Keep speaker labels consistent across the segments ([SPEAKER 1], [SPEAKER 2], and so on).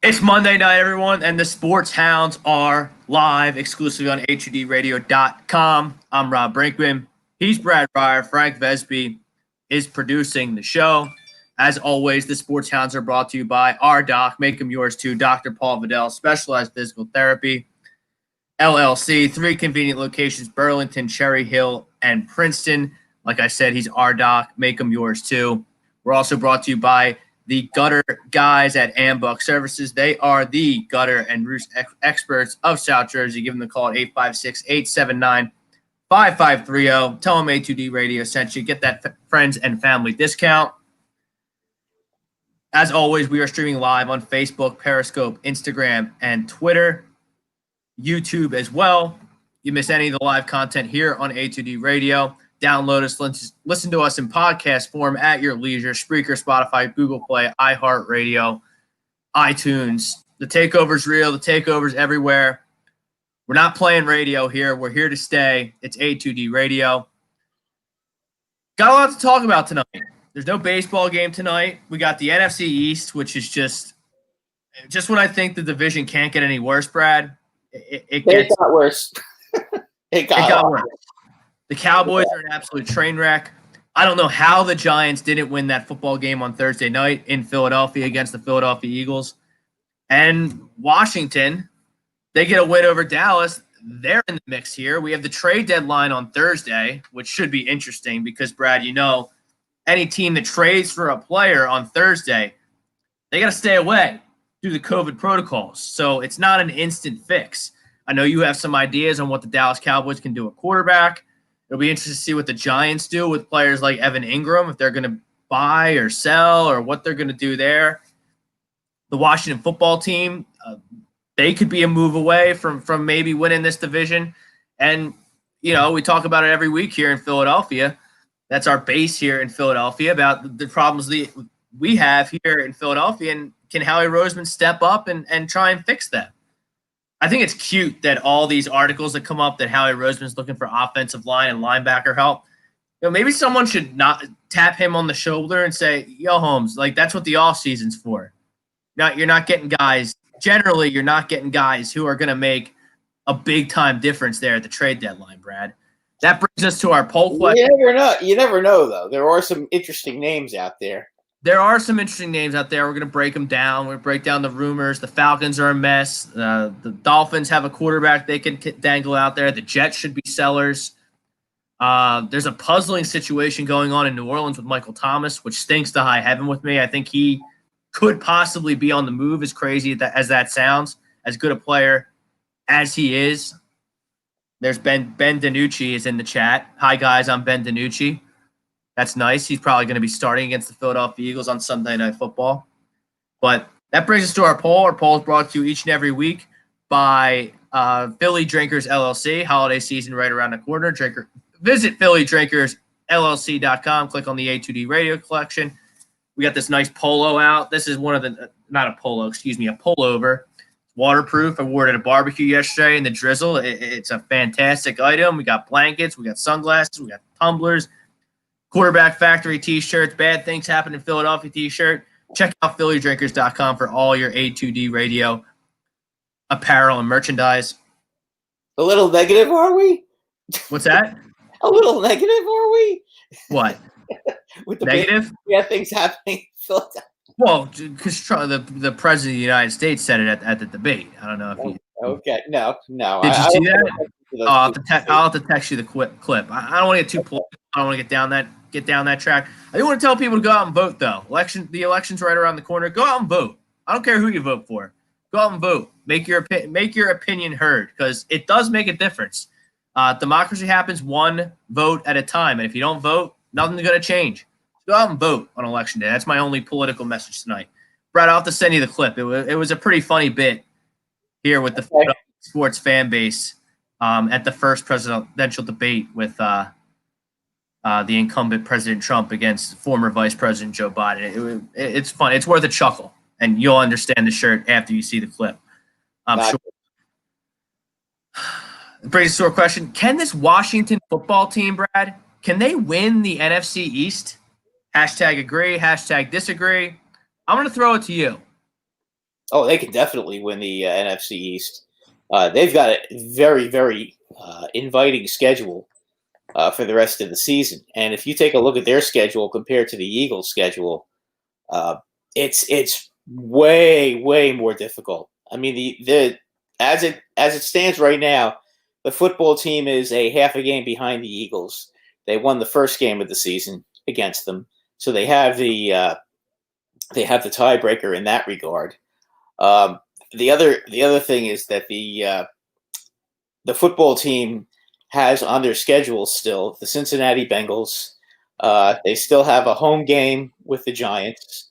[SPEAKER 1] It's Monday night, everyone, and the Sports Hounds are live exclusively on HUDradio.com. I'm Rob Brinkman. He's Brad Breyer. Frank Vesby is producing the show. As always, the Sports Hounds are brought to you by our doc, make them yours too, Dr. Paul Vidal, Specialized Physical Therapy, LLC, 3 convenient locations, Burlington, Cherry Hill, and Princeton. Like I said, he's our doc, make them yours too. We're also brought to you by the gutter guys at Ambuck Services. They are the gutter and roost experts of South Jersey. Give them a call at 856-879-5530. Tell them A2D Radio sent you. Get that friends and family discount. As always, we are streaming live on Facebook, Periscope, Instagram, and Twitter. YouTube as well. You miss any of the live content here on A2D Radio. Download us, listen to us in podcast form at your leisure. Spreaker, Spotify, Google Play, iHeartRadio, iTunes. The takeover's real. The takeover's everywhere. We're not playing radio here. We're here to stay. It's A2D Radio. Got a lot to talk about tonight. There's no baseball game tonight. We got the NFC East, which is just when I think the division can't get any worse, Brad. It
[SPEAKER 2] got worse. It got worse.
[SPEAKER 1] The Cowboys are an absolute train wreck. I don't know how the Giants didn't win that football game on Thursday night in Philadelphia against the Philadelphia Eagles. And Washington, they get a win over Dallas. They're in the mix here. We have the trade deadline on Thursday, which should be interesting because, Brad, you know, any team that trades for a player on Thursday, they got to stay away due to the COVID protocols. So it's not an instant fix. I know you have some ideas on what the Dallas Cowboys can do at quarterback. It'll be interesting to see what the Giants do with players like Evan Ingram, if they're going to buy or sell or what they're going to do there. The Washington football team, they could be a move away from maybe winning this division. And, you know, we talk about it every week here in Philadelphia. That's our base here in Philadelphia about the problems we have here in Philadelphia. And can Howie Roseman step up and try and fix them? I think it's cute that all these articles that come up that Howie Roseman's looking for offensive line and linebacker help. You know, maybe someone should not tap him on the shoulder and say, yo, Holmes, like that's what the offseason's for. Now, you're not getting guys – generally, you're not getting guys who are going to make a big-time difference there at the trade deadline, Brad. That brings us to our poll question.
[SPEAKER 2] You never know, though. There are some interesting names out there.
[SPEAKER 1] There are some interesting names out there. We're going to break them down. We're going to break down the rumors. The Falcons are a mess. The Dolphins have a quarterback they can dangle out there. The Jets should be sellers. There's a puzzling situation going on in New Orleans with Michael Thomas, which stinks to high heaven with me. I think he could possibly be on the move, as crazy as that sounds, as good a player as he is. There's Ben DiNucci is in the chat. Hi, guys. I'm Ben DiNucci. That's nice. He's probably going to be starting against the Philadelphia Eagles on Sunday Night Football. But that brings us to our poll. Our poll is brought to you each and every week by Philly Drinkers LLC. Holiday season right around the corner. Visit PhillyDrinkersLLC.com. Click on the A2D Radio collection. We got this nice polo out. This is one of the – not a polo, excuse me, a pullover. Waterproof. I wore it at a barbecue yesterday in the drizzle. It's a fantastic item. We got blankets. We got sunglasses. We got tumblers. Quarterback Factory T-shirts, Bad Things Happen in Philadelphia T-shirt. Check out PhillyDrinkers.com for all your A2D Radio apparel and merchandise.
[SPEAKER 2] A little negative, are we?
[SPEAKER 1] What's that?
[SPEAKER 2] A little negative, are we?
[SPEAKER 1] What?
[SPEAKER 2] With the
[SPEAKER 1] negative?
[SPEAKER 2] Bad Things Happening in Philadelphia.
[SPEAKER 1] Well, because the President of the United States said it at the debate. I don't know if you –
[SPEAKER 2] Okay, no.
[SPEAKER 1] Did you see that? I'll have to text you the clip. I don't want to get too political. I don't want to get down that track. I do want to tell people to go out and vote, though. The election's right around the corner. Go out and vote. I don't care who you vote for. Go out and vote. Make your opinion heard because it does make a difference. Democracy happens one vote at a time, and if you don't vote, nothing's going to change. Go out and vote on Election Day. That's my only political message tonight. Brad, I'll have to send you the clip. It was a pretty funny bit here with the sports fan base at the first presidential debate with the incumbent President Trump against former Vice President Joe Biden. It's fun. It's worth a chuckle, and you'll understand the shirt after you see the clip. I'm sure. It brings us to a question. Can this Washington football team, Brad, can they win the NFC East? Hashtag agree, hashtag disagree. I'm going to throw it to you.
[SPEAKER 2] Oh, they can definitely win the NFC East. They've got a very, very inviting schedule for the rest of the season. And if you take a look at their schedule compared to the Eagles' schedule, uh, it's way, way more difficult. I mean, the as it stands right now, the football team is a half a game behind the Eagles. They won the first game of the season against them, so they have the tiebreaker in that regard. Um, the other thing is that the football team has on their schedule still the Cincinnati Bengals. They still have a home game with the Giants.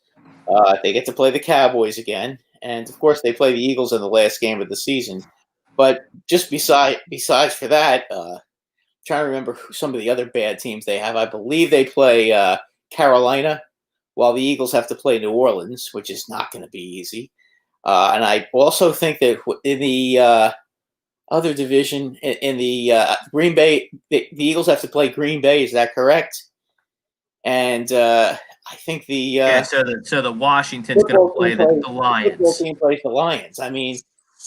[SPEAKER 2] They get to play the Cowboys again, and of course they play the Eagles in the last game of the season. But just besides for that, trying to remember some of the other bad teams they have. I believe they play Carolina, while the Eagles have to play New Orleans, which is not going to be easy. And I also think that in the other division, in the Green Bay, the Eagles have to play Green Bay. Is that correct? And I think
[SPEAKER 1] So the Washington's going to play the
[SPEAKER 2] football
[SPEAKER 1] Lions.
[SPEAKER 2] team plays the Lions. I mean,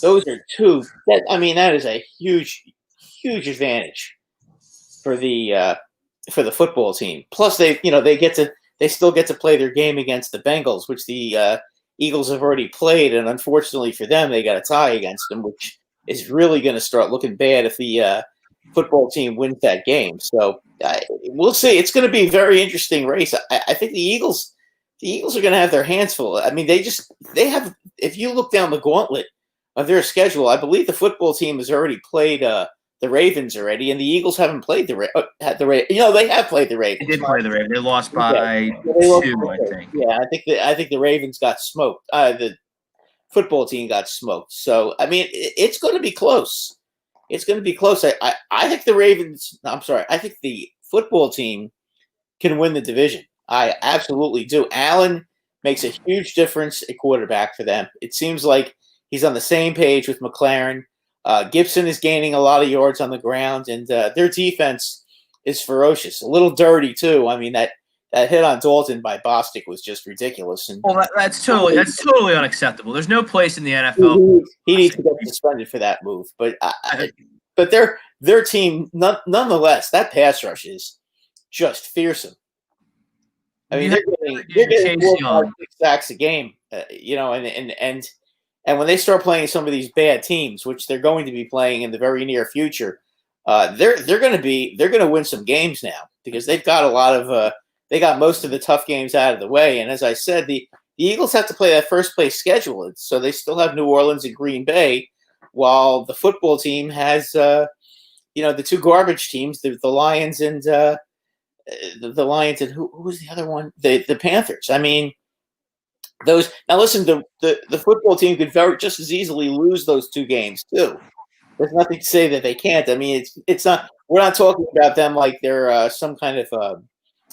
[SPEAKER 2] those are two. That is a huge, huge advantage for the football team. Plus, they still get to play their game against the Bengals, which the Eagles have already played, and unfortunately for them, they got a tie against them, which is really going to start looking bad if the football team wins that game. So we'll see. It's going to be a very interesting race. I think the Eagles are going to have their hands full. I mean, they have. If you look down the gauntlet of their schedule, I believe the football team has already played the Ravens already, and the Eagles haven't played the Ravens. They have played the Ravens.
[SPEAKER 1] They did play the Ravens. They lost by 2, I think.
[SPEAKER 2] Yeah, I think the Ravens got smoked. The football team got smoked. So I mean, it's going to be close. It's going to be close. I think the Ravens. I'm sorry. I think the football team can win the division. I absolutely do. Allen makes a huge difference at quarterback for them. It seems like he's on the same page with McLaren. Gibson is gaining a lot of yards on the ground, and their defense is ferocious. A little dirty too. I mean that hit on Dalton by Bostic was just ridiculous. And
[SPEAKER 1] that's totally unacceptable. There's no place in the NFL.
[SPEAKER 2] He needs to get suspended for that move. But their team, nonetheless, that pass rush is just fearsome. I mean, they're getting 4 or 5 sacks a game, and when they start playing some of these bad teams, which they're going to be playing in the very near future, they're going to win some games now because they've got they got most of the tough games out of the way. And as I said, the Eagles have to play that first place schedule, so they still have New Orleans and Green Bay, while the football team has the 2 garbage teams, the Lions and the Lions and who was the other one? The Panthers. I mean. Now listen, the football team could just as easily lose those 2 games too. There's nothing to say that they can't. I mean, it's not. We're not talking about them like they're some kind of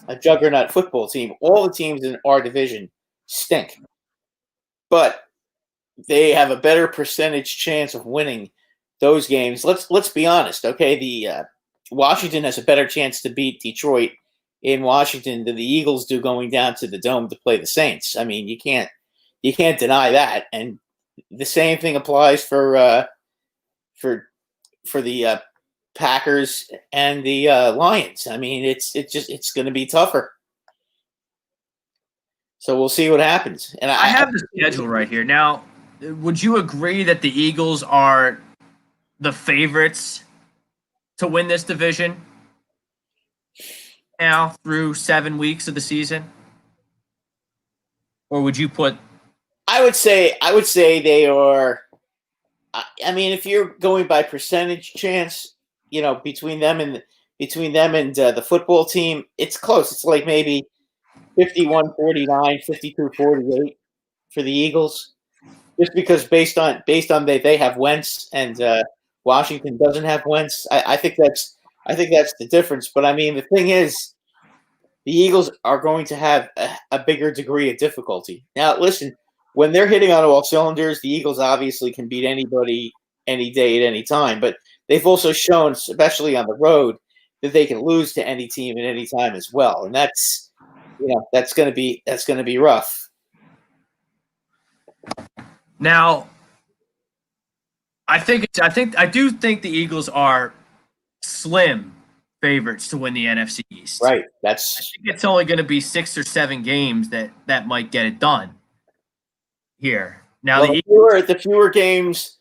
[SPEAKER 2] a juggernaut football team. All the teams in our division stink, but they have a better percentage chance of winning those games. Let's be honest, okay? The Washington has a better chance to beat Detroit in Washington than the Eagles do going down to the Dome to play the Saints. I mean, you can't deny that. And the same thing applies for the Packers and the Lions. I mean, it's going to be tougher. So we'll see what happens. And
[SPEAKER 1] I have the schedule right here. Now, would you agree that the Eagles are the favorites to win this division now through 7 weeks of the season? Or would you put?
[SPEAKER 2] I would say they are. I mean, if you're going by percentage chance, between them and the football team, it's close. It's like maybe 51-49, 52-48 for the Eagles, just because based on they have Wentz and Washington doesn't have Wentz. I think that's the difference. But I mean, the thing is, the Eagles are going to have a bigger degree of difficulty. Now, listen, when they're hitting on all cylinders, the Eagles obviously can beat anybody, any day, at any time. But they've also shown, especially on the road, that they can lose to any team at any time as well, and that's going to be rough.
[SPEAKER 1] Now, I do think the Eagles are slim favorites to win the NFC East.
[SPEAKER 2] Right.
[SPEAKER 1] I think it's only going to be 6 or 7 games that might get it done here. Now,
[SPEAKER 2] the fewer games,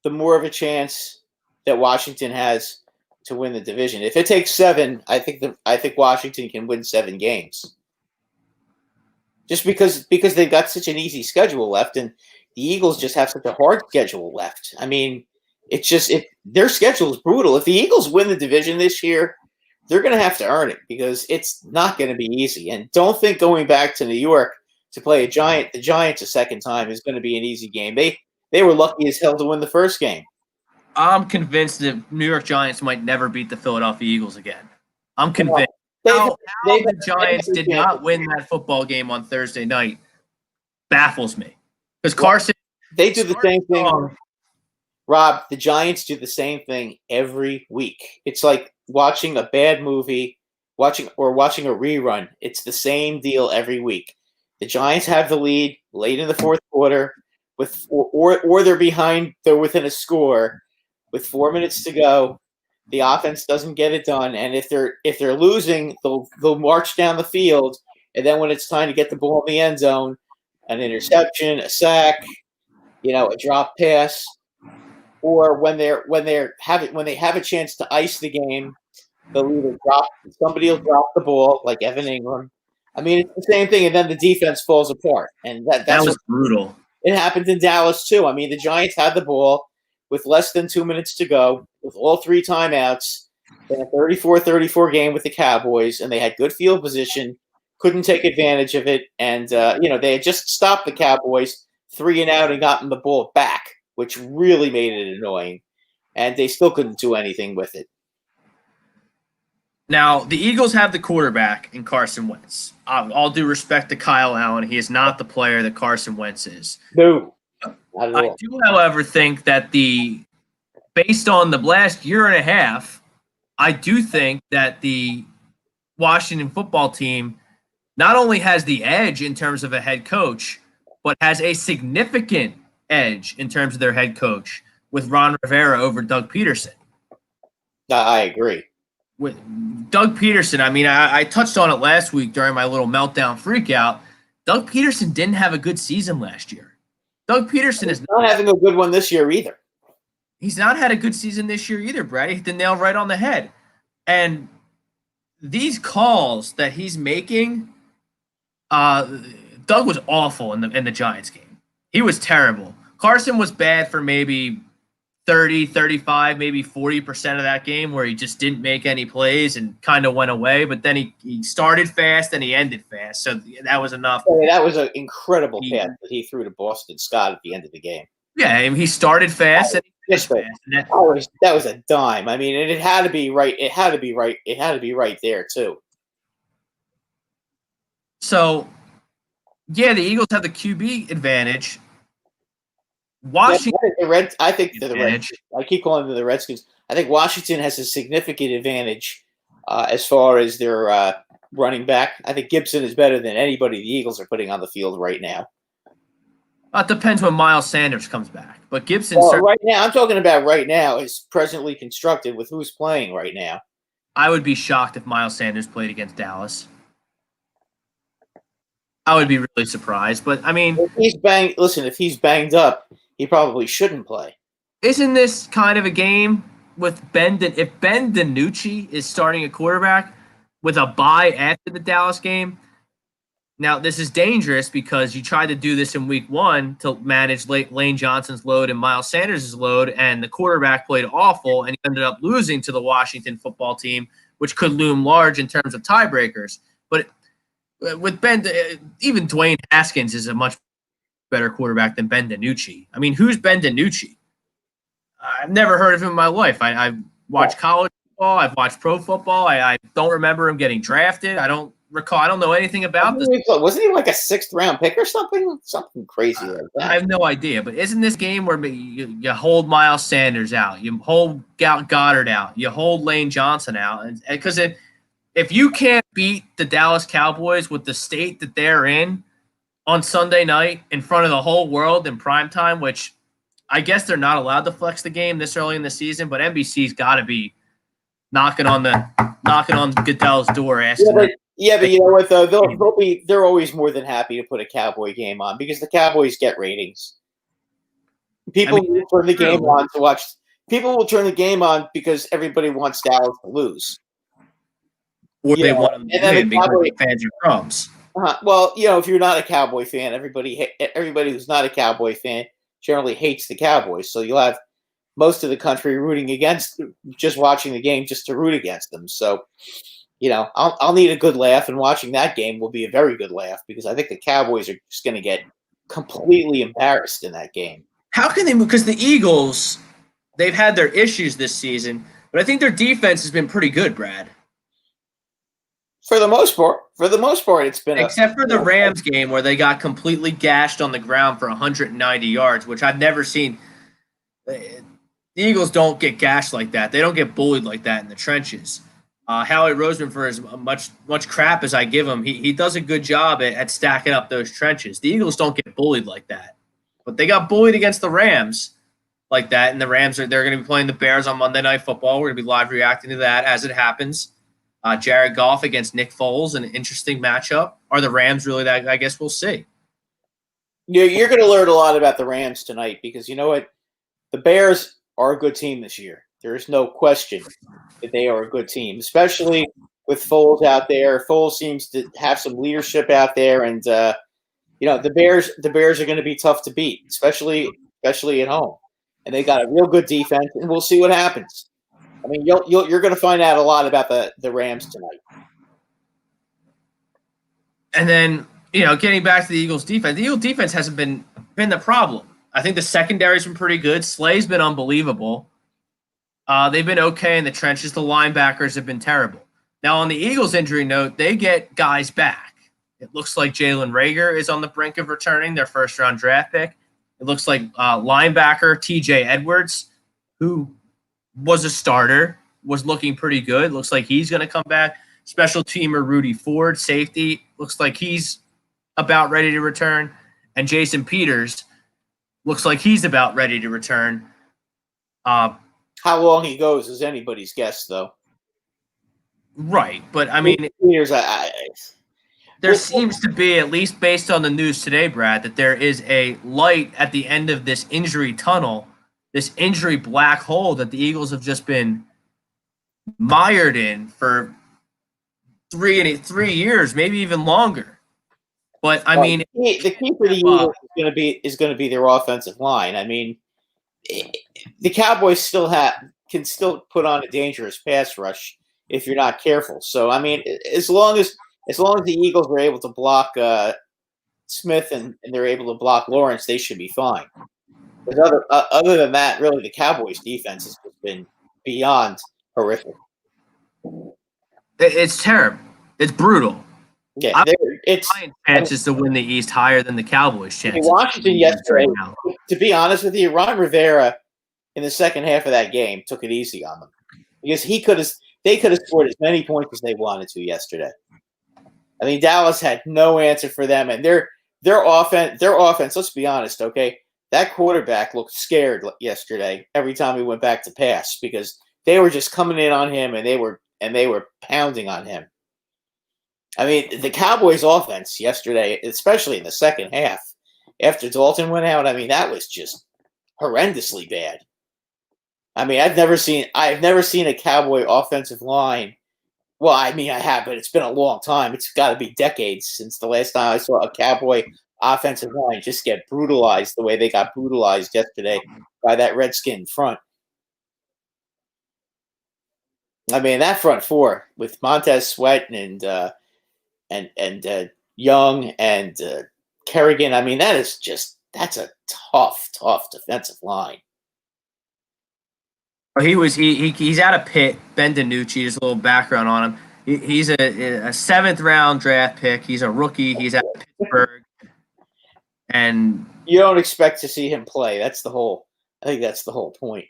[SPEAKER 2] the more of a chance that Washington has to win the division. If it takes 7, I think Washington can win 7 games. Just because they've got such an easy schedule left, and the Eagles just have such a hard schedule left. I mean, their schedule is brutal. If the Eagles win the division this year, they're going to have to earn it because it's not going to be easy. And don't think going back to New York to play the Giants a second time is going to be an easy game. They were lucky as hell to win the first game.
[SPEAKER 1] I'm convinced that New York Giants might never beat the Philadelphia Eagles again. I'm convinced. How the Giants did not win that football game on Thursday night baffles me. Because Carson...
[SPEAKER 2] They do the same thing. Rob, the Giants do the same thing every week. It's like watching a bad movie, watching a rerun. It's the same deal every week. The Giants have the lead late in the fourth quarter, or they're behind. They're within a score with 4 minutes to go. The offense doesn't get it done, and if they're losing, they'll march down the field, and then when it's time to get the ball in the end zone, an interception, a sack, a drop pass, or when they have a chance to ice the game, somebody will drop the ball like Evan Ingram. I mean, it's the same thing, and then the defense falls apart, and that was
[SPEAKER 1] brutal.
[SPEAKER 2] It happened in Dallas too. I mean, the Giants had the ball with less than 2 minutes to go, with all 3 timeouts, in a 34-34 game with the Cowboys, and they had good field position, couldn't take advantage of it, and they had just stopped the Cowboys 3 and out and gotten the ball back, which really made it annoying, and they still couldn't do anything with it.
[SPEAKER 1] Now, the Eagles have the quarterback in Carson Wentz. All due respect to Kyle Allen, he is not the player that Carson Wentz is.
[SPEAKER 2] No.
[SPEAKER 1] I do, however, think that based on the last year and a half, I do think that the Washington football team not only has the edge in terms of a head coach, but has a significant edge in terms of their head coach with Ron Rivera over Doug Peterson.
[SPEAKER 2] I agree.
[SPEAKER 1] With Doug Peterson, I mean, I touched on it last week during my little meltdown freakout. Doug Peterson didn't have a good season last year. Doug Peterson is
[SPEAKER 2] not having a good one this year either.
[SPEAKER 1] He's not had a good season this year either, Brad. He hit the nail right on the head. And these calls that he's making, Doug was awful in the Giants game. He was terrible. Carson was bad for maybe 30, 35, maybe 40% of that game where he just didn't make any plays and kind of went away. But then he started fast and he ended fast. So that was enough.
[SPEAKER 2] That was an incredible pass that he threw to Boston Scott at the end of the game.
[SPEAKER 1] Yeah, and he started fast and he finished fast.
[SPEAKER 2] That was a dime. I mean, and it had to be right. It had to be right. It had to be right there too.
[SPEAKER 1] So, yeah, the Eagles have the QB advantage. Washington,
[SPEAKER 2] I think the Redskins. I keep calling them the Redskins. I think Washington has a significant advantage as far as their running back. I think Gibson is better than anybody the Eagles are putting on the field right now.
[SPEAKER 1] It depends when Miles Sanders comes back, but Gibson.
[SPEAKER 2] Right now, I'm talking about right now is presently constructed with who's playing right now.
[SPEAKER 1] I would be shocked if Miles Sanders played against Dallas. I would be really surprised, but I mean,
[SPEAKER 2] if he's banged up, he probably shouldn't play.
[SPEAKER 1] Isn't this kind of a game with if Ben DiNucci is starting a quarterback with a bye after the Dallas game? Now, this is dangerous because you tried to do this in week 1 to manage Lane Johnson's load and Miles Sanders' load, and the quarterback played awful, and he ended up losing to the Washington football team, which could loom large in terms of tiebreakers. But with even Dwayne Haskins is a much better quarterback than Ben DiNucci. I mean, who's Ben DiNucci? I've never heard of him in my life. I've watched college football. I've watched pro football. I don't remember him getting drafted. I don't recall. I don't know anything about this.
[SPEAKER 2] Wasn't he like a 6th round pick or something? Something crazy like that.
[SPEAKER 1] I have no idea. But isn't this game where you hold Miles Sanders out, you hold Goddard out, you hold Lane Johnson out? Because if you can't beat the Dallas Cowboys with the state that they're in, on Sunday night in front of the whole world in prime time, which I guess they're not allowed to flex the game this early in the season, but NBC's got to be knocking on Goodell's door asking.
[SPEAKER 2] But you know what though? They're always more than happy to put a Cowboy game on because the Cowboys get ratings. People will turn the game on to watch. People will turn the game on because everybody wants Dallas to lose,
[SPEAKER 1] or they want them to win because the fans are crumbs.
[SPEAKER 2] Well, if you're not a Cowboy fan, everybody who's not a Cowboy fan generally hates the Cowboys. So you'll have most of the country rooting against, just watching the game just to root against them. So, I'll need a good laugh, and watching that game will be a very good laugh because I think the Cowboys are just going to get completely embarrassed in that game.
[SPEAKER 1] How can they move? Because the Eagles, they've had their issues this season, but I think their defense has been pretty good, Brad.
[SPEAKER 2] For the most part, it's been
[SPEAKER 1] except for the Rams game where they got completely gashed on the ground for 190 yards, which I've never seen. The Eagles don't get gashed like that. They don't get bullied like that in the trenches. Howie Roseman, for as much crap as I give him, he does a good job at stacking up those trenches. The Eagles don't get bullied like that, but they got bullied against the Rams like that, and the Rams they're going to be playing the Bears on Monday Night Football. We're going to be live reacting to that as it happens. Jared Goff against Nick Foles, an interesting matchup. Are the Rams really that? I guess we'll see.
[SPEAKER 2] Yeah, you're going to learn a lot about the Rams tonight because you know what? The Bears are a good team this year. There is no question that they are a good team, especially with Foles out there. Foles seems to have some leadership out there, and the Bears are going to be tough to beat, especially at home. And they got a real good defense, and we'll see what happens. I mean, you're going to find out a lot about the Rams tonight.
[SPEAKER 1] And then, getting back to the Eagles' defense, the Eagles' defense hasn't been the problem. I think the secondary's been pretty good. Slay's been unbelievable. They've been okay in the trenches. The linebackers have been terrible. Now, on the Eagles' injury note, they get guys back. It looks like Jalen Reagor is on the brink of returning, their first-round draft pick. It looks like linebacker TJ Edwards, who was a starter, was looking pretty good. Looks like he's going to come back. Special teamer Rudy Ford, safety, looks like he's about ready to return. And Jason Peters looks like he's about ready to return.
[SPEAKER 2] How long he goes is anybody's guess, though.
[SPEAKER 1] Right, but I mean,
[SPEAKER 2] Peters,
[SPEAKER 1] there seems to be, at least based on the news today, Brad, that there is a light at the end of this injury tunnel, this injury black hole that the Eagles have just been mired in for 3 years, maybe even longer. But I mean,
[SPEAKER 2] the key for the Eagles is going to be their offensive line. I mean, the Cowboys can still put on a dangerous pass rush if you're not careful. So I mean, as long as the Eagles are able to block Smith and they're able to block Lawrence, they should be fine. But other than that, really, the Cowboys' defense has been beyond horrific.
[SPEAKER 1] It's terrible. It's brutal.
[SPEAKER 2] Yeah,
[SPEAKER 1] it's chances to win the East higher than the Cowboys' chances.
[SPEAKER 2] Washington yesterday, to be honest with you, Ron Rivera in the second half of that game took it easy on them because they could have scored as many points as they wanted to yesterday. I mean, Dallas had no answer for them, and their offense. Let's be honest, okay. That quarterback looked scared yesterday every time he went back to pass because they were just coming in on him and they were pounding on him. I mean, the Cowboys' offense yesterday, especially in the second half, after Dalton went out, I mean, that was just horrendously bad. I mean, I've never seen a Cowboy offensive line. Well, I mean, I have, but it's been a long time. It's got to be decades since the last time I saw a Cowboy offensive line just get brutalized the way they got brutalized yesterday by that Redskin front. I mean, that front four with Montez Sweat and Young and Kerrigan. I mean, that's a tough defensive line.
[SPEAKER 1] He's out of Pitt. Ben DiNucci, just a little background on him. He's a 7th round draft pick. He's a rookie. He's at Pittsburgh. And
[SPEAKER 2] you don't expect to see him play. I think that's the whole point.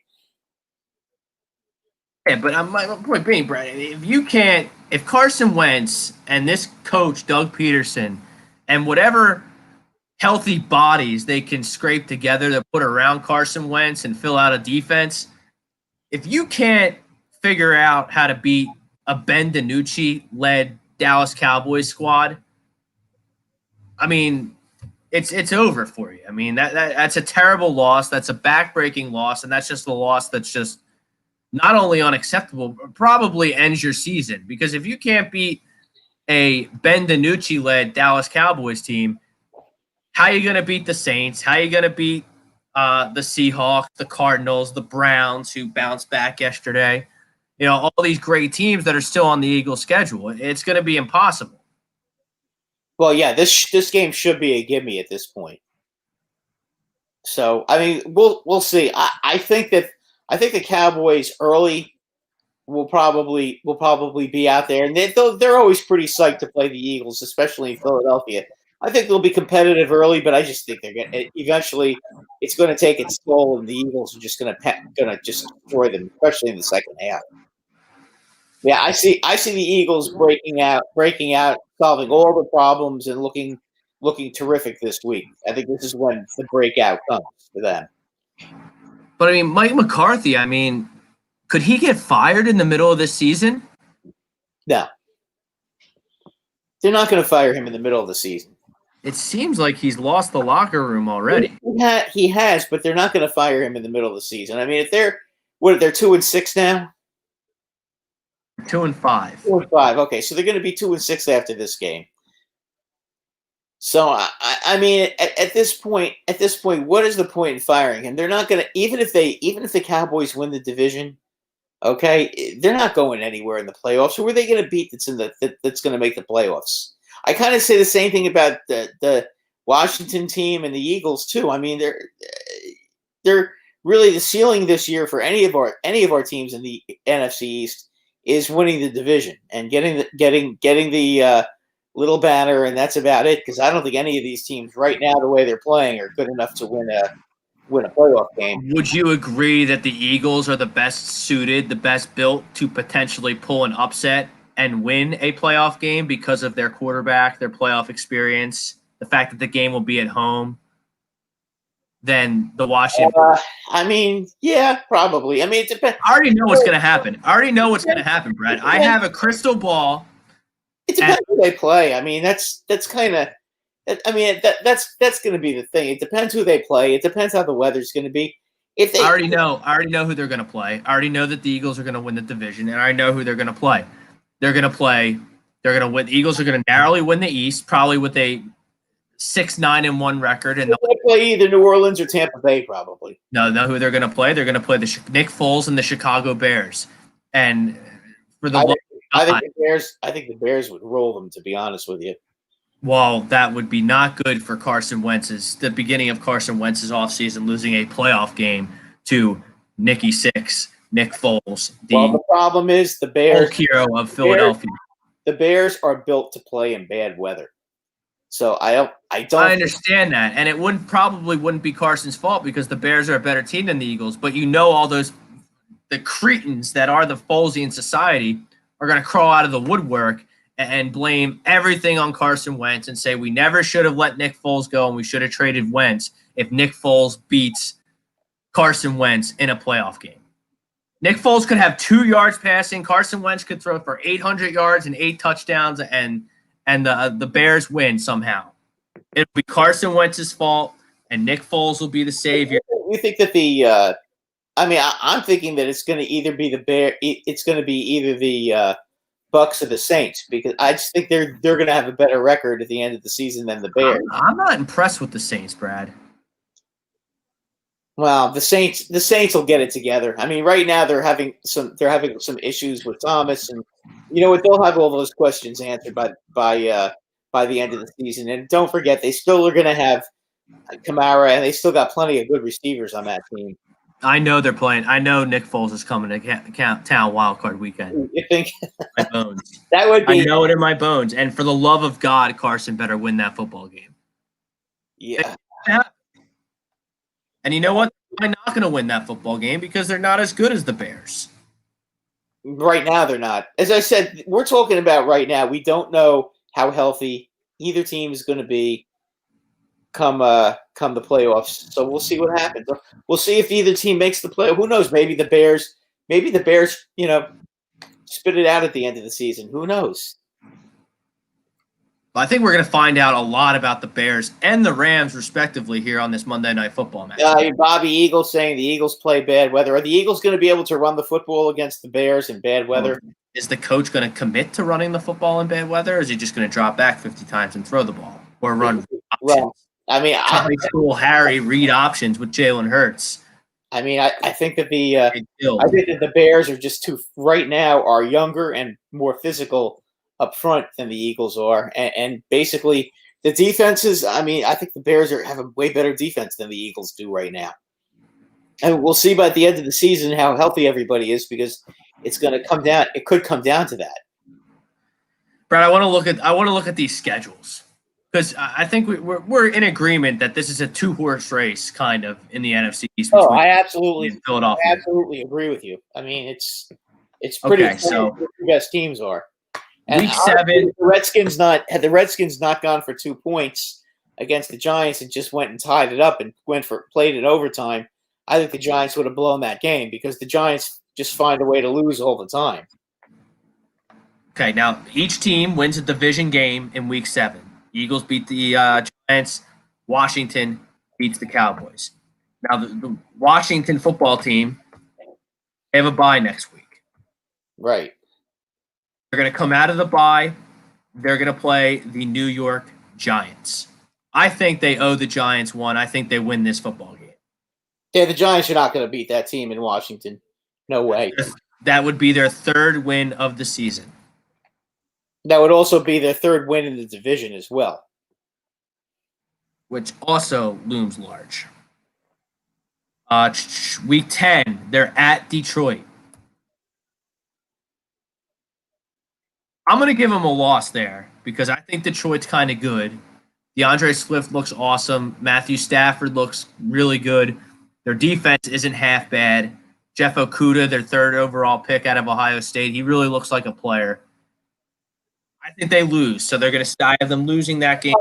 [SPEAKER 1] Yeah, but my point being, Brad, if Carson Wentz and this coach, Doug Peterson, and whatever healthy bodies they can scrape together to put around Carson Wentz and fill out a defense. If you can't figure out how to beat a Ben DiNucci-led Dallas Cowboys squad, I mean, it's over for you. I mean, that's a terrible loss. That's a backbreaking loss, and that's just a loss that's just not only unacceptable, but probably ends your season. Because if you can't beat a Ben DiNucci-led Dallas Cowboys team, how are you going to beat the Saints? How are you going to beat the Seahawks, the Cardinals, the Browns, who bounced back yesterday? You know, all these great teams that are still on the Eagles' schedule. It's going to be impossible.
[SPEAKER 2] Well, yeah, this game should be a gimme at this point. So, I mean, we'll see. I think the Cowboys early will probably be out there, and they're always pretty psyched to play the Eagles, especially in Philadelphia. I think they'll be competitive early, but I just think they're gonna eventually. It's going to take its toll, and the Eagles are just going to just destroy them, especially in the second half. Yeah, I see the Eagles breaking out, solving all the problems, and looking terrific this week. I think this is when the breakout comes for them.
[SPEAKER 1] But I mean, Mike McCarthy, I mean, could he get fired in the middle of this season?
[SPEAKER 2] No. They're not going to fire him in the middle of the season.
[SPEAKER 1] It seems like he's lost the locker room already.
[SPEAKER 2] He has, but they're not going to fire him in the middle of the season. I mean, if they're 2-6 now?
[SPEAKER 1] 2-5.
[SPEAKER 2] 2-5. Okay, so they're going to be 2-6 after this game. So I mean, at this point, what is the point in firing him? They're not going to even if the Cowboys win the division, okay, they're not going anywhere in the playoffs. Who are they going to beat that's going to make the playoffs? I kind of say the same thing about the Washington team and the Eagles too. I mean, they're really the ceiling this year for any of our teams in the NFC East is winning the division and getting the little banner, and that's about it. Because I don't think any of these teams right now, the way they're playing, are good enough to win a playoff game.
[SPEAKER 1] Would you agree that the Eagles are the best suited, the best built to potentially pull an upset and win a playoff game because of their quarterback, their playoff experience, the fact that the game will be at home? Than the Washington.
[SPEAKER 2] I mean, yeah, probably. I mean, it depends.
[SPEAKER 1] I already know what's going to happen. Brad. I have a crystal ball.
[SPEAKER 2] It depends who they play. I mean, that's kind of. I mean, that's going to be the thing. It depends who they play. It depends how the weather's going to be. I already
[SPEAKER 1] know who they're going to play. I already know that the Eagles are going to win the division, and I know who they're going to play. They're going to win. The Eagles are going to narrowly win the East, probably with a 6-9-1 record, and
[SPEAKER 2] they'll play either New Orleans or Tampa Bay, probably.
[SPEAKER 1] No, know who they're going to play. They're going to play Nick Foles and the Chicago Bears. And for the
[SPEAKER 2] I think the Bears would roll them. To be honest with you,
[SPEAKER 1] well, that would be not good for the beginning of Carson Wentz's offseason, losing a playoff game to Nicky Six, Nick Foles.
[SPEAKER 2] The problem is the Bears,
[SPEAKER 1] hero of Philadelphia.
[SPEAKER 2] The Bears are built to play in bad weather. So I
[SPEAKER 1] understand that, and it probably wouldn't be Carson's fault because the Bears are a better team than the Eagles. But all the cretins that are the Folesian society are going to crawl out of the woodwork and blame everything on Carson Wentz and say we never should have let Nick Foles go and we should have traded Wentz if Nick Foles beats Carson Wentz in a playoff game. Nick Foles could have 2 yards passing. Carson Wentz could throw for 800 yards and 8 touchdowns, and the Bears win somehow. It'll be Carson Wentz's fault, and Nick Foles will be the savior.
[SPEAKER 2] You think that I'm thinking that it's going to either be the Bucs or the Saints, because I just think they're going to have a better record at the end of the season than the Bears.
[SPEAKER 1] I'm not impressed with the Saints, Brad.
[SPEAKER 2] Well, the Saints will get it together. I mean, right now they're having some issues with Thomas, and you know what? They'll have all those questions answered by the end of the season. And don't forget, they still are going to have Kamara, and they still got plenty of good receivers on that team.
[SPEAKER 1] I know they're playing. I know Nick Foles is coming to town wildcard weekend.
[SPEAKER 2] You think?
[SPEAKER 1] My bones.
[SPEAKER 2] That would be.
[SPEAKER 1] I know it in my bones. And for the love of God, Carson better win that football game.
[SPEAKER 2] Yeah.
[SPEAKER 1] And you know what? They're not going to win that football game because they're not as good as the Bears.
[SPEAKER 2] Right now, they're not. As I said, we're talking about right now. We don't know how healthy either team is going to be. come the playoffs. So we'll see what happens. We'll see if either team makes the play. Who knows? Maybe the Bears, spit it out at the end of the season. Who knows?
[SPEAKER 1] I think we're going to find out a lot about the Bears and the Rams, respectively, here on this Monday Night Football match.
[SPEAKER 2] Bobby Eagle saying the Eagles play bad weather. Are the Eagles going to be able to run the football against the Bears in bad weather?
[SPEAKER 1] Is the coach going to commit to running the football in bad weather, or is he just going to drop back 50 times and throw the ball or run options?
[SPEAKER 2] I mean,
[SPEAKER 1] high school Harry read options with Jalen Hurts.
[SPEAKER 2] I mean, I think that the Bears are just right now are younger and more physical up front than the Eagles are, and basically the defenses. I mean, I think the Bears have a way better defense than the Eagles do right now, and we'll see by the end of the season how healthy everybody is, because it's going to come down. It could come down to that.
[SPEAKER 1] Brad, I want to look at these schedules, because I think we're in agreement that this is a 2-horse race kind of in the NFC East.
[SPEAKER 2] I absolutely agree with you. I mean, it's pretty clear who the best teams are. And
[SPEAKER 1] Week 7,
[SPEAKER 2] had the Redskins not gone for 2 points against the Giants and just went and tied it up and played it overtime, I think the Giants would have blown that game, because the Giants just find a way to lose all the time.
[SPEAKER 1] Okay, now each team wins a division game in Week 7. Eagles beat the Giants. Washington beats the Cowboys. Now the Washington football team, they have a bye next week.
[SPEAKER 2] Right.
[SPEAKER 1] They're going to come out of the bye. They're going to play the New York Giants. I think they owe the Giants one. I think they win this football game.
[SPEAKER 2] Yeah, the Giants are not going to beat that team in Washington. No way.
[SPEAKER 1] That would be their 3rd win of the season.
[SPEAKER 2] That would also be their 3rd win in the division as well,
[SPEAKER 1] which also looms large. Week 10, they're at Detroit. I'm going to give them a loss there, because I think Detroit's kind of good. DeAndre Swift looks awesome. Matthew Stafford looks really good. Their defense isn't half bad. Jeff Okudah, their 3rd overall pick out of Ohio State, he really looks like a player. I think they lose, so they're going to have them losing that game.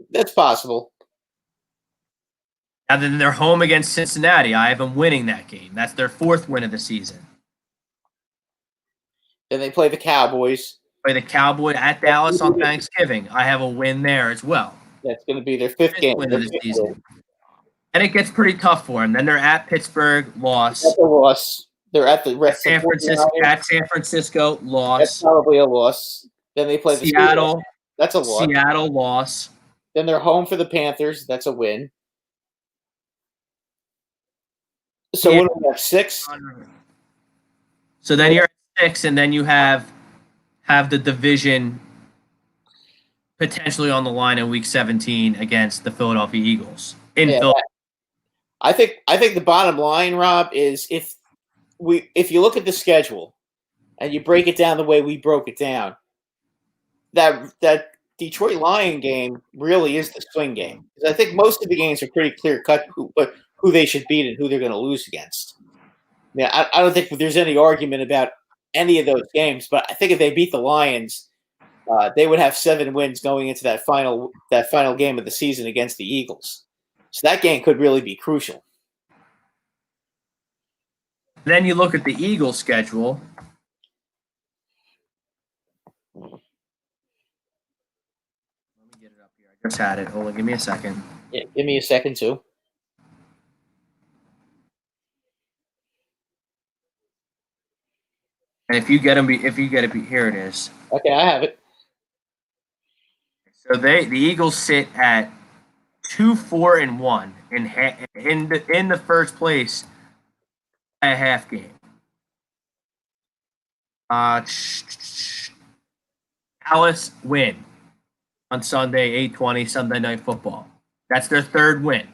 [SPEAKER 2] That's possible.
[SPEAKER 1] And then they're home against Cincinnati. I have them winning that game. That's their 4th win of the season.
[SPEAKER 2] Then they play the Cowboys.
[SPEAKER 1] Play the Cowboys at Dallas on Thanksgiving. I have a win there as well.
[SPEAKER 2] That's going to be their 5th game
[SPEAKER 1] win of the season. And it gets pretty tough for them. Then they're at Pittsburgh, loss.
[SPEAKER 2] That's a loss. They're at the rest
[SPEAKER 1] San Francisco, loss.
[SPEAKER 2] That's probably a loss. Then they play the
[SPEAKER 1] Seattle.
[SPEAKER 2] That's a loss.
[SPEAKER 1] Seattle, loss.
[SPEAKER 2] Then they're home for the Panthers. That's a win. So what do we have, 6?
[SPEAKER 1] So then you're at 6, and then you have the division potentially on the line in Week 17 against the Philadelphia Eagles in Philadelphia.
[SPEAKER 2] I think the bottom line, Rob, is if you look at the schedule and you break it down the way we broke it down, that Detroit Lion game really is the swing game. Because I think most of the games are pretty clear cut who they should beat and who they're going to lose against. Yeah, I don't think there's any argument about any of those games, but I think if they beat the Lions, they would have 7 wins going into that final game of the season against the Eagles. So that game could really be crucial.
[SPEAKER 1] Then you look at the Eagles' schedule. Let me get it up here. I just had it. Hold on, give me a second.
[SPEAKER 2] Yeah, give me a second too.
[SPEAKER 1] And if you get it, here it is.
[SPEAKER 2] Okay, I have it.
[SPEAKER 1] So the Eagles sit at 2-4-1 in the first place by a half game. Dallas win on Sunday, 8:20 Sunday Night Football. That's their 3rd win.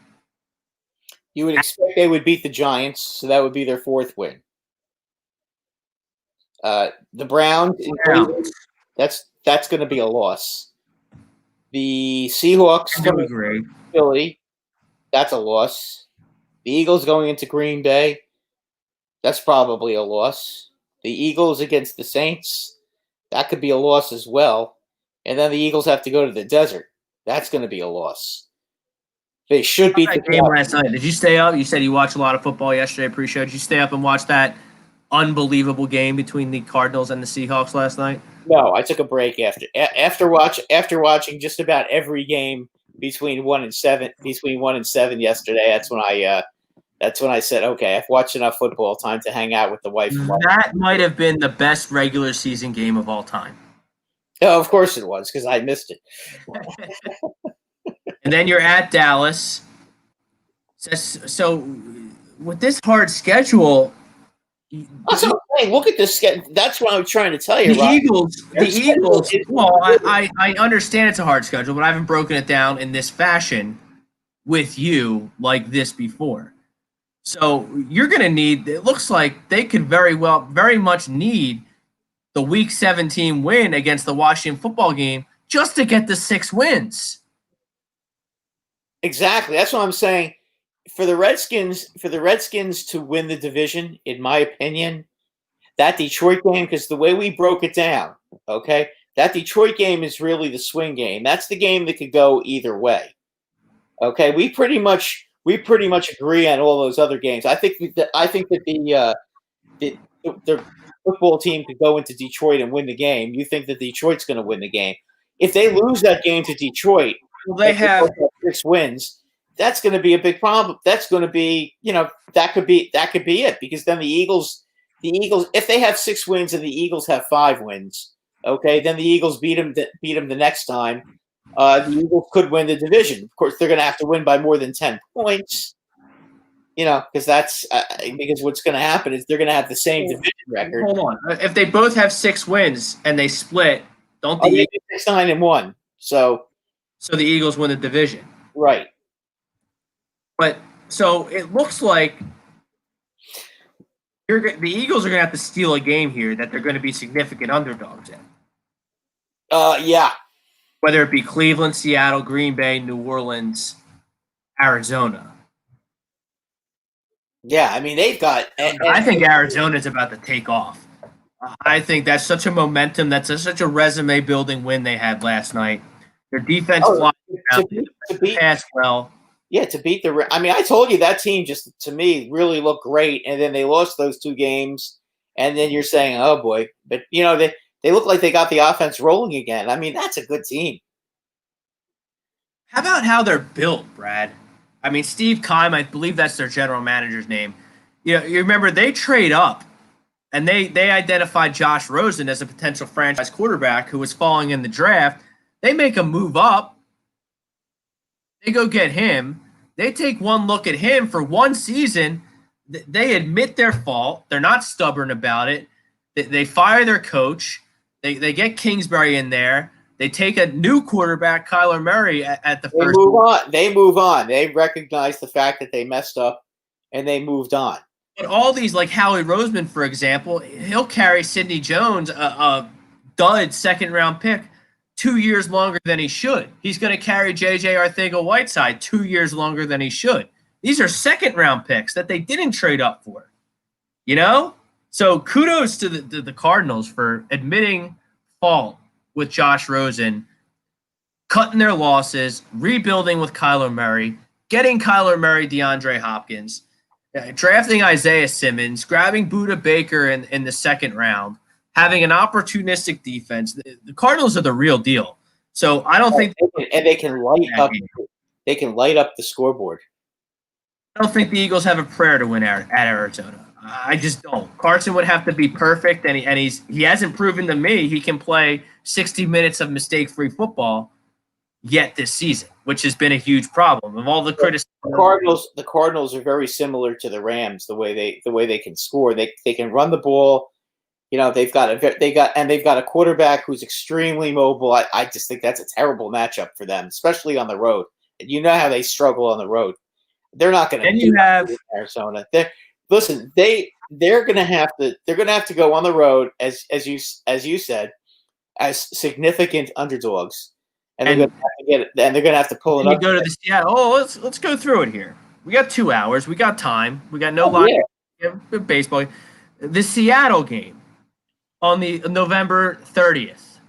[SPEAKER 2] You would expect they would beat the Giants, so that would be their 4th win. The Browns, that's going to be a loss. The Seahawks coming to Philly, that's a loss. The Eagles going into Green Bay, that's probably a loss. The Eagles against the Saints, that could be a loss as well. And then the Eagles have to go to the desert. That's going to be a loss. They should beat the
[SPEAKER 1] game last night. Did you stay up? You said you watched a lot of football yesterday. Appreciate it. Did you stay up and watch that unbelievable game between the Cardinals and the Seahawks last night?
[SPEAKER 2] No, I took a break after watching just about every game between 1 and 7 yesterday. That's when I said, okay, I've watched enough football. Time to hang out with the wife.
[SPEAKER 1] That might have been the best regular season game of all time.
[SPEAKER 2] Oh, of course it was, because I missed it.
[SPEAKER 1] And then you're at Dallas. So with this hard schedule,
[SPEAKER 2] that's what I'm saying. Look at this schedule. That's what I'm trying to tell you.
[SPEAKER 1] The Eagles. Well, I understand it's a hard schedule, but I haven't broken it down in this fashion with you like this before. So you're going to need. It looks like they could very much need the Week 17 win against the Washington football game just to get the 6 wins.
[SPEAKER 2] Exactly. That's what I'm saying. For the Redskins to win the division, in my opinion, that Detroit game, because the way we broke it down, okay, that Detroit game is really the swing game. That's the game that could go either way. Okay, we pretty much agree on all those other games. I think that the football team could go into Detroit and win the game. You think that Detroit's going to win the game. If they lose that game to Detroit,
[SPEAKER 1] well, they have
[SPEAKER 2] 6 wins. That's going to be a big problem. That's going to be, that could be it, because then the Eagles, if they have 6 wins and the Eagles have 5 wins, okay, then the Eagles beat them the next time. The Eagles could win the division. Of course, they're going to have to win by more than 10 points, because because what's going to happen is they're going to have the same division record.
[SPEAKER 1] Hold on. If they both have 6 wins and they split, don't the
[SPEAKER 2] Eagles 6-9-1? So
[SPEAKER 1] the Eagles win the division,
[SPEAKER 2] right?
[SPEAKER 1] But so it looks like the Eagles are going to have to steal a game here that they're going to be significant underdogs in.
[SPEAKER 2] Yeah.
[SPEAKER 1] Whether it be Cleveland, Seattle, Green Bay, New Orleans, Arizona.
[SPEAKER 2] Yeah, I mean, they've got.
[SPEAKER 1] I think Arizona's about to take off. I think that's such a momentum. That's such a resume-building win they had last night. Their defense passed well.
[SPEAKER 2] Yeah, to beat the. I mean, I told you that team just, to me, really looked great, and then they lost those 2 games, and then you're saying, oh boy, but they look like they got the offense rolling again. I mean, that's a good team.
[SPEAKER 1] How about how they're built, Brad? I mean, Steve Keim, I believe that's their general manager's name. You remember they trade up, and they identified Josh Rosen as a potential franchise quarterback who was falling in the draft. They make a move up. They go get him. They take one look at him for 1 season. They admit their fault. They're not stubborn about it. They fire their coach. They get Kingsbury in there. They take a new quarterback, Kyler Murray, at the first.
[SPEAKER 2] They move on. They recognize the fact that they messed up, and they moved on.
[SPEAKER 1] But all these, like Howie Roseman, for example, he'll carry Sidney Jones, a dud 2nd-round pick, 2 years longer than he should. He's going to carry J.J. Arcega-Whiteside 2 years longer than he should. These are 2nd-round picks that they didn't trade up for. So kudos to the Cardinals for admitting fault with Josh Rosen, cutting their losses, rebuilding with Kyler Murray, getting Kyler Murray, DeAndre Hopkins, drafting Isaiah Simmons, grabbing Budda Baker in the 2nd round, having an opportunistic defense. The Cardinals are the real deal. So I don't think
[SPEAKER 2] they can light up. They can light up the scoreboard.
[SPEAKER 1] I don't think the Eagles have a prayer to win at Arizona. I just don't. Carson would have to be perfect, and he hasn't proven to me he can play 60 minutes of mistake-free football yet this season, which has been a huge problem. Of all the criticism,
[SPEAKER 2] the Cardinals are very similar to the Rams. The way they can score, they can run the ball. They've got a quarterback who's extremely mobile. I just think that's a terrible matchup for them, especially on the road. And you know how they struggle on the road. They're not going to.
[SPEAKER 1] And you have
[SPEAKER 2] Arizona. They're going to have to go on the road as you said, as significant underdogs, and they're going to have to get it. And they're going to have to pull it up.
[SPEAKER 1] You go to the Seattle. Oh, let's go through it here. We got 2 hours. We got time. We got no line. Yeah. Baseball. The Seattle game on the November 30th.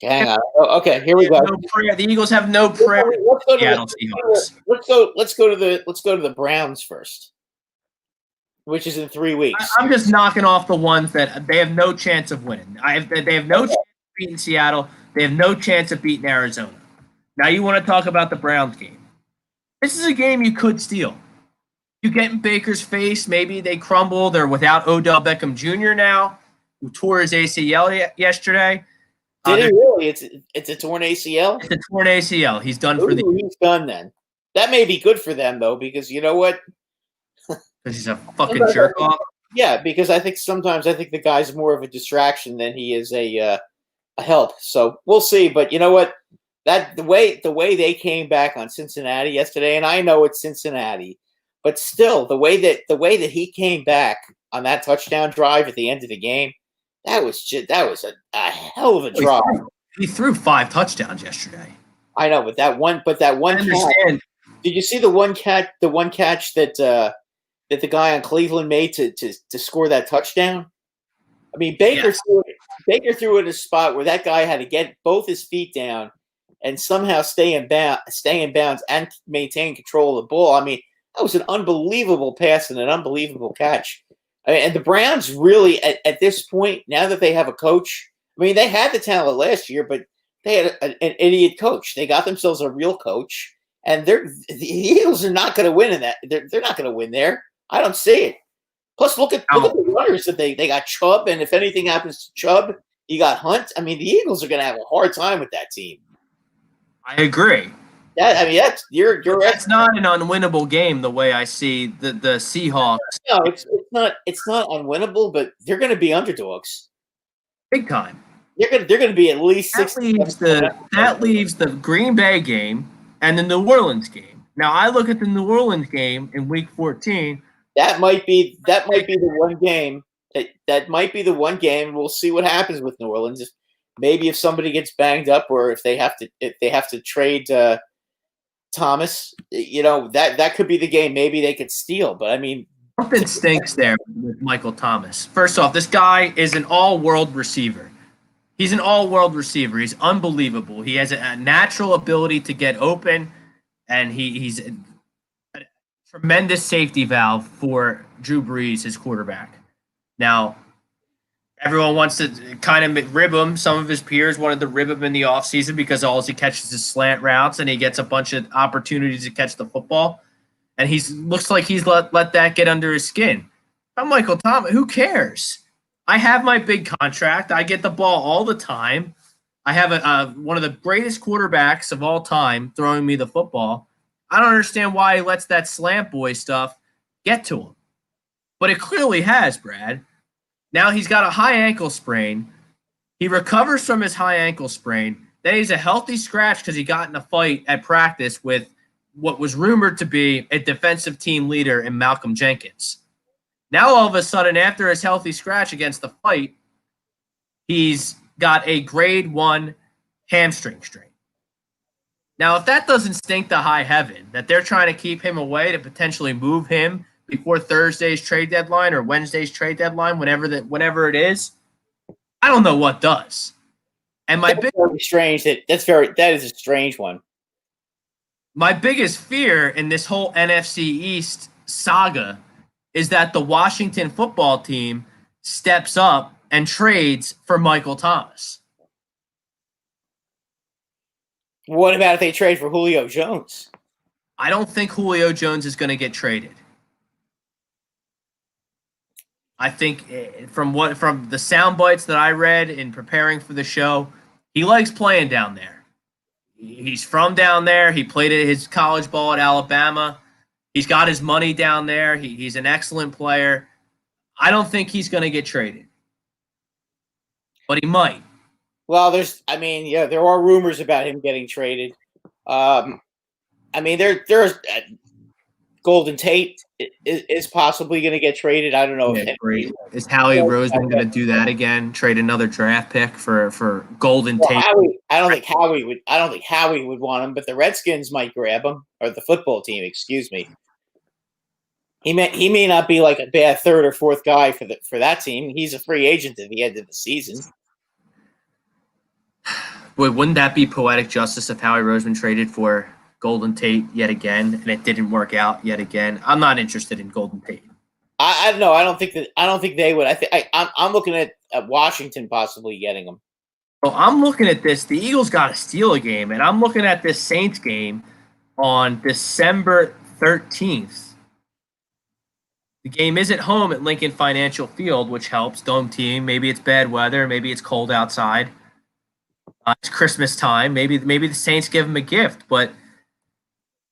[SPEAKER 2] Hang on. Oh, okay, here we go.
[SPEAKER 1] The Eagles have no prayer. Seattle Seahawks.
[SPEAKER 2] Let's go to the Browns first, which is in 3 weeks.
[SPEAKER 1] I'm just knocking off the ones that they have no chance of winning. They have no chance of beating Seattle. They have no chance of beating Arizona. Now you want to talk about the Browns game. This is a game you could steal. You get in Baker's face, maybe they crumble. They're without Odell Beckham Jr. now, who tore his ACL yesterday.
[SPEAKER 2] Did he really? It's a torn ACL?
[SPEAKER 1] It's a torn ACL. He's done for the year.
[SPEAKER 2] He's done then. That may be good for them, though, because you know what?
[SPEAKER 1] Because he's a fucking jerk off.
[SPEAKER 2] Yeah, because I think the guy's more of a distraction than he is a help. So we'll see. But you know what? That the way they came back on Cincinnati yesterday, and I know it's Cincinnati, but still the way that he came back on that touchdown drive at the end of the game, that was a hell of a drive.
[SPEAKER 1] He threw 5 touchdowns yesterday.
[SPEAKER 2] I know, but that one catch, did you see the one catch that the guy on Cleveland made to score that touchdown? I mean, Baker threw it in a spot where that guy had to get both his feet down and somehow stay in bounds and maintain control of the ball. I mean, that was an unbelievable pass and an unbelievable catch. And the Browns really, at this point, now that they have a coach, I mean, they had the talent last year, but they had an idiot coach. They got themselves a real coach, and the Eagles are not going to win in that. They're not going to win there. I don't see it. Plus, look at the runners that they got Chubb, and if anything happens to Chubb, you got Hunt. I mean, the Eagles are going to have a hard time with that team.
[SPEAKER 1] I agree.
[SPEAKER 2] You're
[SPEAKER 1] that's not an unwinnable game the way I see the Seahawks.
[SPEAKER 2] No, it's not unwinnable, but they're going to be underdogs,
[SPEAKER 1] big time.
[SPEAKER 2] They're going to be at least 6.
[SPEAKER 1] That leaves the Green Bay game and the New Orleans game. Now I look at the New Orleans game in Week 14.
[SPEAKER 2] That might be the one game. That might be the one game. We'll see what happens with New Orleans. Maybe if somebody gets banged up, or if they have to trade Thomas, that could be the game. Maybe they could steal, but I mean,
[SPEAKER 1] something stinks there with Michael Thomas. First off, this guy is an all-world receiver. He's an all-world receiver. He's unbelievable. He has a natural ability to get open, and he's a tremendous safety valve for Drew Brees, his quarterback. Now, everyone wants to kind of rib him. Some of his peers wanted to rib him in the offseason because all he catches is slant routes, and he gets a bunch of opportunities to catch the football. And looks like he's let that get under his skin. I'm Michael Thomas. Who cares? I have my big contract. I get the ball all the time. I have one of the greatest quarterbacks of all time throwing me the football. I don't understand why he lets that slant boy stuff get to him. But it clearly has, Brad. Now he's got a high ankle sprain. He recovers from his high ankle sprain. Then he's a healthy scratch because he got in a fight at practice with what was rumored to be a defensive team leader in Malcolm Jenkins. Now all of a sudden, after his healthy scratch against the fight, he's got a grade 1 hamstring strain. Now, if that doesn't stink to high heaven, that they're trying to keep him away to potentially move him before Thursday's trade deadline or Wednesday's trade deadline, whenever it is, I don't know what does. And
[SPEAKER 2] very strange. That is a strange one.
[SPEAKER 1] My biggest fear in this whole NFC East saga is that the Washington football team steps up and trades for Michael Thomas.
[SPEAKER 2] What about if they trade for Julio Jones?
[SPEAKER 1] I don't think Julio Jones is going to get traded. I think from the sound bites that I read in preparing for the show, he likes playing down there. He's from down there. He played his college ball at Alabama. He's got his money down there. He's an excellent player. I don't think he's going to get traded, but he might.
[SPEAKER 2] Well, there are rumors about him getting traded. There's Golden Tate is possibly going to get traded. I don't know.
[SPEAKER 1] Is Howie Roseman going to do that again? Trade another draft pick for Golden Tate?
[SPEAKER 2] I don't think Howie would want him, but the Redskins might grab him, or the football team. Excuse me. He may not be like a bad third or fourth guy for that team. He's a free agent at the end of the season.
[SPEAKER 1] Wouldn't that be poetic justice if Howie Roseman traded for Golden Tate yet again, and it didn't work out yet again? I'm not interested in Golden Tate.
[SPEAKER 2] I no, I don't think they would. I'm looking at Washington possibly getting him.
[SPEAKER 1] Well, I'm looking at this. The Eagles got to steal a game, and I'm looking at this Saints game on December 13th. The game is at home at Lincoln Financial Field, which helps. Dome team. Maybe it's bad weather. Maybe it's cold outside. It's Christmas time. Maybe the Saints give them a gift. But,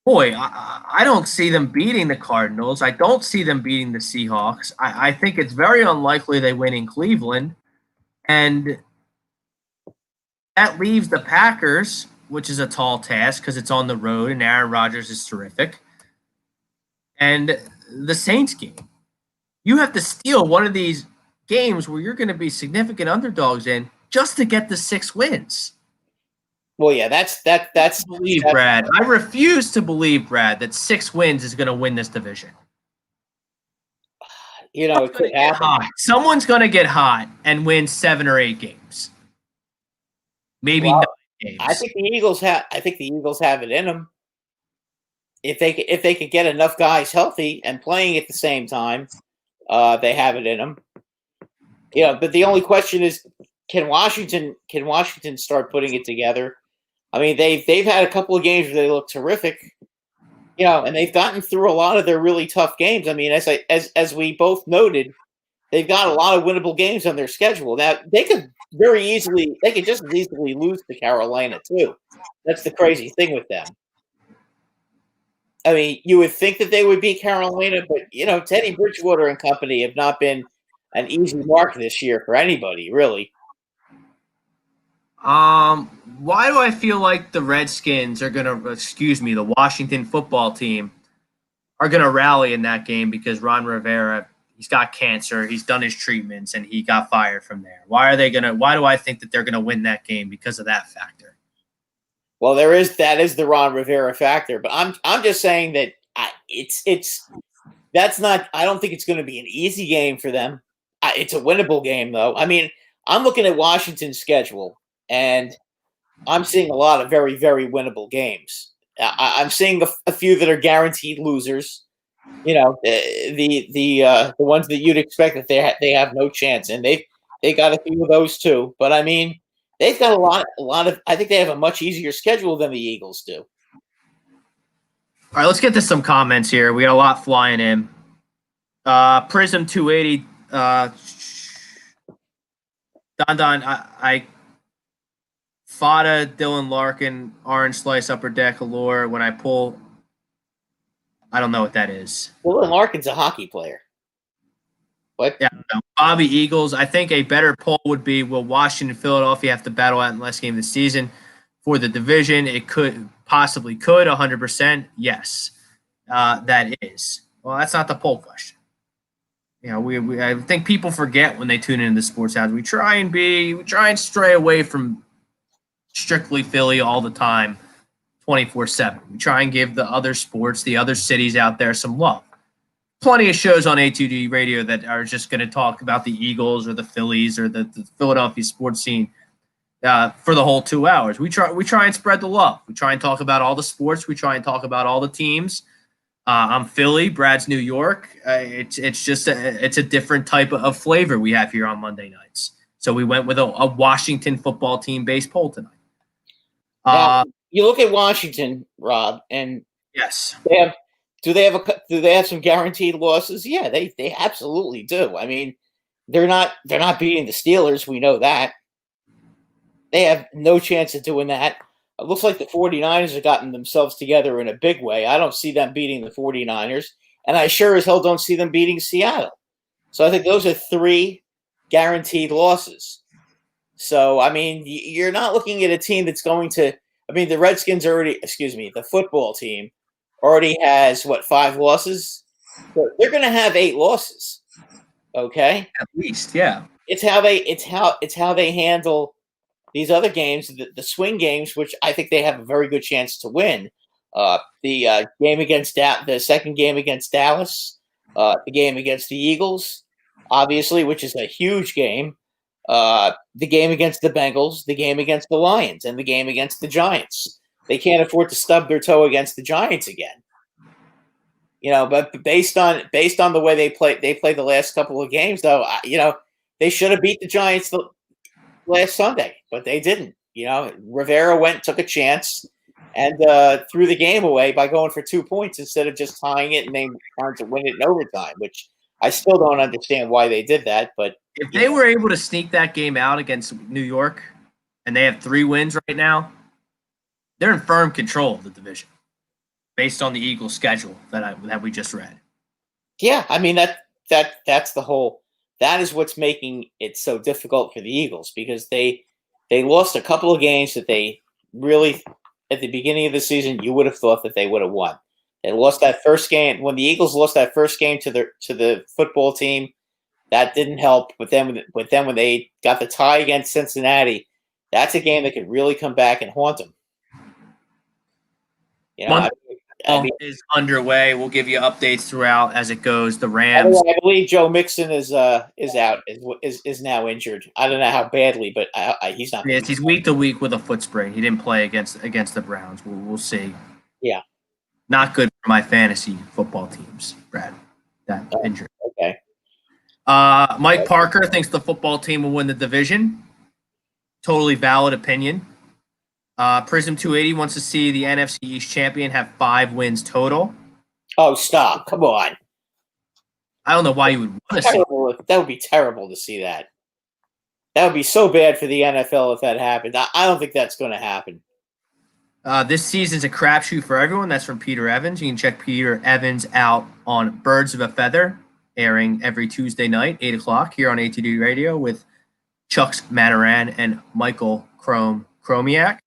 [SPEAKER 1] boy, I don't see them beating the Cardinals. I don't see them beating the Seahawks. I think it's very unlikely they win in Cleveland. And that leaves the Packers, which is a tall task because it's on the road and Aaron Rodgers is terrific. And the Saints game. You have to steal one of these games where you're going to be significant underdogs in just to get the 6 wins.
[SPEAKER 2] Well, yeah, that's
[SPEAKER 1] Brad. I refuse to believe, Brad, that 6 wins is going to win this division.
[SPEAKER 2] It could happen.
[SPEAKER 1] Someone's going to get hot and win 7 or 8 games. Maybe 9 games.
[SPEAKER 2] I think the Eagles have it in them. If they could get enough guys healthy and playing at the same time, they have it in them. But the only question is, can Washington start putting it together? I mean, they've had a couple of games where they look terrific, and they've gotten through a lot of their really tough games. I mean, as we both noted, they've got a lot of winnable games on their schedule. Now they could just as easily lose to Carolina too. That's the crazy thing with them. I mean, you would think that they would beat Carolina, but Teddy Bridgewater and company have not been an easy mark this year for anybody, really.
[SPEAKER 1] Why do I feel like the Redskins are the Washington football team are gonna rally in that game? Because Ron Rivera, he's got cancer, he's done his treatments, and he got fired from there. Why do I think that they're gonna win that game because of that factor?
[SPEAKER 2] Well, that is the Ron Rivera factor, but I'm just saying that I don't think it's going to be an easy game for them. It's a winnable game, though. I mean, I'm looking at Washington's schedule, and I'm seeing a lot of very, very winnable games. I'm seeing a few that are guaranteed losers. The ones that you'd expect that they have no chance, and they got a few of those too. But I mean, they've got a lot of. I think they have a much easier schedule than the Eagles do.
[SPEAKER 1] All right, let's get to some comments here. We got a lot flying in. Prism 280. Don, I Fada, Dylan Larkin, Orange Slice, Upper Deck, Allure. When I pull, I don't know what that is.
[SPEAKER 2] Dylan Larkin's a hockey player. What?
[SPEAKER 1] Yeah, no. Bobby Eagles. I think a better poll would be: will Washington and Philadelphia have to battle out in the last game of the season for the division? It possibly could. 100%. Yes, that is. Well, that's not the poll question. I think people forget when they tune into the Sports House. We try and stray away from strictly Philly all the time, 24/7. We try and give the other sports, the other cities out there some love. Plenty of shows on A2D radio that are just going to talk about the Eagles or the Phillies or the Philadelphia sports scene for the whole 2 hours. We try and spread the love. We try and talk about all the sports. We try and talk about all the teams. I'm Philly. Brad's New York. It's a different type of flavor we have here on Monday nights. So we went with a Washington football team based poll tonight.
[SPEAKER 2] You look at Washington, Rob, and
[SPEAKER 1] yes,
[SPEAKER 2] do they have some guaranteed losses? Yeah, they absolutely do. I mean, they're not beating the Steelers. We know that. They have no chance of doing that. It looks like the 49ers have gotten themselves together in a big way. I don't see them beating the 49ers, and I sure as hell don't see them beating Seattle. So I think those are 3 guaranteed losses. So, I mean, you're not looking at a team that's going to – I mean, the Redskins the football team already has, 5 losses? So they're going to have 8 losses, okay?
[SPEAKER 1] At least, yeah.
[SPEAKER 2] It's how they handle – these other games, the swing games, which I think they have a very good chance to win. The game against the second game against Dallas, the game against the Eagles, obviously, which is a huge game. the game against the Bengals, the game against the Lions, and the game against the Giants. They can't afford to stub their toe against the Giants again. But based on the way they played the last couple of games, though, they should have beat the Giants last Sunday, but they didn't. Rivera took a chance and threw the game away by going for 2 points instead of just tying it and then trying to win it in overtime, which I still don't understand why they did that. But
[SPEAKER 1] if they were able to sneak that game out against New York and they have 3 wins right now, they're in firm control of the division based on the Eagles' schedule that we just read.
[SPEAKER 2] Yeah, I mean that's the whole. That is what's making it so difficult for the Eagles, because they lost a couple of games that they really, at the beginning of the season, you would have thought that they would have won. They lost that first game. When the Eagles lost that first game to the football team, that didn't help. But then when they got the tie against Cincinnati, that's a game that could really come back and haunt them.
[SPEAKER 1] Is underway. We'll give you updates throughout as it goes. The Rams.
[SPEAKER 2] I believe Joe Mixon is out. Is now injured. I don't know how badly, but he's not.
[SPEAKER 1] Yes, he's week to week with a foot sprain. He didn't play against the Browns. We'll see.
[SPEAKER 2] Yeah,
[SPEAKER 1] not good for my fantasy football teams, Brad. That injury.
[SPEAKER 2] Okay.
[SPEAKER 1] Mike Parker thinks the football team will win the division. Totally valid opinion. Prism 280 wants to see the NFC East champion have 5 wins total.
[SPEAKER 2] Oh, stop. Come on.
[SPEAKER 1] I don't know why you would want to see
[SPEAKER 2] that. That would be terrible to see that. That would be so bad for the NFL if that happened. I don't think that's going to happen.
[SPEAKER 1] This season's a crapshoot for everyone. That's from Peter Evans. You can check Peter Evans out on Birds of a Feather, airing every Tuesday night, 8 o'clock, here on ATD Radio with Chucks Manaran and Michael Chromiak.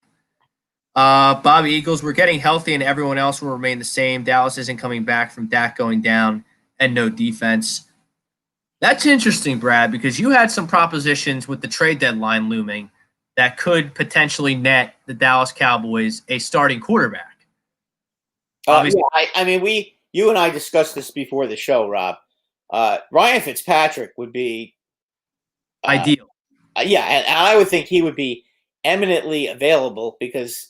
[SPEAKER 1] Bobby Eagles, we're getting healthy and everyone else will remain the same. Dallas isn't coming back from Dak going down and no defense. That's interesting, Brad, because you had some propositions with the trade deadline looming that could potentially net the Dallas Cowboys a starting quarterback.
[SPEAKER 2] Yeah, I mean, you and I discussed this before the show, Rob. Ryan Fitzpatrick would be
[SPEAKER 1] ideal.
[SPEAKER 2] Yeah, and I would think he would be eminently available because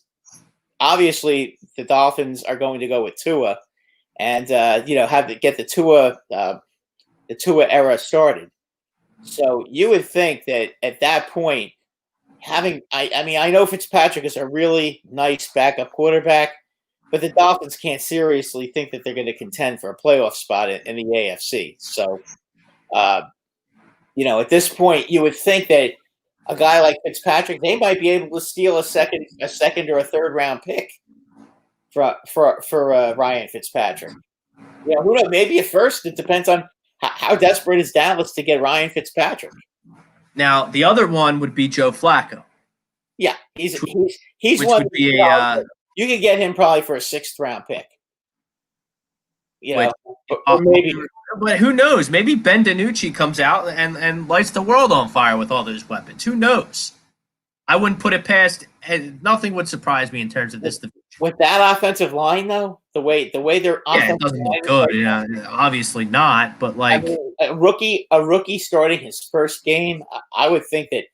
[SPEAKER 2] obviously the Dolphins are going to go with Tua and have to get the Tua era started. So you would think that at that point, I know Fitzpatrick is a really nice backup quarterback, but the Dolphins can't seriously think that they're going to contend for a playoff spot in the AFC. So, at this point, you would think that a guy like Fitzpatrick, they might be able to steal a second or a third round pick for Ryan Fitzpatrick. Who knows? Maybe at first. It depends on how desperate is Dallas to get Ryan Fitzpatrick.
[SPEAKER 1] Now, the other one would be Joe Flacco.
[SPEAKER 2] Yeah, he's one. You could get him probably for a 6th round pick. Maybe.
[SPEAKER 1] But who knows? Maybe Ben DiNucci comes out and lights the world on fire with all those weapons. Who knows? I wouldn't put it past. Nothing would surprise me in terms of this.
[SPEAKER 2] With that offensive line, though, the way their
[SPEAKER 1] it doesn't look good. Yeah, obviously not. But
[SPEAKER 2] a rookie starting his first game, I would think that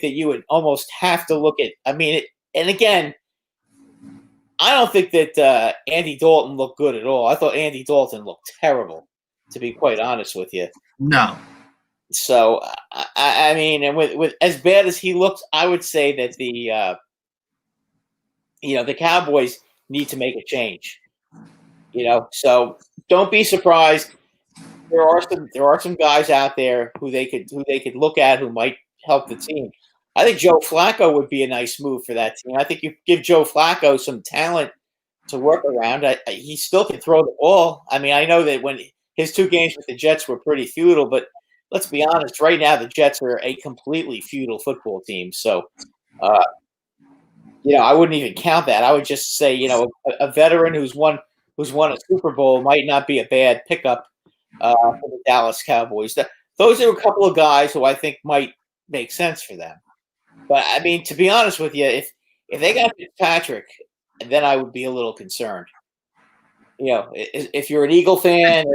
[SPEAKER 2] you would almost have to look at. And again, I don't think that Andy Dalton looked good at all. I thought Andy Dalton looked terrible, to be quite honest with you.
[SPEAKER 1] No.
[SPEAKER 2] So and with as bad as he looks, I would say that the Cowboys need to make a change. So don't be surprised. There are some guys out there who they could look at who might help the team. I think Joe Flacco would be a nice move for that team. I think you give Joe Flacco some talent to work around. He still can throw the ball. I know that when his 2 games with the Jets were pretty futile, but let's be honest. Right now, the Jets are a completely futile football team. So, I wouldn't even count that. I would just say, a veteran who's won a Super Bowl might not be a bad pickup for the Dallas Cowboys. Those are a couple of guys who I think might make sense for them. But to be honest with you, if they got Fitzpatrick, then I would be a little concerned. If you're an Eagle fan,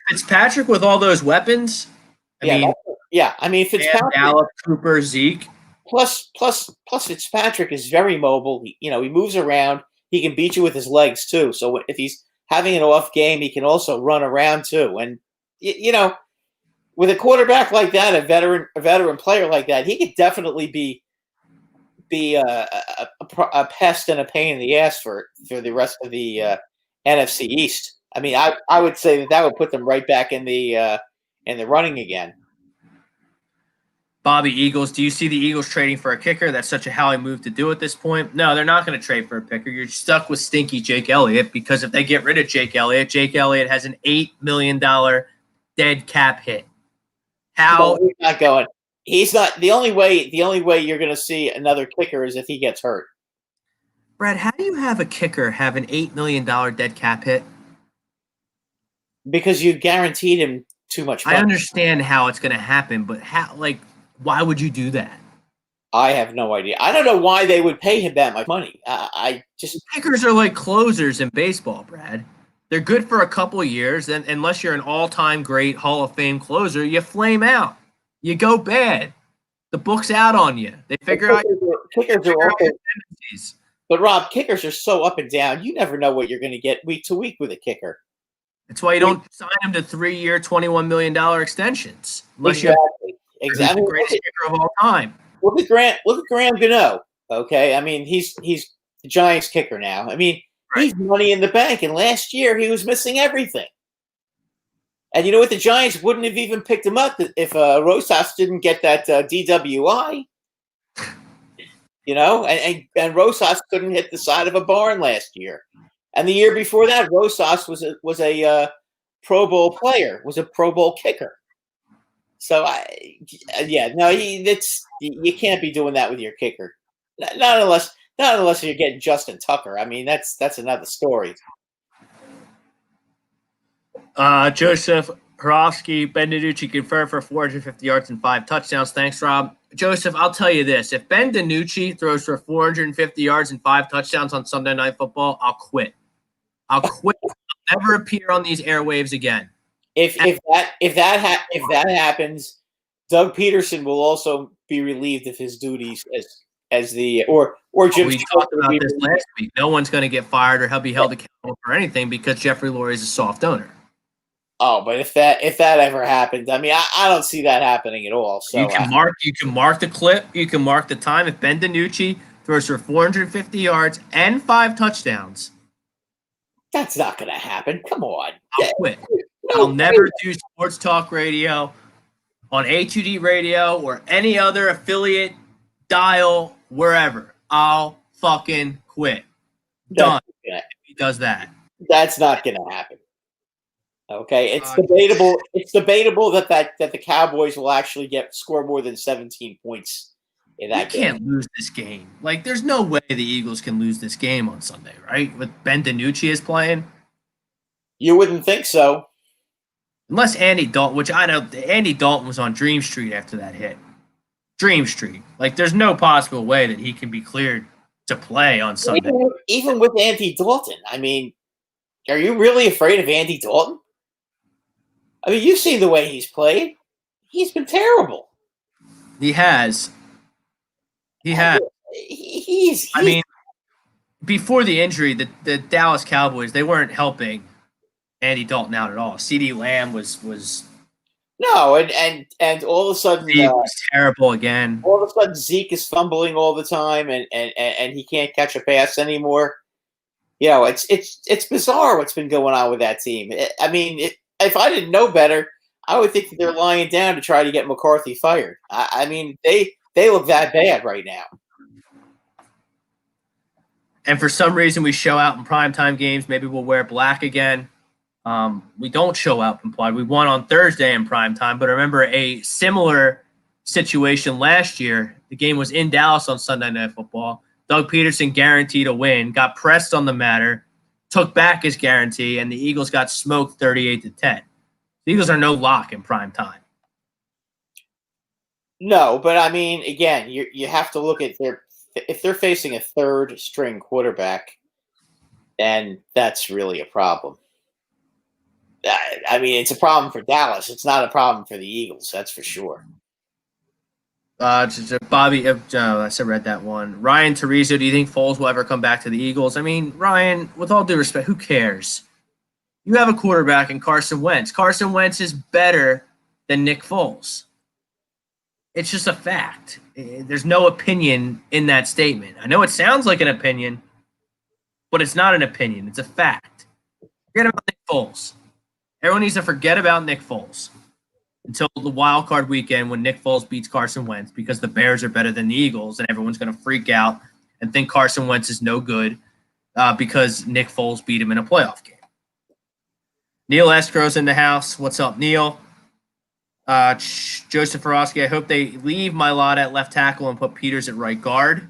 [SPEAKER 1] Fitzpatrick with all those weapons,
[SPEAKER 2] Yeah, I mean
[SPEAKER 1] Cam,
[SPEAKER 2] Fitzpatrick
[SPEAKER 1] Gallup, Cooper, Zeke.
[SPEAKER 2] plus Fitzpatrick is very mobile. He moves around. He can beat you with his legs too. So if he's having an off game, he can also run around too. And with a quarterback like that, a veteran player like that, he could definitely be a pest and a pain in the ass for the rest of the NFC East. I mean, I would say that would put them right back in the running again.
[SPEAKER 1] Bobby Eagles. Do you see the Eagles trading for a kicker? That's such a Howie move to do at this point. No, they're not going to trade for a picker. You're stuck with stinky Jake Elliott because if they get rid of Jake Elliott has an $8 million dead cap hit. How?
[SPEAKER 2] No, he's not going. He's not. The only way you're going to see another kicker is if he gets hurt.
[SPEAKER 1] Brad, how do you have a kicker have an $8 million dead cap hit?
[SPEAKER 2] Because you guaranteed him too much money.
[SPEAKER 1] I understand how it's going to happen, but why would you do that?
[SPEAKER 2] I have no idea. I don't know why they would pay him that much money.
[SPEAKER 1] Kickers are like closers in baseball, Brad. They're good for a couple of years, and unless you're an all-time great Hall of Fame closer, you flame out. You go bad. The book's out on you. They figure out
[SPEAKER 2] kickers are also. But Rob, kickers are so up and down. You never know what you're going to get week to week with a kicker.
[SPEAKER 1] That's why you don't sign them to 3-year, $21 million extensions. Unless
[SPEAKER 2] Exactly.
[SPEAKER 1] The greatest kicker of all time.
[SPEAKER 2] Look at Graham Gano. Okay, I mean he's the Giants kicker now. I mean he's money in the bank, and last year he was missing everything. And you know what? The Giants wouldn't have even picked him up if Rosas didn't get that DWI. And Rosas couldn't hit the side of a barn last year. And the year before that, Rosas was a Pro Bowl player, was a Pro Bowl kicker. So you can't be doing that with your kicker, not unless you're getting Justin Tucker. I mean, that's another story.
[SPEAKER 1] Joseph Horofsky, Ben DiNucci confirmed for 450 yards and 5 touchdowns. Thanks, Rob. Joseph, I'll tell you this: if Ben DiNucci throws for 450 yards and 5 touchdowns on Sunday Night Football, I'll quit. I'll never appear on these airwaves again.
[SPEAKER 2] If that happens, Doug Peterson will also be relieved of his duties as the or Jim.
[SPEAKER 1] We talked about this last week. No one's going to get fired or he'll be held accountable for anything because Jeffrey Lurie is a soft owner.
[SPEAKER 2] Oh, but if that ever happens, I mean, I don't see that happening at all. So
[SPEAKER 1] you can mark the clip, you can mark the time. If Ben DiNucci throws for 450 yards and 5 touchdowns,
[SPEAKER 2] that's not going to happen. Come on,
[SPEAKER 1] I'll quit. I'll never do sports talk radio on A2D radio or any other affiliate dial wherever. I'll fucking quit. Done. If he does that.
[SPEAKER 2] That's not going to happen. Okay, it's debatable. It's debatable that the Cowboys will actually score more than 17 points in that game.
[SPEAKER 1] Can't lose this game. Like, there's no way the Eagles can lose this game on Sunday, right? With Ben DiNucci is playing.
[SPEAKER 2] You wouldn't think so.
[SPEAKER 1] Unless Andy Dalton, which I know Andy Dalton was on Dream Street after that hit. Dream Street. Like, there's no possible way that he can be cleared to play on Sunday.
[SPEAKER 2] Even with Andy Dalton, I mean, are you really afraid of Andy Dalton? I mean, you've seen the way he's played. He's been terrible.
[SPEAKER 1] He has. I mean, before the injury, the Dallas Cowboys, they weren't helping Andy Dalton out at all. CeeDee Lamb was
[SPEAKER 2] no, and all of a sudden
[SPEAKER 1] Zeke was terrible again.
[SPEAKER 2] All of a sudden Zeke is fumbling all the time, and he can't catch a pass anymore. You know, it's bizarre what's been going on with that team. I mean, if I didn't know better, I would think that they're lying down to try to get McCarthy fired. I mean, they look that bad right now.
[SPEAKER 1] And for some reason, we show out in primetime games. Maybe we'll wear black again. We don't show out in prime. We won on Thursday in primetime, but I remember a similar situation last year. The game was in Dallas on Sunday Night Football. Doug Peterson guaranteed a win, got pressed on the matter, took back his guarantee, and the Eagles got smoked 38-10. The Eagles are no lock in prime time.
[SPEAKER 2] No, but I mean, again, you have to look at if they're facing a third string quarterback, then that's really a problem. I mean, it's a problem for Dallas. It's not a problem for the Eagles. That's for sure.
[SPEAKER 1] Bobby, I read that one. Ryan Teresa, do you think Foles will ever come back to the Eagles? I mean, Ryan, with all due respect, who cares? You have a quarterback in Carson Wentz. Carson Wentz is better than Nick Foles. It's just a fact. There's no opinion in that statement. I know it sounds like an opinion, but it's not an opinion. It's a fact. Forget about Nick Foles. Everyone needs to forget about Nick Foles until the wild card weekend when Nick Foles beats Carson Wentz because the Bears are better than the Eagles, and everyone's going to freak out and think Carson Wentz is no good because Nick Foles beat him in a playoff game. Neil Escrow's in the house. What's up, Neil? Joseph Farosky, I hope they leave Mailata at left tackle and put Peters at right guard.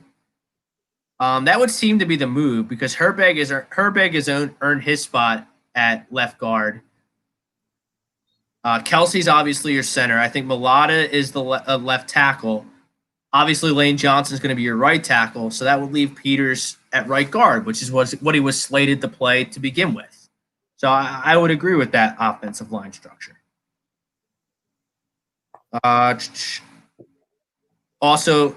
[SPEAKER 1] That would seem to be the move because Herbig has earned his spot at left guard. Kelsey's obviously your center. I think Mailata is the left tackle. Obviously, Lane Johnson's going to be your right tackle, so that would leave Peters at right guard, which is what he was slated to play to begin with. So I would agree with that offensive line structure. Also,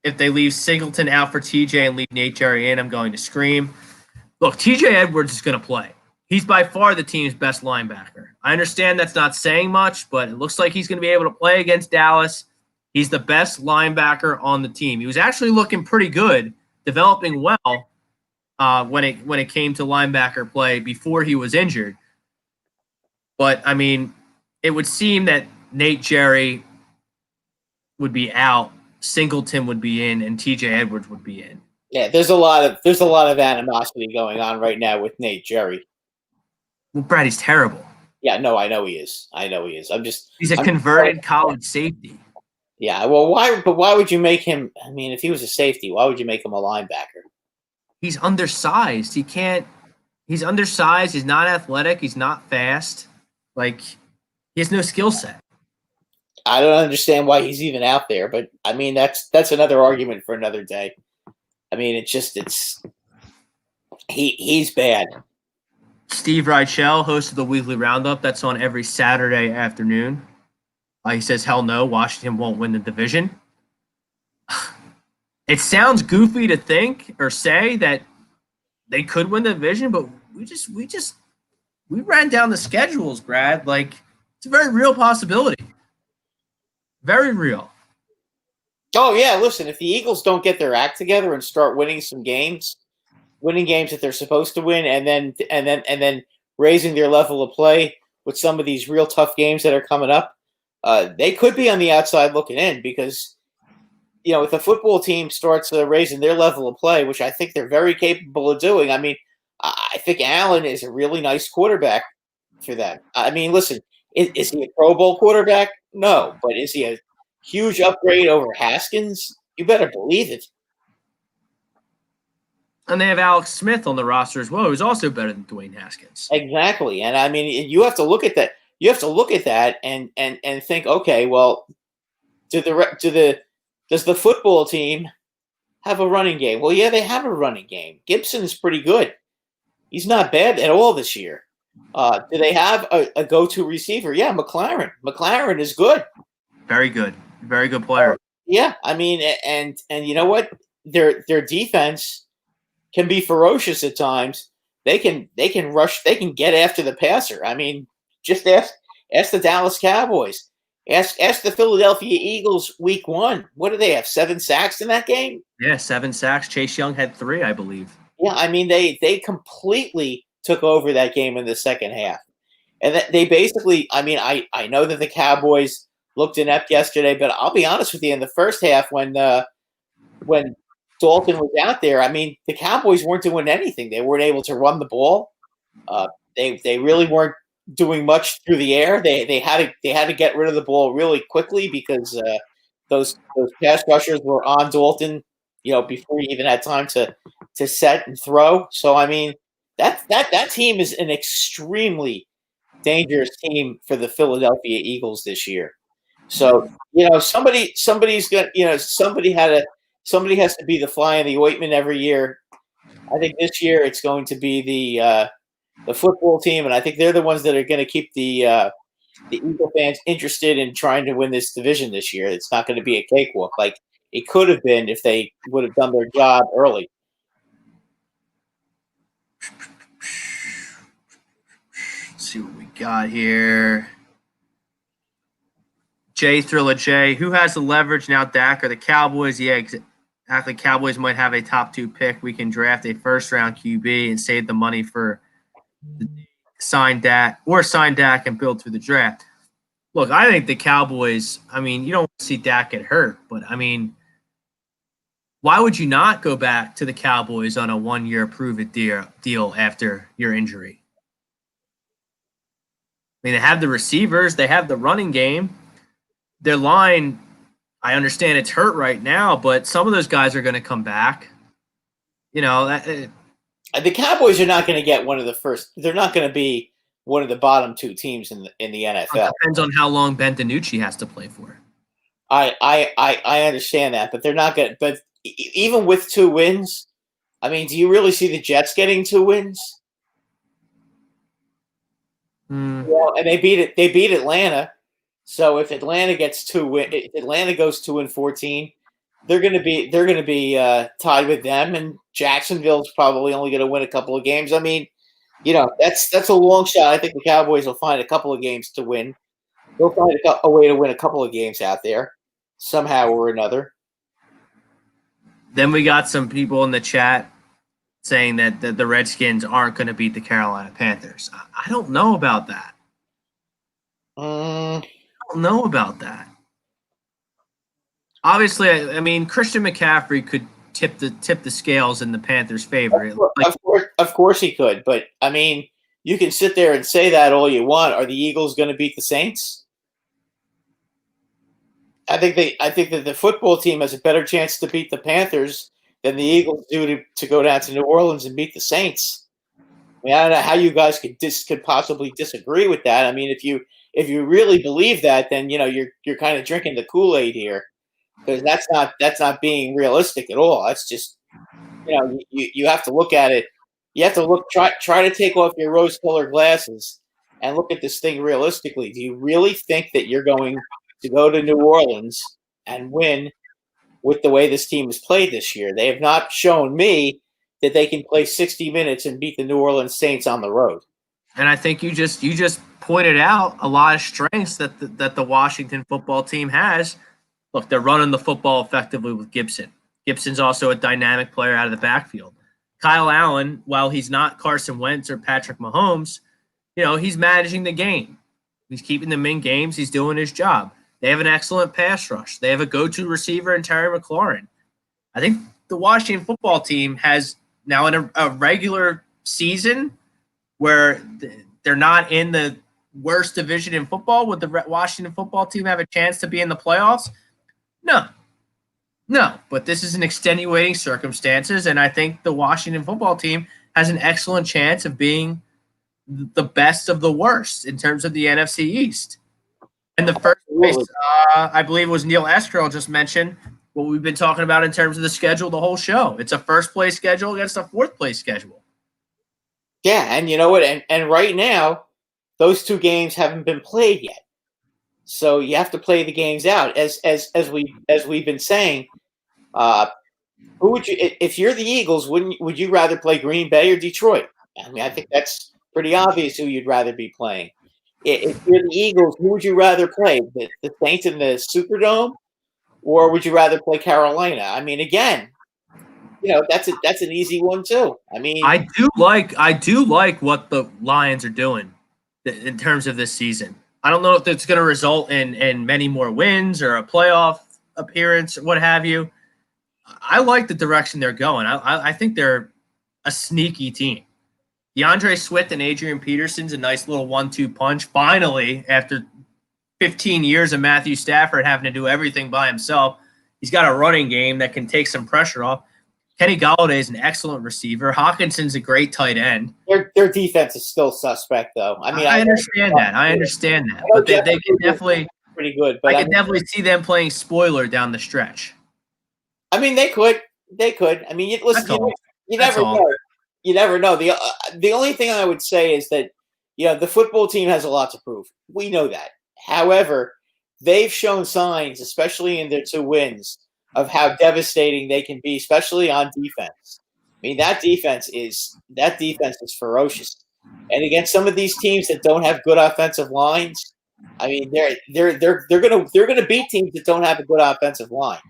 [SPEAKER 1] if they leave Singleton out for TJ and leave Nate Jerry in, I'm going to scream. Look, TJ Edwards is going to play. He's by far the team's best linebacker. I understand that's not saying much, but it looks like he's going to be able to play against Dallas. He's the best linebacker on the team. He was actually looking pretty good, developing well when it came to linebacker play before he was injured. But, I mean, it would seem that Nate Jerry would be out, Singleton would be in, and TJ Edwards would be in.
[SPEAKER 2] Yeah, there's a lot of animosity going on right now with Nate Jerry.
[SPEAKER 1] Well, Brad, he's terrible.
[SPEAKER 2] Yeah, no, I know he is.
[SPEAKER 1] He's a converted college safety.
[SPEAKER 2] Yeah, well, why would you make him? I mean, if he was a safety, why would you make him a linebacker?
[SPEAKER 1] He's undersized. He's undersized. He's not athletic. He's not fast. Like, he has no skill set.
[SPEAKER 2] I don't understand why he's even out there, but I mean, that's another argument for another day. I mean, he's bad.
[SPEAKER 1] Steve Reichel, host of the Weekly Roundup. That's on every Saturday afternoon. He says, hell no, Washington won't win the division. It sounds goofy to think or say that they could win the division, but we ran down the schedules, Brad. Like, it's a very real possibility. Very real.
[SPEAKER 2] Oh, yeah, listen, if the Eagles don't get their act together and start winning games that they're supposed to win, and then raising their level of play with some of these real tough games that are coming up, they could be on the outside looking in because, you know, if the football team starts raising their level of play, which I think they're very capable of doing, I mean, I think Allen is a really nice quarterback for them. I mean, listen, is he a Pro Bowl quarterback? No, but is he a huge upgrade over Haskins? You better believe it.
[SPEAKER 1] And they have Alex Smith on the roster as well, who's also better than Dwayne Haskins.
[SPEAKER 2] Exactly. And I mean, you have to look at that. You have to look at that and think, okay, well, does the football team have a running game? Well, yeah, they have a running game. Gibson's pretty good. He's not bad at all this year. Do they have a go-to receiver? Yeah, McLaren. McLaren is good. Very good.
[SPEAKER 1] Very good player.
[SPEAKER 2] Yeah, I mean, and you know what? Their defense can be ferocious at times. They can rush. They can get after the passer. I mean, just ask the Dallas Cowboys. Ask the Philadelphia Eagles week 1. What do they have? 7 sacks in that game?
[SPEAKER 1] Yeah, 7 sacks. Chase Young had 3, I believe.
[SPEAKER 2] Yeah, I mean, they completely took over that game in the second half. And they basically, I mean, I know that the Cowboys looked inept yesterday, but I'll be honest with you, in the first half when Dalton was out there, I mean, the Cowboys weren't doing anything. They weren't able to run the ball. They really weren't doing much through the air. They had to get rid of the ball really quickly because those pass rushers were on Dalton, you know, before he even had time to set and throw. So I mean, that team is an extremely dangerous team for the Philadelphia Eagles this year. So, you know, somebody's going, you know, somebody has to be the fly in the ointment every year. I think this year it's going to be the football team, and I think they're the ones that are going to keep the Eagle fans interested in trying to win this division this year. It's not going to be a cakewalk like it could have been if they would have done their job early.
[SPEAKER 1] Let's see what we got here. J Thriller J, who has the leverage now, Dak or the Cowboys? Yeah, exactly. Cowboys might have a top 2 pick. We can draft a first-round QB and save the money for sign Dak and build through the draft. Look, I think the Cowboys, I mean, you don't want to see Dak get hurt, but I mean, why would you not go back to the Cowboys on a 1-year prove-it deal after your injury? I mean, they have the receivers, they have the running game. Their line, I understand it's hurt right now, but some of those guys are going to come back. You know,
[SPEAKER 2] the Cowboys are not going to get one of the first. They're not going to be one of the bottom 2 teams in the NFL.
[SPEAKER 1] It depends on how long Ben DiNucci has to play for.
[SPEAKER 2] I understand that, but they're not going. But even with 2 wins, I mean, do you really see the Jets getting 2 wins? Well, and they beat Atlanta. So if Atlanta gets 2 wins, if Atlanta goes 2-14, they're going to be tied with them, and Jacksonville's probably only going to win a couple of games. I mean, you know, that's a long shot. I think the Cowboys will find a couple of games to win. They'll find a way to win a couple of games out there somehow or another.
[SPEAKER 1] Then we got some people in the chat saying that the Redskins aren't going to beat the Carolina Panthers. I don't know about that. I don't know about that. Obviously, I mean, Christian McCaffrey could tip the scales in the Panthers' favor.
[SPEAKER 2] Of course he could, but I mean, you can sit there and say that all you want. Are the Eagles going to beat the Saints? I think that the football team has a better chance to beat the Panthers than the Eagles do to go down to New Orleans and beat the Saints. I mean, I don't know how you guys could possibly disagree with that. I mean, if you really believe that, then you know you're kind of drinking the Kool-Aid here, because that's not being realistic at all. That's just, you know, you have to look at it. You have to try to take off your rose-colored glasses and look at this thing realistically. Do you really think that you're going to go to New Orleans and win with the way this team has played this year? They have not shown me that they can play 60 minutes and beat the New Orleans Saints on the road.
[SPEAKER 1] And I think you just pointed out a lot of strengths that the Washington football team has. Look, they're running the football effectively with Gibson. Gibson's also a dynamic player out of the backfield. Kyle Allen, while he's not Carson Wentz or Patrick Mahomes, you know, he's managing the game. He's keeping them in games. He's doing his job. They have an excellent pass rush. They have a go-to receiver in Terry McLaurin. I think the Washington football team has now in a regular season where they're not in the worst division in football. Would the Washington football team have a chance to be in the playoffs? No, but this is an extenuating circumstances, and I think the Washington football team has an excellent chance of being the best of the worst in terms of the NFC East. And the first place, I believe it was Neil Eskrell just mentioned what we've been talking about in terms of the schedule the whole show. It's a first-place schedule against a fourth-place schedule.
[SPEAKER 2] Yeah, and you know what? And right now, those 2 games haven't been played yet. So you have to play the games out. As we've been saying, who would you, if you're the Eagles, would you rather play Green Bay or Detroit? I mean, I think that's pretty obvious who you'd rather be playing. If you're the Eagles, who would you rather play? The Saints in the Superdome, or would you rather play Carolina? I mean, again, you know, that's an easy one too. I mean,
[SPEAKER 1] I do like what the Lions are doing in terms of this season. I don't know if it's going to result in many more wins or a playoff appearance or what have you. I like the direction they're going. I think they're a sneaky team. DeAndre Swift and Adrian Peterson's a nice little 1-2 punch. Finally, after 15 years of Matthew Stafford having to do everything by himself, he's got a running game that can take some pressure off. Kenny Golladay is an excellent receiver. Hawkinson's a great tight end.
[SPEAKER 2] Their defense is still suspect, though. I mean,
[SPEAKER 1] I understand that. But they can definitely
[SPEAKER 2] pretty good. But
[SPEAKER 1] I can definitely see them playing spoiler down the stretch.
[SPEAKER 2] I mean, they could. I mean, listen, you never know. You never know. The only thing I would say is that the football team has a lot to prove. We know that. However, they've shown signs, especially in their 2 wins, of how devastating they can be, especially on defense. I mean, that defense is ferocious. And against some of these teams that don't have good offensive lines, I mean, they're gonna beat teams that don't have a good offensive line.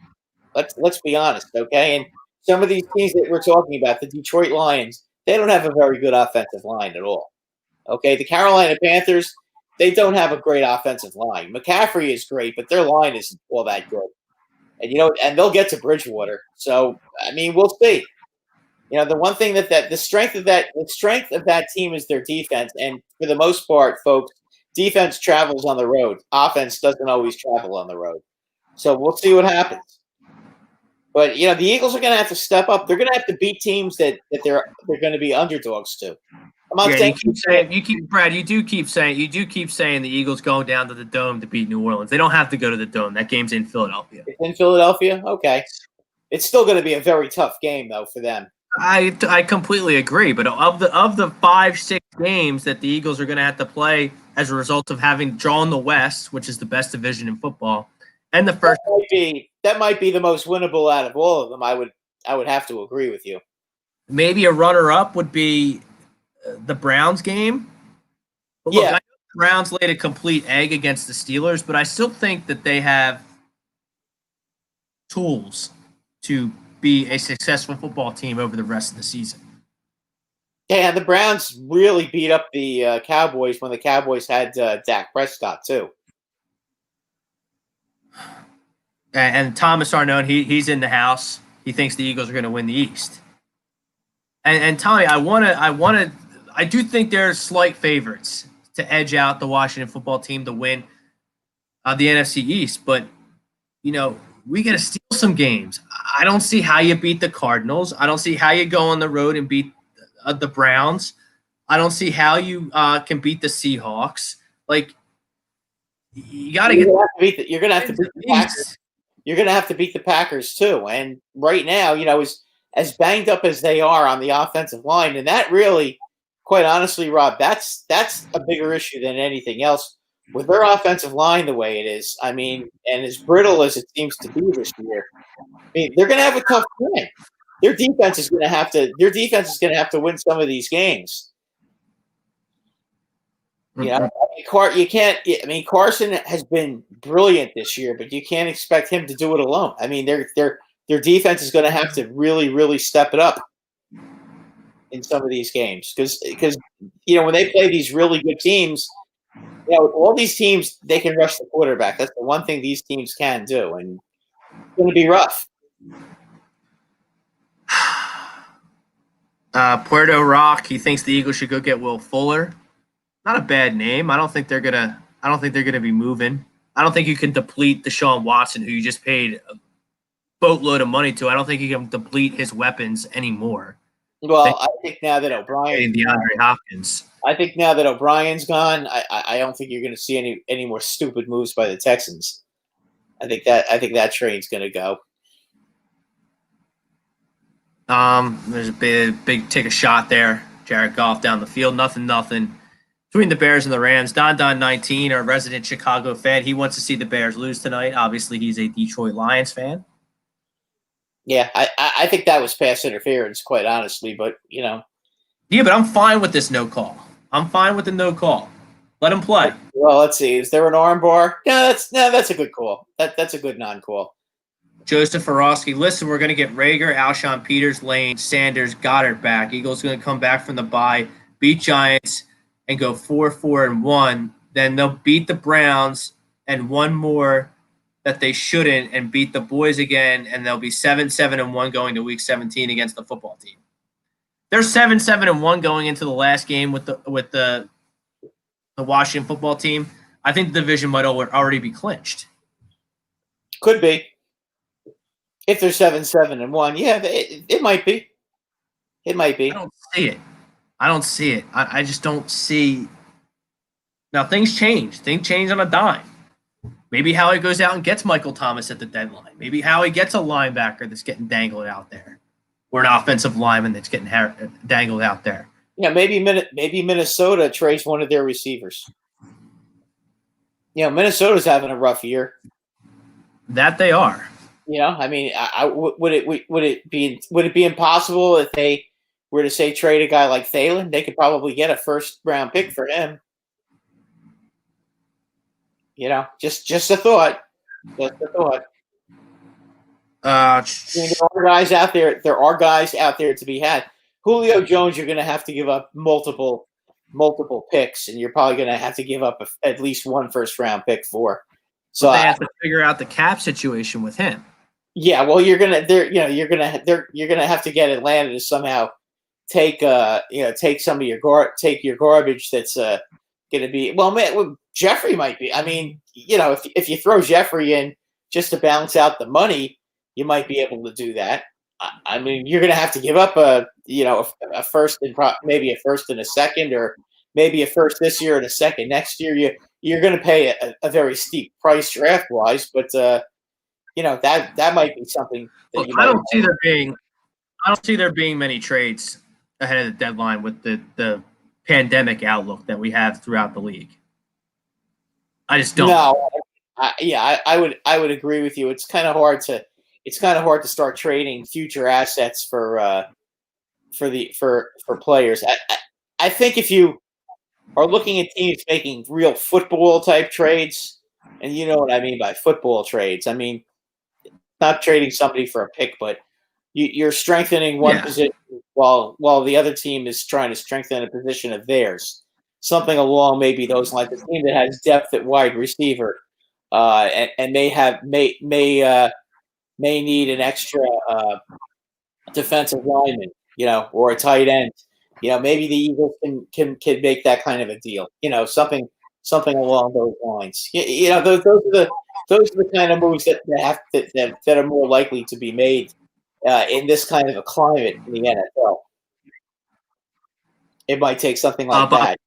[SPEAKER 2] Let's be honest, okay? And some of these teams that we're talking about, the Detroit Lions, they don't have a very good offensive line at all. Okay, the Carolina Panthers, they don't have a great offensive line. McCaffrey is great, but their line isn't all that good. And they'll get to Bridgewater. So I mean, we'll see. The one thing that the strength of that team is their defense, and for the most part, folks, defense travels on the road. Offense doesn't always travel on the road. So we'll see what happens. But the Eagles are going to have to step up. They're going to have to beat teams that they're going to be underdogs to.
[SPEAKER 1] You do keep saying the Eagles going down to the Dome to beat New Orleans. They don't have to go to the Dome. That game's in Philadelphia.
[SPEAKER 2] It's in Philadelphia? Okay. It's still going to be a very tough game, though, for them.
[SPEAKER 1] I completely agree. But of the 5-6 games that the Eagles are going to have to play as a result of having drawn the West, which is the best division in football, and the first
[SPEAKER 2] that might be the most winnable out of all of them. I would have to agree with you.
[SPEAKER 1] Maybe a runner-up would be the Browns game. But look, I know the Browns laid a complete egg against the Steelers, but I still think that they have tools to be a successful football team over the rest of the season.
[SPEAKER 2] Yeah, the Browns really beat up the Cowboys when the Cowboys had Dak Prescott too.
[SPEAKER 1] And Thomas Arnone, he's in the house. He thinks the Eagles are going to win the East. And Tommy, I do think they're slight favorites to edge out the Washington football team to win the NFC East. But, we got to steal some games. I don't see how you beat the Cardinals. I don't see how you go on the road and beat the Browns. I don't see how you can beat the Seahawks. Like, you got to get.
[SPEAKER 2] You're going to have to beat the Packers. You're going to have to beat the Packers too. And right now, as banged up as they are on the offensive line, and that really, quite honestly, Rob, that's a bigger issue than anything else. With their offensive line the way it is, I mean, and as brittle as it seems to be this year, I mean, they're going to have a tough time. Their defense is going to have to win some of these games. You can't. I mean, Carson has been brilliant this year, but you can't expect him to do it alone. I mean, their defense is going to have to really, really step it up in some of these games because when they play these really good teams, all these teams they can rush the quarterback. That's the one thing these teams can do, and it's going to be rough.
[SPEAKER 1] Puerto Rock. He thinks the Eagles should go get Will Fuller. Not a bad name. I don't think they're gonna be moving. I don't think you can deplete Deshaun Watson, who you just paid a boatload of money to. I don't think you can deplete his weapons anymore.
[SPEAKER 2] Well, I think now that O'Brien's
[SPEAKER 1] DeAndre Hopkins.
[SPEAKER 2] I think now that O'Brien's gone, I don't think you're going to see any more stupid moves by the Texans. I think that train's going to go.
[SPEAKER 1] There's a big take a shot there. Jared Goff down the field. Nothing. Between the Bears and the Rams, Don 19, our resident Chicago fan, he wants to see the Bears lose tonight. Obviously, he's a Detroit Lions fan.
[SPEAKER 2] Yeah, I think that was pass interference, quite honestly. But
[SPEAKER 1] Yeah, but I'm fine with this no call. I'm fine with the no call. Let him play.
[SPEAKER 2] Well, let's see. Is there an arm bar? That's a good call. That's a good non-call.
[SPEAKER 1] Joseph Farowski, listen, we're going to get Rager, Alshon Peters, Lane, Sanders, Goddard back. Eagles going to come back from the bye, beat Giants, and go 4-4-1. Then they'll beat the Browns and one more that they shouldn't and beat the boys again, and they'll be 7-7-1 going to Week 17 against the football team. They're 7-7-1 going into the last game with the Washington football team. I think the division might already be clinched.
[SPEAKER 2] Could be. If they're 7-7-1, yeah, it might be. It might be.
[SPEAKER 1] I don't see it. I just don't see. Now, things change. Things change on a dime. Maybe Howie goes out and gets Michael Thomas at the deadline. Maybe Howie gets a linebacker that's getting dangled out there. or an offensive lineman that's getting dangled out there.
[SPEAKER 2] Yeah, maybe Minnesota trades one of their receivers. Minnesota's having a rough year.
[SPEAKER 1] That they are.
[SPEAKER 2] I mean, would it be impossible if they were to say trade a guy like Thielen? They could probably get a first round pick for him. Just a thought. Just a thought. There are guys out there. There are guys out there to be had. Julio Jones, you're going to have to give up multiple picks, and you're probably going to have to give up at least one first round pick for. So
[SPEAKER 1] they have to figure out the cap situation with him.
[SPEAKER 2] Yeah, well, you're gonna have to get Atlanta to somehow take some of your garbage that's going to be. Well, Jeffrey might be. I mean, if you throw Jeffrey in just to balance out the money, you might be able to do that. I mean, you're going to have to give up a first and maybe a first and a second, or maybe a first this year and a second next year. You're going to pay a very steep price draft wise, but that might be something.
[SPEAKER 1] Look, I don't see there being many trades ahead of the deadline with the pandemic outlook that we have throughout the league. I just don't.
[SPEAKER 2] No, I would agree with you. It's kind of hard to start trading future assets for players. I think if you are looking at teams making real football type trades, and you know what I mean by football trades. I mean, not trading somebody for a pick, but you're strengthening one position while the other team is trying to strengthen a position of theirs. Something along maybe those lines. A team that has depth at wide receiver, and may need an extra defensive lineman, or a tight end. Maybe the Eagles can make that kind of a deal. Something along those lines. Those are the kind of moves that are more likely to be made in this kind of a climate in the NFL. It might take something like that.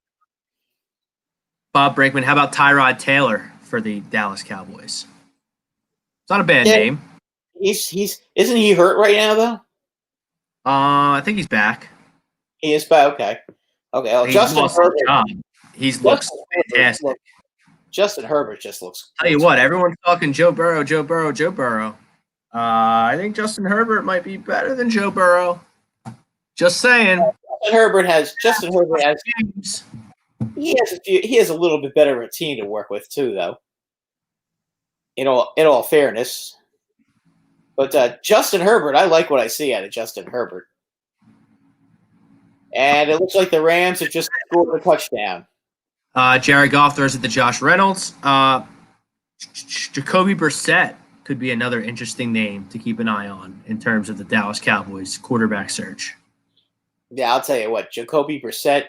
[SPEAKER 1] Bob Brinkman, how about Tyrod Taylor for the Dallas Cowboys? It's not a bad name.
[SPEAKER 2] Isn't he hurt right now though?
[SPEAKER 1] I think he's back.
[SPEAKER 2] He is back. Okay. Well, Justin Herbert.
[SPEAKER 1] He looks fantastic.
[SPEAKER 2] Justin Herbert just looks.
[SPEAKER 1] Tell you what, everyone's talking Joe Burrow. I think Justin Herbert might be better than Joe Burrow. Just saying.
[SPEAKER 2] Justin Herbert has. He has a little bit better routine to work with too, though. In all fairness, but Justin Herbert, I like what I see out of Justin Herbert. And it looks like the Rams have just scored a touchdown.
[SPEAKER 1] Jared Goff throws it to Josh Reynolds. Jacoby Brissett could be another interesting name to keep an eye on in terms of the Dallas Cowboys quarterback search.
[SPEAKER 2] Yeah, I'll tell you what, Jacoby Brissett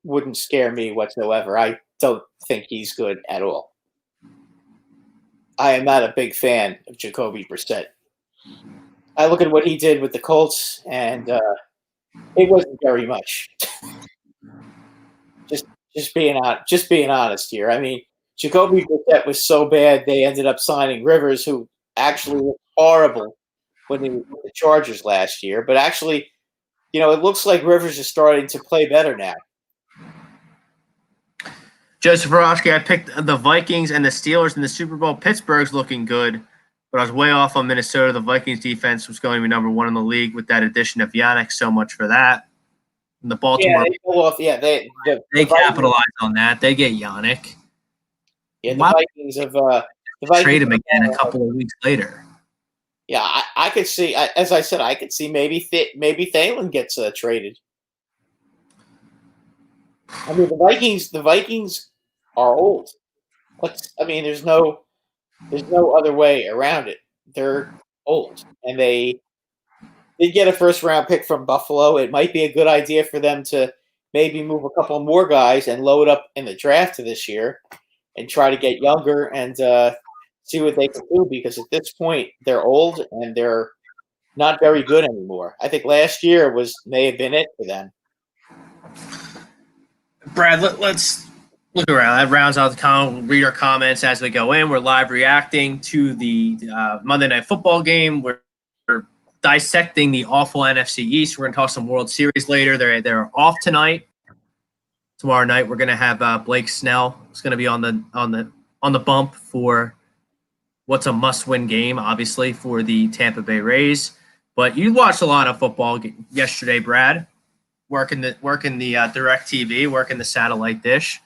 [SPEAKER 2] wouldn't scare me whatsoever. I don't think he's good at all. I am not a big fan of Jacoby Brissett. I look at what he did with the Colts, and it wasn't very much. Just being honest here. I mean, Jacoby Brissett was so bad they ended up signing Rivers, who actually looked horrible when he was with the Chargers last year. But actually, it looks like Rivers is starting to play better now.
[SPEAKER 1] Joseph Orofsky, I picked the Vikings and the Steelers in the Super Bowl. Pittsburgh's looking good, but I was way off on Minnesota. The Vikings defense was going to be number one in the league with that addition of Yannick. So much for that. And the Baltimore, they capitalize on that. They get Yannick.
[SPEAKER 2] Yeah, the Vikings have
[SPEAKER 1] trade him again a couple of weeks later.
[SPEAKER 2] Yeah, I could see. As I said, I could see maybe Thielen gets traded. I mean, the Vikings are old. There's no other way around it. They're old, and they did get a first-round pick from Buffalo. It might be a good idea for them to maybe move a couple more guys and load up in the draft this year and try to get younger and see what they can do, because at this point, they're old and they're not very good anymore. I think last year may have been it for them.
[SPEAKER 1] Brad, let's look around. That rounds out the read our comments as we go in. We're live reacting to the Monday Night Football game. We're dissecting the awful NFC East. We're going to talk some World Series later. They're off tonight. Tomorrow night we're going to have Blake Snell. It's going to be on the bump for what's a must-win game, obviously, for the Tampa Bay Rays. But you watched a lot of football yesterday, Brad, working the direct TV, working the satellite dish.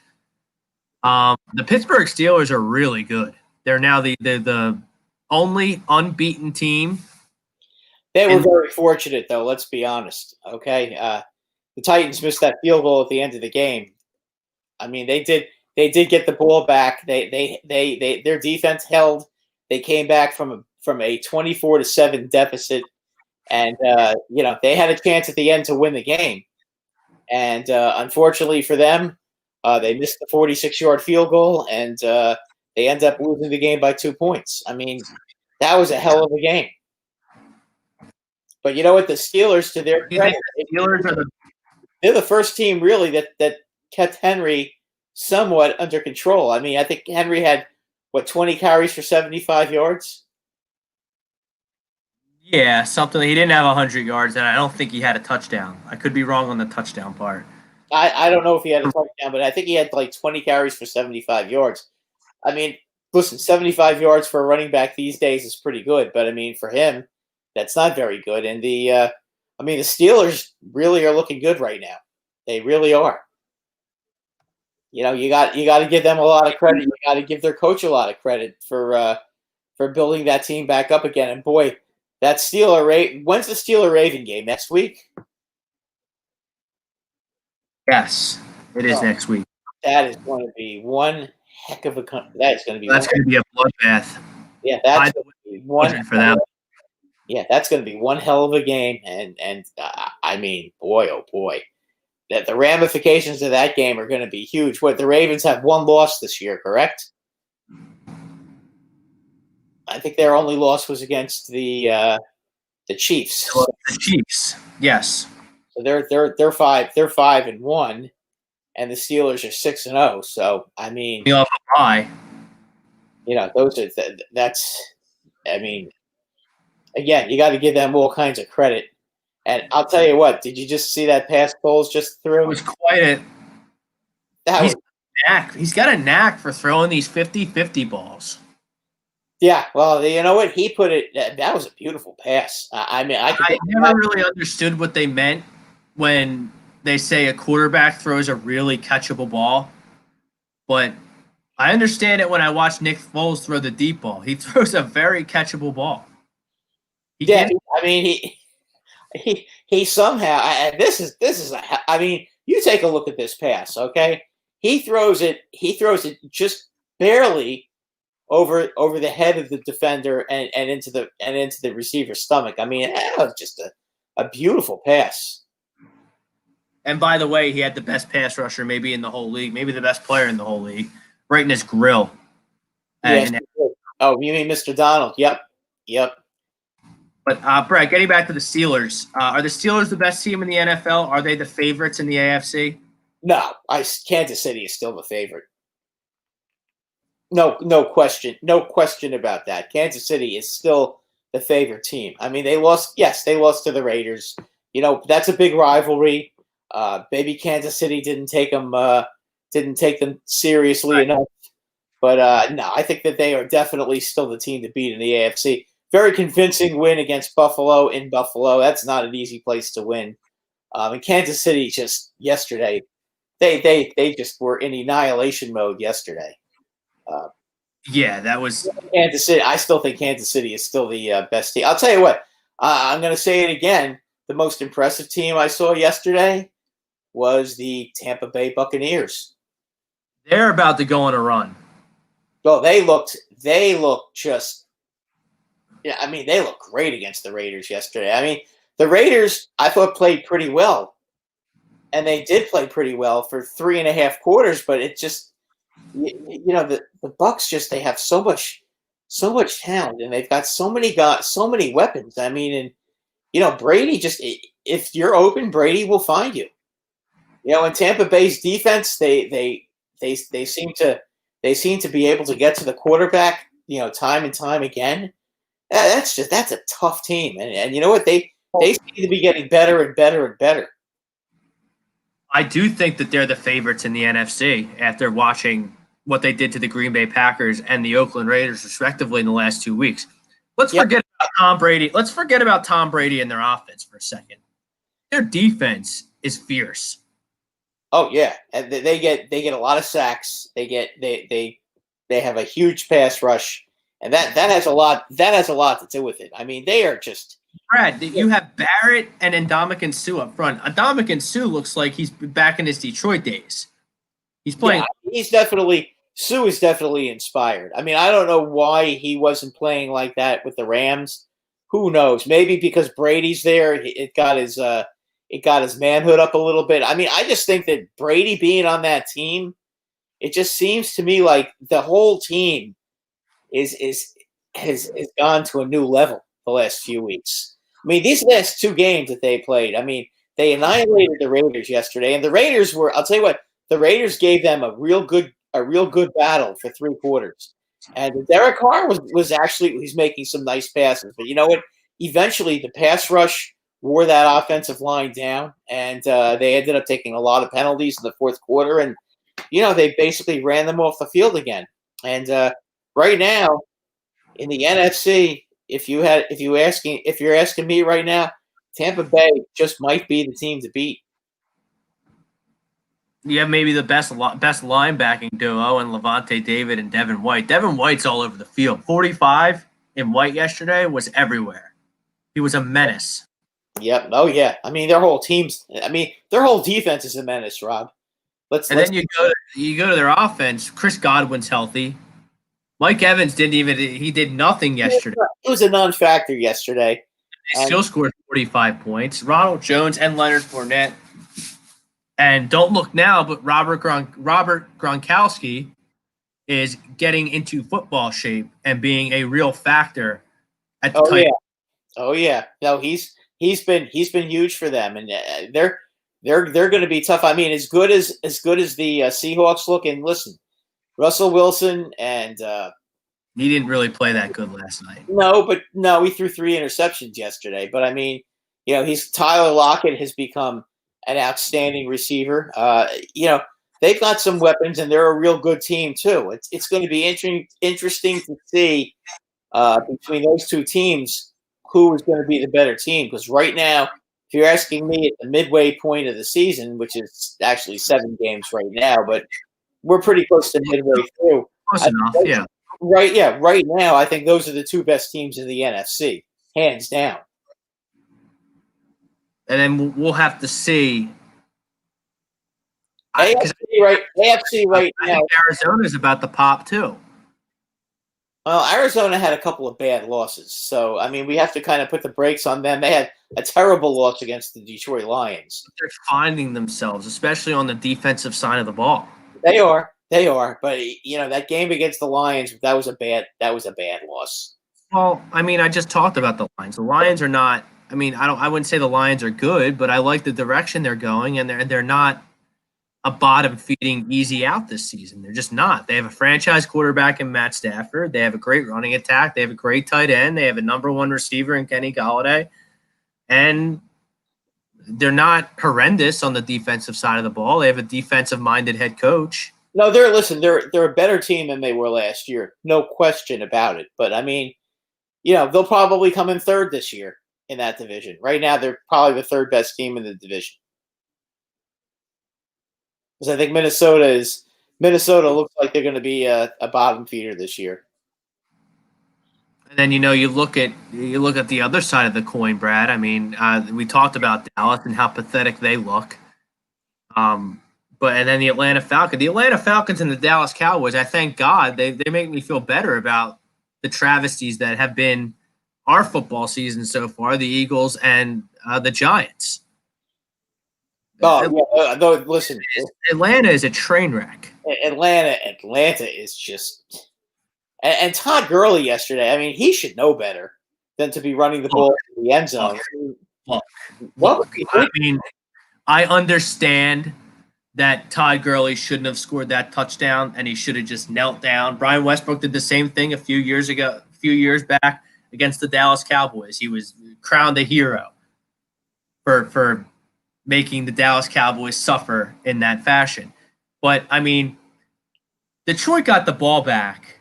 [SPEAKER 1] The Pittsburgh Steelers are really good. They're now the only unbeaten team.
[SPEAKER 2] They were very fortunate, though. Let's be honest. Okay, the Titans missed that field goal at the end of the game. I mean, they did get the ball back. Their defense held. They came back from a 24-7 deficit, and they had a chance at the end to win the game. And unfortunately for them, they missed the 46-yard field goal, and they end up losing the game by 2 points. I mean, that was a hell of a game. But you know what? The Steelers, to their credit, they're the first team really that kept Henry somewhat under control. I mean, I think Henry had 20 carries for 75 yards.
[SPEAKER 1] Yeah, something. He didn't have 100 yards, and I don't think he had a touchdown. I could be wrong on the touchdown part.
[SPEAKER 2] I don't know if he had a touchdown, but I think he had 20 carries for 75 yards. I mean, listen, 75 yards for a running back these days is pretty good, but I mean, for him, that's not very good. And the Steelers really are looking good right now. They really are. You got to give them a lot of credit. You got to give their coach a lot of credit for building that team back up again. And boy, that when's the Steeler-Raven game? Next week?
[SPEAKER 1] Yes, it is next week.
[SPEAKER 2] That is going to be one heck of a. That's going to be
[SPEAKER 1] a bloodbath.
[SPEAKER 2] Yeah, that's going to be one
[SPEAKER 1] for them.
[SPEAKER 2] Yeah, that's going to be one hell of a game, and I mean, boy, oh boy, that the ramifications of that game are going to be huge. What, the Ravens have one loss this year, correct? I think their only loss was against the Chiefs.
[SPEAKER 1] The Chiefs, yes.
[SPEAKER 2] So they're 5-1, and the Steelers are 6-0. So I mean,
[SPEAKER 1] off a bye.
[SPEAKER 2] Those are that's. I mean, again, you got to give them all kinds of credit. And I'll tell you what, did you just see that pass Foles just threw?
[SPEAKER 1] It was quite He's got a knack for throwing these 50-50 balls.
[SPEAKER 2] Yeah, well, you know what? He put it – that was a beautiful pass. I
[SPEAKER 1] never really understood what they meant when they say a quarterback throws a really catchable ball. But I understand it when I watch Nick Foles throw the deep ball. He throws a very catchable ball.
[SPEAKER 2] He somehow this is I mean, you take a look at this pass, okay? He throws it just barely over the head of the defender and into the receiver's stomach. I mean, that was just a beautiful pass.
[SPEAKER 1] And by the way, he had the best pass rusher maybe in the whole league, maybe the best player in the whole league, right in his grill.
[SPEAKER 2] Yes. Oh, you mean Mr. Donald? Yep.
[SPEAKER 1] But, Brett, getting back to the Steelers, are the Steelers the best team in the NFL? Are they the favorites in the AFC?
[SPEAKER 2] No, Kansas City is still the favorite. No question about that. Kansas City is still the favorite team. I mean, they lost to the Raiders. That's a big rivalry. Maybe Kansas City didn't take them seriously enough. But no, I think that they are definitely still the team to beat in the AFC. Very convincing win against Buffalo in Buffalo. That's not an easy place to win. And Kansas City just yesterday, they just were in annihilation mode yesterday.
[SPEAKER 1] That was
[SPEAKER 2] Kansas City. I still think Kansas City is still the best team. I'll tell you what. I'm going to say it again. The most impressive team I saw yesterday was the Tampa Bay Buccaneers.
[SPEAKER 1] They're about to go on a run.
[SPEAKER 2] Well, they looked just. Yeah, I mean, they looked great against the Raiders yesterday. I mean, the Raiders, I thought, played pretty well. And they did play pretty well for 3.5 quarters, but it just, the Bucs they have so much talent, and they've got so many weapons. I mean, and, Brady if you're open, Brady will find you. In Tampa Bay's defense, they seem to be able to get to the quarterback, time and time again. that's a tough team, and you know what, they seem to be getting better and better and better.
[SPEAKER 1] I do think that they're the favorites in the NFC after watching what they did to the Green Bay Packers and the Oakland Raiders, respectively, in the last 2 weeks. Let's forget about Tom Brady. Let's forget about Tom Brady and their offense for a second. Their defense is fierce.
[SPEAKER 2] Oh yeah, and they get a lot of sacks. They have a huge pass rush, and that has a lot to do with it. I mean, they are just.
[SPEAKER 1] Brad, you have Barrett and Ndamukong Suh up front. Ndamukong Suh looks like he's back in his Detroit days. He's playing. Yeah,
[SPEAKER 2] Suh is definitely inspired. I mean, I don't know why he wasn't playing like that with the Rams. Who knows? Maybe because Brady's there, it got his manhood up a little bit. I mean, I just think that Brady being on that team, it just seems to me like the whole team has gone to a new level the last few weeks. I mean, these last two games that they played, I mean, they annihilated the Raiders yesterday, and the Raiders were, I'll tell you what, the Raiders gave them a real good battle for 3 quarters. And Derek Carr he's making some nice passes. But you know what? Eventually, the pass rush wore that offensive line down, and they ended up taking a lot of penalties in the fourth quarter. And, they basically ran them off the field again. And right now, in the NFC, if you're asking me right now, Tampa Bay just might be the team to beat.
[SPEAKER 1] You have maybe the best linebacking duo in Levante David and Devin White. Devin White's all over the field. 45 in White yesterday was everywhere. He was a menace.
[SPEAKER 2] Yep. Oh yeah. I mean, their whole defense is a menace, Rob.
[SPEAKER 1] Then you go to their offense. Chris Godwin's healthy. Mike Evans did nothing yesterday.
[SPEAKER 2] It was a non-factor yesterday.
[SPEAKER 1] They still scored 45 points. Ronald Jones and Leonard Fournette. And don't look now, but Robert Gronkowski is getting into football shape and being a real factor at the tight.
[SPEAKER 2] Oh yeah. No, he's been huge for them, and they're going to be tough. I mean, as good as the Seahawks look, and listen, Russell Wilson and
[SPEAKER 1] he didn't really play that good last night.
[SPEAKER 2] No, he threw 3 interceptions yesterday. But I mean, Tyler Lockett has become an outstanding receiver. They've got some weapons, and they're a real good team too. It's going to be interesting to see between those two teams who is going to be the better team. Because right now, if you're asking me at the midway point of the season, which is actually 7 games right now, but we're pretty close to midway through.
[SPEAKER 1] Close enough, yeah.
[SPEAKER 2] Right now, I think those are the 2 best teams in the NFC, hands down.
[SPEAKER 1] And then we'll have to see.
[SPEAKER 2] AFC right now.
[SPEAKER 1] Arizona's about to pop too.
[SPEAKER 2] Well, Arizona had a couple of bad losses, so I mean we have to kind of put the brakes on them. They had a terrible loss against the Detroit Lions.
[SPEAKER 1] They're finding themselves, especially on the defensive side of the ball.
[SPEAKER 2] They are, but that game against the Lions, that was a bad loss.
[SPEAKER 1] Well, I mean, I just talked about the Lions. The Lions are not. I mean, I wouldn't say the Lions are good, but I like the direction they're going, and they're not a bottom feeding easy out this season. They're just not. They have a franchise quarterback in Matt Stafford. They have a great running attack. They have a great tight end. They have a number 1 receiver in Kenny Golladay, and they're not horrendous on the defensive side of the ball. They have a defensive minded head coach.
[SPEAKER 2] No, they're a better team than they were last year, no question about it. But I mean, they'll probably come in 3rd this year in that division. Right now, they're probably the 3rd best team in the division. Because I think Minnesota looks like they're going to be a bottom feeder this year.
[SPEAKER 1] And then you look at the other side of the coin, Brad. I mean, we talked about Dallas and how pathetic they look. And then the Atlanta Falcons and the Dallas Cowboys. I thank God they make me feel better about the travesties that have been our football season so far. The Eagles and the Giants.
[SPEAKER 2] Listen.
[SPEAKER 1] Atlanta is a train wreck.
[SPEAKER 2] Atlanta is just – and Todd Gurley yesterday, I mean, he should know better than to be running the ball in the end zone.
[SPEAKER 1] I mean, I understand that Todd Gurley shouldn't have scored that touchdown, and he should have just knelt down. Brian Westbrook did the same thing a few years back against the Dallas Cowboys. He was crowned a hero for making the Dallas Cowboys suffer in that fashion. But, I mean, Detroit got the ball back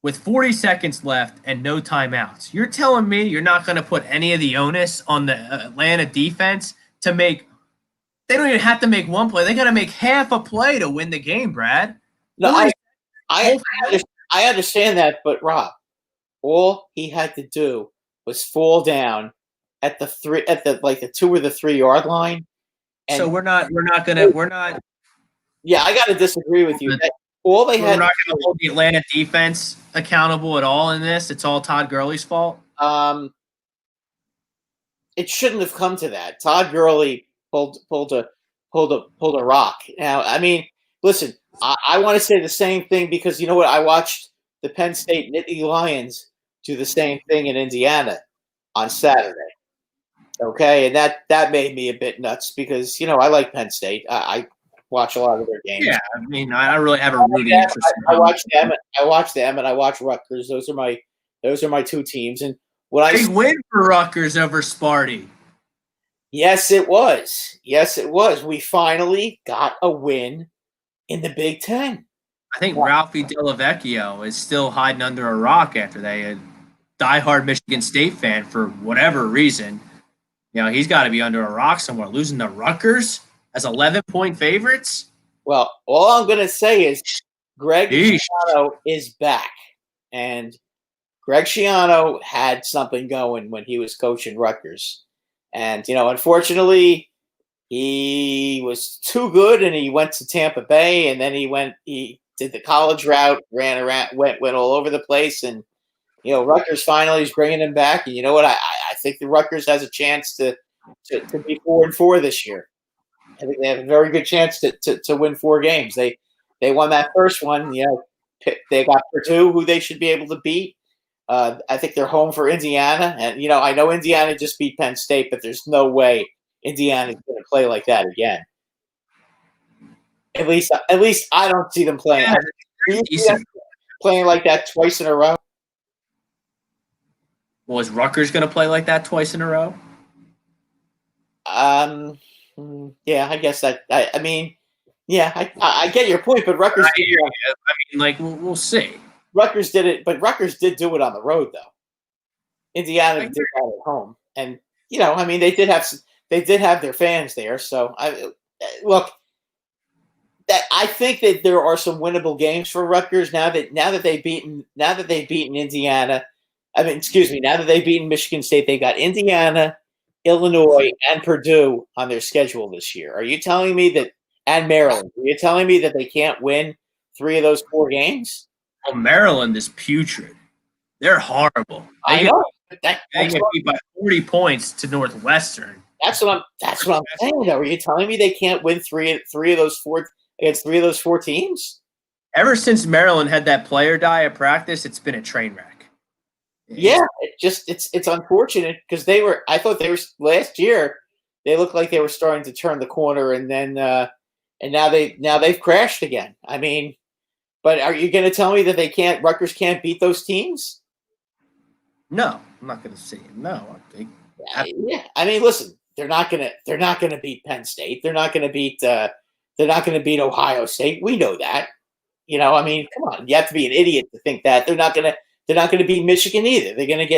[SPEAKER 1] with 40 seconds left and no timeouts. You're telling me you're not going to put any of the onus on the Atlanta defense to make – they don't even have to make one play. They got to make half a play to win the game, Brad.
[SPEAKER 2] No, I understand that, but Rob, all he had to do was fall down at the 2 or the 3 yard line. And
[SPEAKER 1] so we're not.
[SPEAKER 2] Yeah, I got to disagree with you. All they had.
[SPEAKER 1] We're not going to hold the Atlanta defense accountable at all in this. It's all Todd Gurley's fault.
[SPEAKER 2] It shouldn't have come to that. Todd Gurley pulled a rock. Now, I mean, listen, I want to say the same thing because you know what? I watched the Penn State Nittany Lions do the same thing in Indiana on Saturday. Okay, and that made me a bit nuts because I like Penn State. I watch a lot of their games.
[SPEAKER 1] Yeah, I mean, I don't really have a rooting interest.
[SPEAKER 2] I watch them, and I watch Rutgers. Those are my two teams. And
[SPEAKER 1] big win for Rutgers over Sparty.
[SPEAKER 2] Yes, it was. We finally got a win in the Big Ten.
[SPEAKER 1] I think Ralphie Delavecchio is still hiding under a rock after they a diehard Michigan State fan for whatever reason. He's got to be under a rock somewhere. Losing to Rutgers as 11-point favorites?
[SPEAKER 2] Well, all I'm going to say is Greg Schiano is back. And Greg Schiano had something going when he was coaching Rutgers. And, unfortunately, he was too good and he went to Tampa Bay and then he did the college route, ran around, went all over the place. And, Rutgers finally is bringing him back. And you know what? I think the Rutgers has a chance to be 4-4 this year. I think they have a very good chance to win 4 games. They won that first one. They got Purdue, who they should be able to beat. I think they're home for Indiana. And, I know Indiana just beat Penn State, but there's no way Indiana is going to play like that again. At least I don't see them playing.
[SPEAKER 1] Yeah,
[SPEAKER 2] Do you see them playing like that twice in a row?
[SPEAKER 1] Was Rutgers going to play like that twice in a row?
[SPEAKER 2] Yeah, I guess that. I get your point, but Rutgers.
[SPEAKER 1] We'll see.
[SPEAKER 2] Rutgers did it, but Rutgers did do it on the road, though. Indiana did that at home, and they did have their fans there. So I think that there are some winnable games for Rutgers now that they've beaten Indiana. Now that they've beaten Michigan State, they got Indiana, Illinois, and Purdue on their schedule this year. Are you telling me that, and Maryland, are you telling me that they can't win 3 of those 4 games?
[SPEAKER 1] Well, Maryland is putrid. They're horrible. They get beat by 40 points to Northwestern.
[SPEAKER 2] That's what I'm saying, though. Are you telling me they can't win 3 of those 4 against 3 of those 4 teams?
[SPEAKER 1] Ever since Maryland had that player die at practice, it's been a train wreck.
[SPEAKER 2] Yeah, it's unfortunate because I thought they were last year. They looked like they were starting to turn the corner, and then and now they've crashed again. I mean, but are you going to tell me that Rutgers can't beat those teams?
[SPEAKER 1] No, I'm not going to say no.
[SPEAKER 2] Yeah, I mean, listen, they're not going to beat Penn State. They're not going to beat Ohio State. We know that. I mean, come on, you have to be an idiot to think that they're not going to beat Michigan either. They're going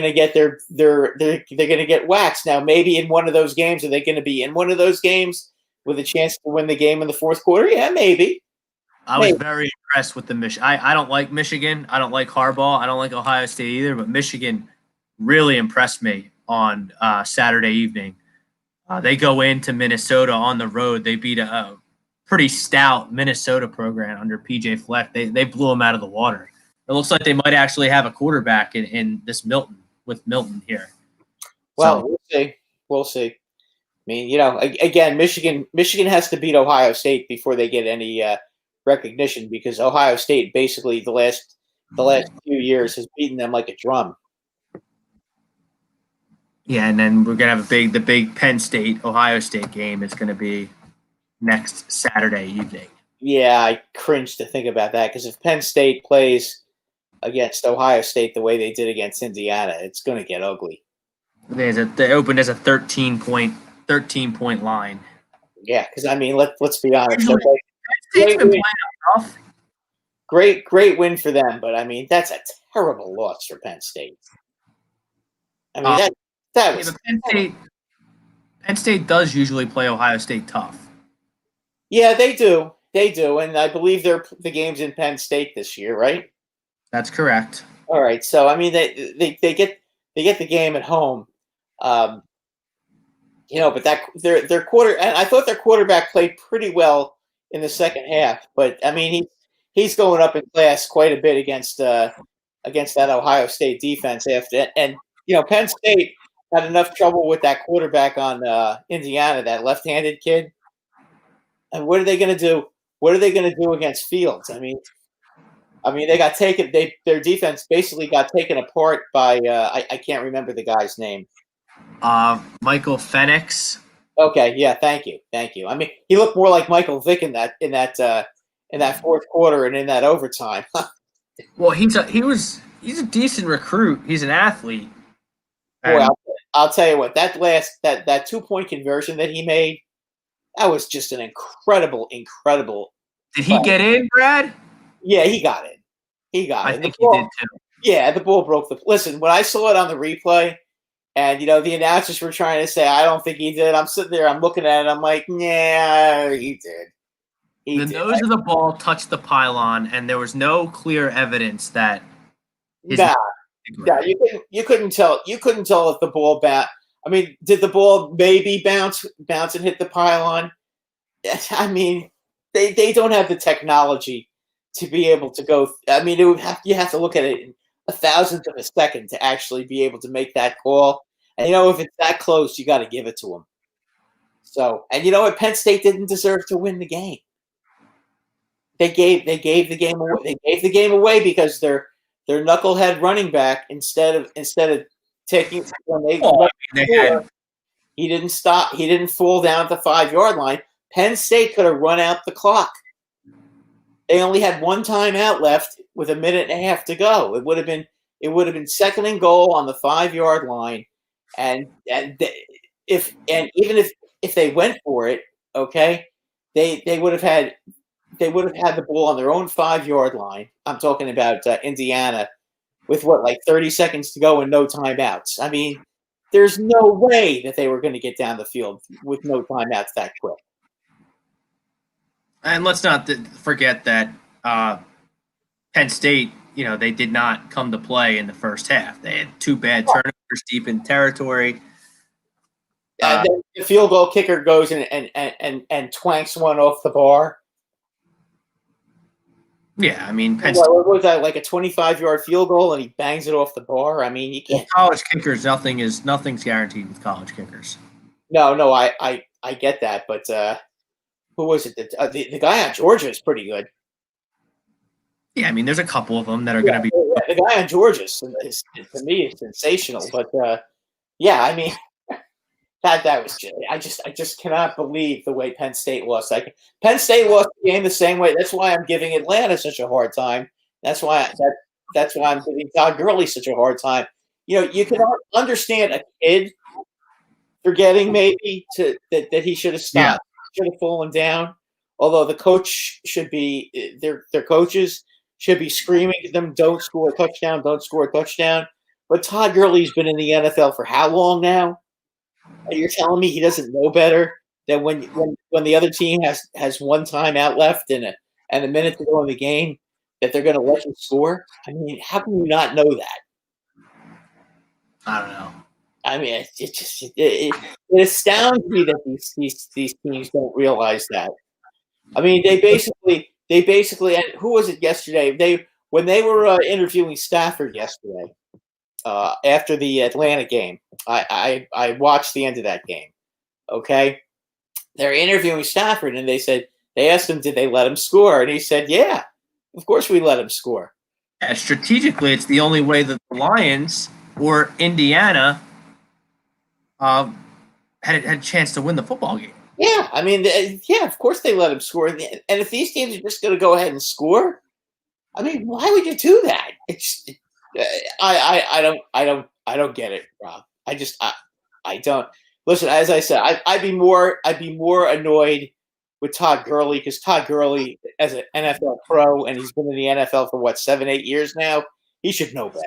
[SPEAKER 2] to get waxed. Now, maybe in one of those games, are they going to be in one of those games with a chance to win the game in the fourth quarter? Yeah, maybe.
[SPEAKER 1] I was very impressed with the Michigan. I don't like Michigan. I don't like Harbaugh. I don't like Ohio State either. But Michigan really impressed me on Saturday evening. They go into Minnesota on the road. They beat a pretty stout Minnesota program under P.J. Fleck. They blew them out of the water. It looks like they might actually have a quarterback in this Milton here.
[SPEAKER 2] Well, we'll see. I mean, again, Michigan has to beat Ohio State before they get any recognition because Ohio State basically the last few years has beaten them like a drum.
[SPEAKER 1] Yeah, and then we're gonna have the big Penn State Ohio State game. It's gonna be next Saturday evening.
[SPEAKER 2] Yeah, I cringe to think about that because if Penn State plays against Ohio State the way they did against Indiana. It's going to get ugly.
[SPEAKER 1] They opened as a 13-point line.
[SPEAKER 2] Yeah, because I mean, let's be honest.
[SPEAKER 1] Usually, State's been playing tough.
[SPEAKER 2] Great win for them, but I mean, that's a terrible loss for Penn State. I mean, that was
[SPEAKER 1] Penn State does usually play Ohio State tough.
[SPEAKER 2] Yeah, they do. They do, and I believe the game's in Penn State this year, right?
[SPEAKER 1] That's correct.
[SPEAKER 2] All right, so I mean, they get the game at home, but that their quarter, and I thought their quarterback played pretty well in the second half, but I mean he's going up in class quite a bit against that Ohio State defense after, and Penn State had enough trouble with that quarterback on Indiana, that left-handed kid. And what are they going to do? What are they going to do against Fields? I mean, they got taken. Their defense basically got taken apart by I can't remember the guy's name.
[SPEAKER 1] Michael Penix.
[SPEAKER 2] Okay, yeah, thank you. I mean, he looked more like Michael Vick in that fourth quarter and in that overtime.
[SPEAKER 1] Well, he's a decent recruit. He's an athlete.
[SPEAKER 2] Boy, I'll tell you what, that 2-point conversion that he made, that was just an incredible.
[SPEAKER 1] Did he get in, Brad?
[SPEAKER 2] Yeah, he got in.
[SPEAKER 1] I think he did too.
[SPEAKER 2] Yeah, the ball broke the. Listen, when I saw it on the replay, and the announcers were trying to say, "I don't think he did." I'm sitting there, I'm looking at it, I'm like, "Yeah, he did."
[SPEAKER 1] The nose of the ball touched the pylon, and there was no clear evidence that.
[SPEAKER 2] Yeah, you couldn't tell. You couldn't tell if the ball bounced. I mean, did the ball maybe bounce and hit the pylon? I mean, they don't have the technology to be able to go. I mean, you have to look at it in a thousandth of a second to actually be able to make that call. And if it's that close, you got to give it to them. So, and you know what? Penn State didn't deserve to win the game. They gave the game away. They gave the game away because their knucklehead running back instead of taking when he didn't stop. He didn't fall down at the 5-yard line. Penn State could have run out the clock. They only had one timeout left with a minute and a half to go. It would have been 2nd and goal on the 5-yard line, and even if they went for it, okay, they would have had the ball on their own 5-yard line. I'm talking about Indiana with 30 seconds to go and no timeouts. I mean, there's no way that they were going to get down the field with no timeouts that quick.
[SPEAKER 1] And let's not forget that Penn State, they did not come to play in the first half. They had 2 bad turnovers deep in territory.
[SPEAKER 2] The field goal kicker goes and twanks one off the bar.
[SPEAKER 1] Yeah, I mean,
[SPEAKER 2] Penn State, what was that, like a 25-yard field goal, and he bangs it off the bar? I mean, you can't.
[SPEAKER 1] College kickers, nothing's guaranteed with college kickers.
[SPEAKER 2] No, I get that, but who was it? The guy on Georgia is pretty good.
[SPEAKER 1] Yeah, I mean, there's a couple of them that are going to be.
[SPEAKER 2] Yeah, the guy on Georgia is to me is sensational, but yeah, I mean. That was just I just cannot believe the way Penn State lost. Penn State lost the game the same way. That's why I'm giving Atlanta such a hard time. That's why I'm giving Todd Gurley such a hard time. You can understand a kid forgetting maybe that he should have stopped, should have fallen down. Although the coach should be their coaches should be screaming at them, "Don't score a touchdown! Don't score a touchdown!" But Todd Gurley's been in the NFL for how long now? You're telling me he doesn't know better than when the other team has one timeout left and a minute to go in the game that they're going to let you score? I mean, how can you not know that?
[SPEAKER 1] I don't know. I
[SPEAKER 2] mean, it astounds me that these teams don't realize that. I mean, they basically. And who was it yesterday? When they were interviewing Stafford yesterday. After the Atlanta game, I watched the end of that game. Okay, they're interviewing Stafford, and they asked him, did they let him score? And he said, "Yeah, of course we let him score."
[SPEAKER 1] Yeah, strategically, it's the only way that the Lions or Indiana had a chance to win the football game.
[SPEAKER 2] Yeah, I mean, of course they let him score. And if these teams are just going to go ahead and score, I mean, why would you do that? I don't get it, Rob. I don't. Listen, as I said, I'd be more annoyed with Todd Gurley because Todd Gurley, as an NFL pro, and he's been in the NFL for what 7-8 years now, he should know better.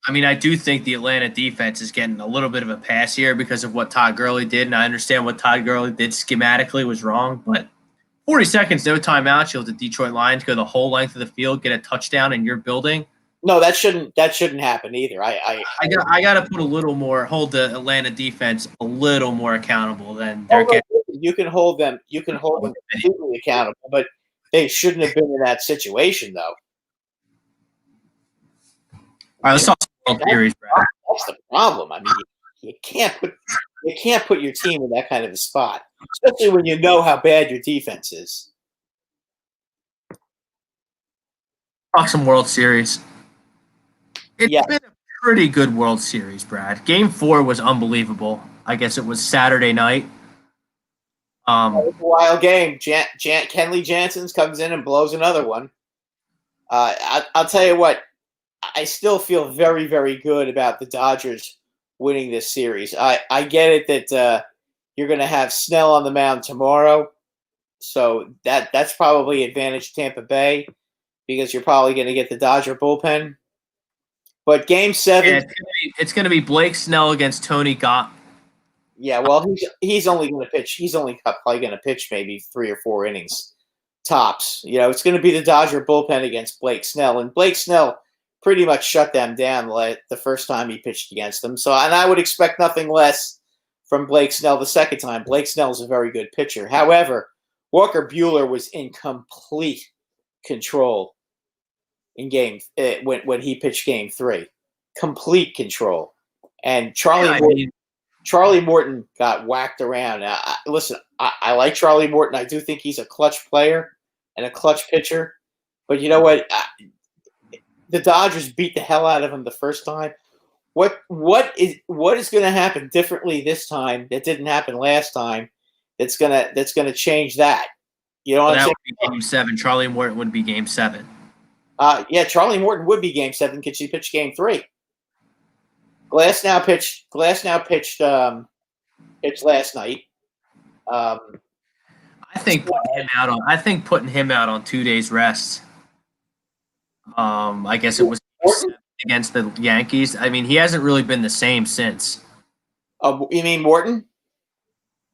[SPEAKER 1] I mean, I do think the Atlanta defense is getting a little bit of a pass here because of what Todd Gurley did, and I understand what Todd Gurley did schematically was wrong, but 40 seconds, no timeout. You'll let the Detroit Lions go the whole length of the field, get a touchdown in your building.
[SPEAKER 2] No, that shouldn't happen either. I
[SPEAKER 1] got to put a little more, hold the Atlanta defense a little more accountable than they're getting.
[SPEAKER 2] You can hold them completely accountable, but they shouldn't have been in that situation, though.
[SPEAKER 1] All right, let's talk World Series, Brad.
[SPEAKER 2] That's the problem. I mean, you can't put your team in that kind of a spot, especially when you know how bad your defense is.
[SPEAKER 1] Talk some World Series. It's been a pretty good World Series, Brad. Game 4 was unbelievable. I guess it was Saturday night.
[SPEAKER 2] It was a wild game. Kenley Jansen comes in and blows another one. I'll tell you what. I still feel very, very good about the Dodgers winning this series. I get it that you're going to have Snell on the mound tomorrow, so that's probably advantage Tampa Bay because you're probably going to get the Dodger bullpen. But Game 7,
[SPEAKER 1] it's going to be Blake Snell against Tony Goff.
[SPEAKER 2] Yeah, well, he's only going to pitch. He's only probably going to pitch maybe 3 or 4 innings tops. It's going to be the Dodger bullpen against Blake Snell, and Blake Snell pretty much shut them down the first time he pitched against them. So, and I would expect nothing less from Blake Snell the second time. Blake Snell is a very good pitcher. However, Walker Buehler was in complete control in when he pitched Game 3. Complete control. And Charlie Morton got whacked around. Listen, I like Charlie Morton. I do think he's a clutch player and a clutch pitcher. But you know what? The Dodgers beat the hell out of him the first time. What is going to happen differently this time that didn't happen last time? That's gonna change that. You know what I'm saying?
[SPEAKER 1] Would be Game 7. Charlie Morton would be Game 7.
[SPEAKER 2] Yeah, Charlie Morton would be Game 7 because he pitched Game 3. Glass now pitched last night.
[SPEAKER 1] I think putting him out on 2 days rest. I guess it was against the Yankees. I mean, he hasn't really been the same since.
[SPEAKER 2] You mean Morton?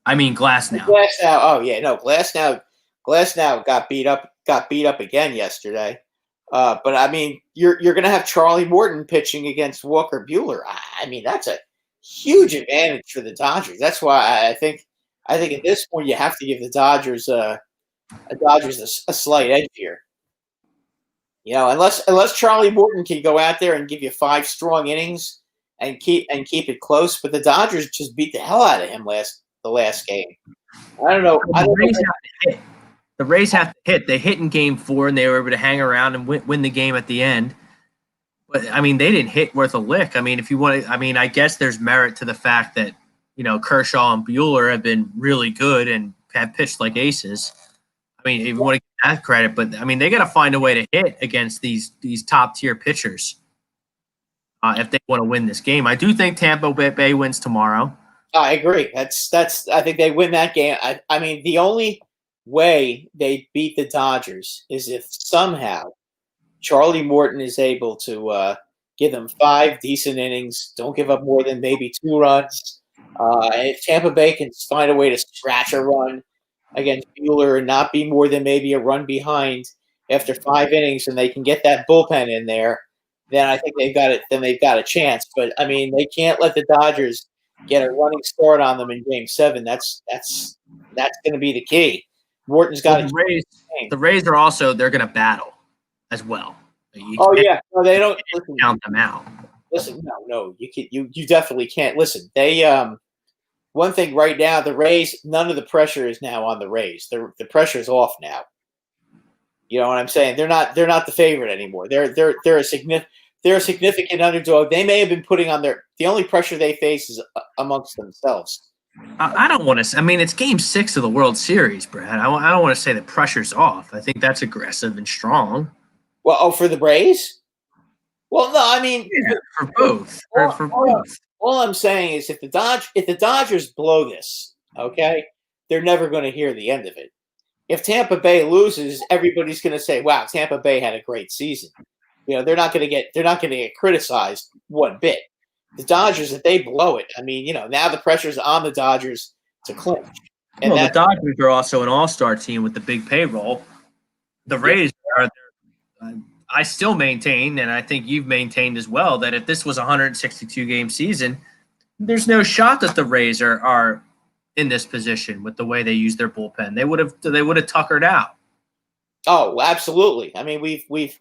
[SPEAKER 1] I mean Glasnow.
[SPEAKER 2] Glasnow. Oh yeah, no, Glasnow got beat up again yesterday. But I mean, you're going to have Charlie Morton pitching against Walker Buehler. I mean, that's a huge advantage for the Dodgers. That's why I think at this point you have to give the Dodgers a slight edge here. Unless Charlie Morton can go out there and give you 5 strong innings and keep it close, but the Dodgers just beat the hell out of him the last game. I don't know.
[SPEAKER 1] The Rays have to hit. They hit in Game 4, and they were able to hang around and win the game at the end. But I mean, they didn't hit worth a lick. I mean, I guess there's merit to the fact that Kershaw and Buehler have been really good and have pitched like aces. I mean, if you want to give that credit, but I mean, they got to find a way to hit against these top tier pitchers if they want to win this game. I do think Tampa Bay wins tomorrow.
[SPEAKER 2] I agree. I think they win that game. I mean, the only way they beat the Dodgers is if somehow Charlie Morton is able to give them 5 decent innings, don't give up more than maybe 2 runs. If Tampa Bay can find a way to scratch a run against Buehler and not be more than maybe a run behind after 5 innings, and they can get that bullpen in there, then I think they've got it. Then they've got a chance. But I mean, they can't let the Dodgers get a running start on them in Game 7. That's going to be the key. Morton's got
[SPEAKER 1] the Rays are also they're going to battle as well.
[SPEAKER 2] No, they don't
[SPEAKER 1] count them out.
[SPEAKER 2] Listen, no, you definitely can't. Listen, they one thing right now, the Rays, none of the pressure is now on the Rays. The pressure's off now. You know what I'm saying? They're not the favorite anymore. They're a significant underdog. They may have been putting on the only pressure they face is amongst themselves.
[SPEAKER 1] I don't want to. I mean, it's Game 6 of the World Series, Brad. I don't want to say the pressure's off. I think that's aggressive and strong.
[SPEAKER 2] Well, for the Braves? Well, no, I mean,
[SPEAKER 1] Yeah, for both. For both.
[SPEAKER 2] all I'm saying is if the Dodgers blow this, okay, they're never going to hear the end of it. If Tampa Bay loses, everybody's going to say, "Wow, Tampa Bay had a great season." They're not going to get criticized one bit. The Dodgers, if they blow it, I mean, now the pressure's on the Dodgers to clinch. And
[SPEAKER 1] Well, the Dodgers are also an all-star team with the big payroll. The Rays are. I still maintain, and I think you've maintained as well, that if this was a 162-game season, there's no shot that the Rays are in this position with the way they use their bullpen. They would have tuckered out.
[SPEAKER 2] Oh, absolutely. I mean, we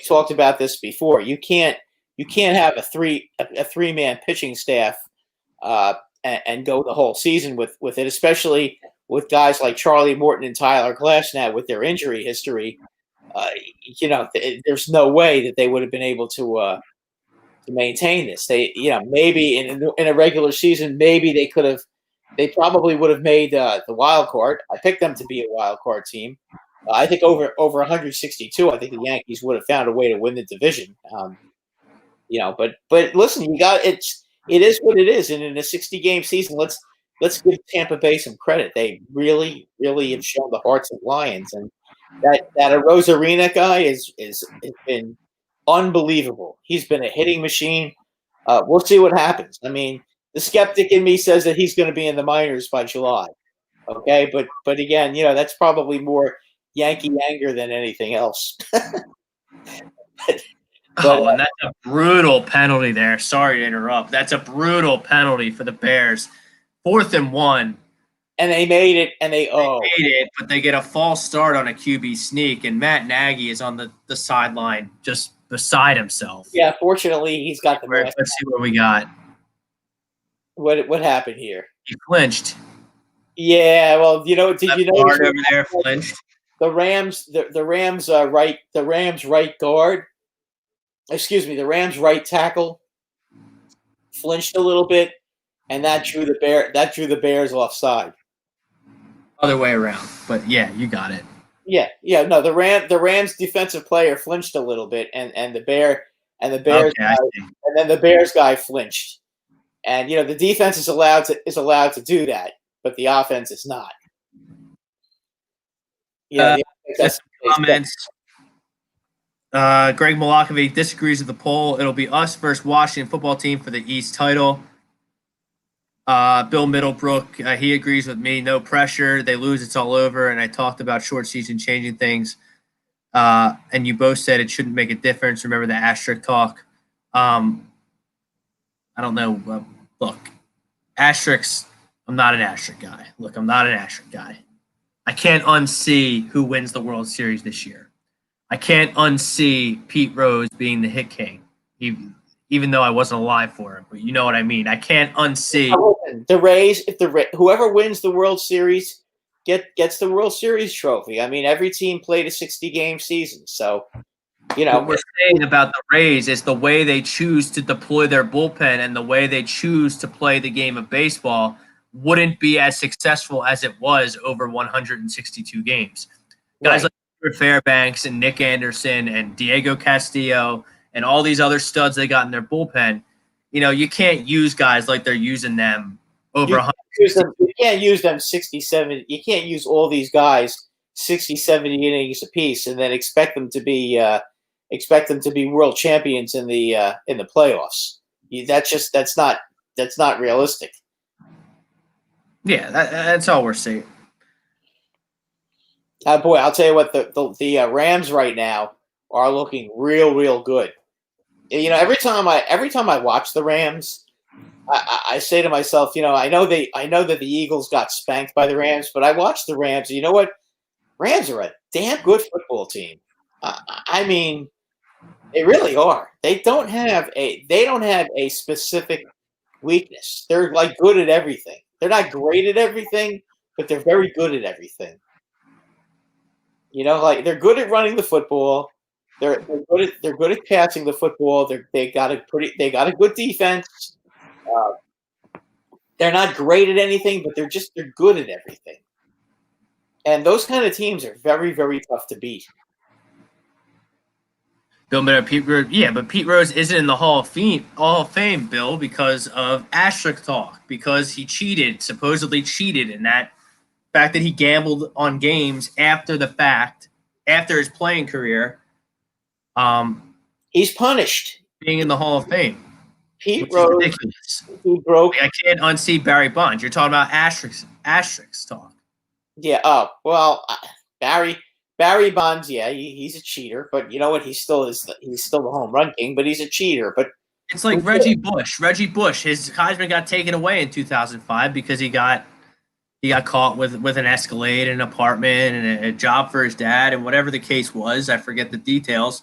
[SPEAKER 2] talked about this before. You can't have a three-man pitching staff and go the whole season with it, especially with guys like Charlie Morton and Tyler Glasnow with their injury history. There's no way that they would have been able to maintain this. They, maybe in a regular season, maybe they probably would have made the wild card. I picked them to be a wild card team. I think over 162, I think the Yankees would have found a way to win the division. But listen, it is what it is, and in a 60-game season, let's give Tampa Bay some credit. They really, really have shown the hearts of lions, and that Arozarena guy has been unbelievable. He's been a hitting machine. We'll see what happens. I mean, the skeptic in me says that he's going to be in the minors by July. Okay, but again, that's probably more Yankee anger than anything else.
[SPEAKER 1] And that's a brutal penalty there. Sorry to interrupt. That's a brutal penalty for the Bears. 4th and 1.
[SPEAKER 2] And they made it, and they
[SPEAKER 1] made it, but they get a false start on a QB sneak, and Matt Nagy is on the sideline just beside himself.
[SPEAKER 2] Yeah, fortunately, he's got the.
[SPEAKER 1] Let's see what we got.
[SPEAKER 2] What happened here?
[SPEAKER 1] He flinched.
[SPEAKER 2] Yeah, well, did you know
[SPEAKER 1] guard over there flinched?
[SPEAKER 2] The Rams right guard. Excuse me, the Rams right tackle flinched a little bit, and that drew the Bears offside.
[SPEAKER 1] Other way around, but yeah, you got it.
[SPEAKER 2] Yeah. No, the Rams defensive player flinched a little bit, and the Bears guy, and then the Bears guy flinched, and the defense is allowed to do that, but the offense is not.
[SPEAKER 1] Comments. Greg Malakovic disagrees with the poll. It'll be us versus Washington football team for the East title. Bill Middlebrook, he agrees with me. No pressure. They lose, it's all over. And I talked about short season changing things. And you both said it shouldn't make a difference. Remember the asterisk talk. I don't know. Look, asterisks. I'm not an asterisk guy. I'm not an asterisk guy. I can't unsee who wins the World Series this year. I can't unsee Pete Rose being the hit king, even though I wasn't alive for it. But you know what I mean. I can't unsee
[SPEAKER 2] the Rays. Whoever wins the World Series gets the World Series trophy. I mean, every team played a 60-game season, so
[SPEAKER 1] what we're saying about the Rays is the way they choose to deploy their bullpen and the way they choose to play the game of baseball wouldn't be as successful as it was over 162 games. Guys like Fairbanks and Nick Anderson and Diego Castillo and all these other studs they got in their bullpen, you can't use guys like they're using them over 100.
[SPEAKER 2] You can't use them 67. You can't use all these guys 60, 70 innings apiece and then expect them to be world champions in the playoffs. That's not realistic.
[SPEAKER 1] Yeah, that's all we're saying.
[SPEAKER 2] Boy, I'll tell you what, the Rams right now are looking real good. Every time I watch the Rams, I say to myself, I know that the Eagles got spanked by the Rams, but I watch the Rams, and you know what? Rams are a damn good football team. I mean, they really are. They don't have a specific weakness. They're like good at everything. They're not great at everything, but they're very good at everything. Like they're good at running the football. They're good at passing the football. They got a good defense. They're not great at anything, but they're good at everything. And those kind of teams are very, very tough to beat.
[SPEAKER 1] Bill Miller, Pete Rose. Yeah, but Pete Rose isn't in the Hall of Fame, Bill, because of asterisk talk, because he supposedly cheated in that fact that he gambled on games after the fact, after his playing career.
[SPEAKER 2] He's punished.
[SPEAKER 1] Being in the Hall of Fame,
[SPEAKER 2] Pete
[SPEAKER 1] which
[SPEAKER 2] Rose,
[SPEAKER 1] is ridiculous.
[SPEAKER 2] he broke.
[SPEAKER 1] I can't unsee Barry Bonds. You're talking about asterisk talk.
[SPEAKER 2] Yeah. Oh well, Barry Bonds. Yeah, he's a cheater, but you know what? He's still the home run king, but he's a cheater. But
[SPEAKER 1] It's like Reggie Bush. Reggie Bush, his Heisman got taken away in 2005 because he got caught with an Escalade in an apartment and a job for his dad and whatever the case was. I forget the details.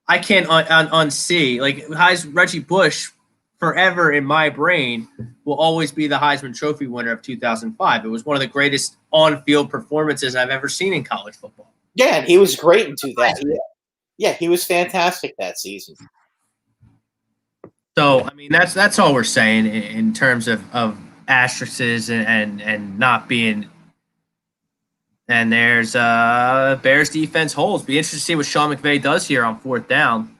[SPEAKER 1] I can't unsee like Reggie Bush forever in my brain will always be the Heisman Trophy winner of 2005. It was one of the greatest on-field performances I've ever seen in college football.
[SPEAKER 2] Yeah, and he was great in 2000. Yeah, he was fantastic that season.
[SPEAKER 1] So I mean that's all we're saying in terms of asterisks and not being. And there's Bears defense holds. Be interested to see what Sean McVay does here on 4th down.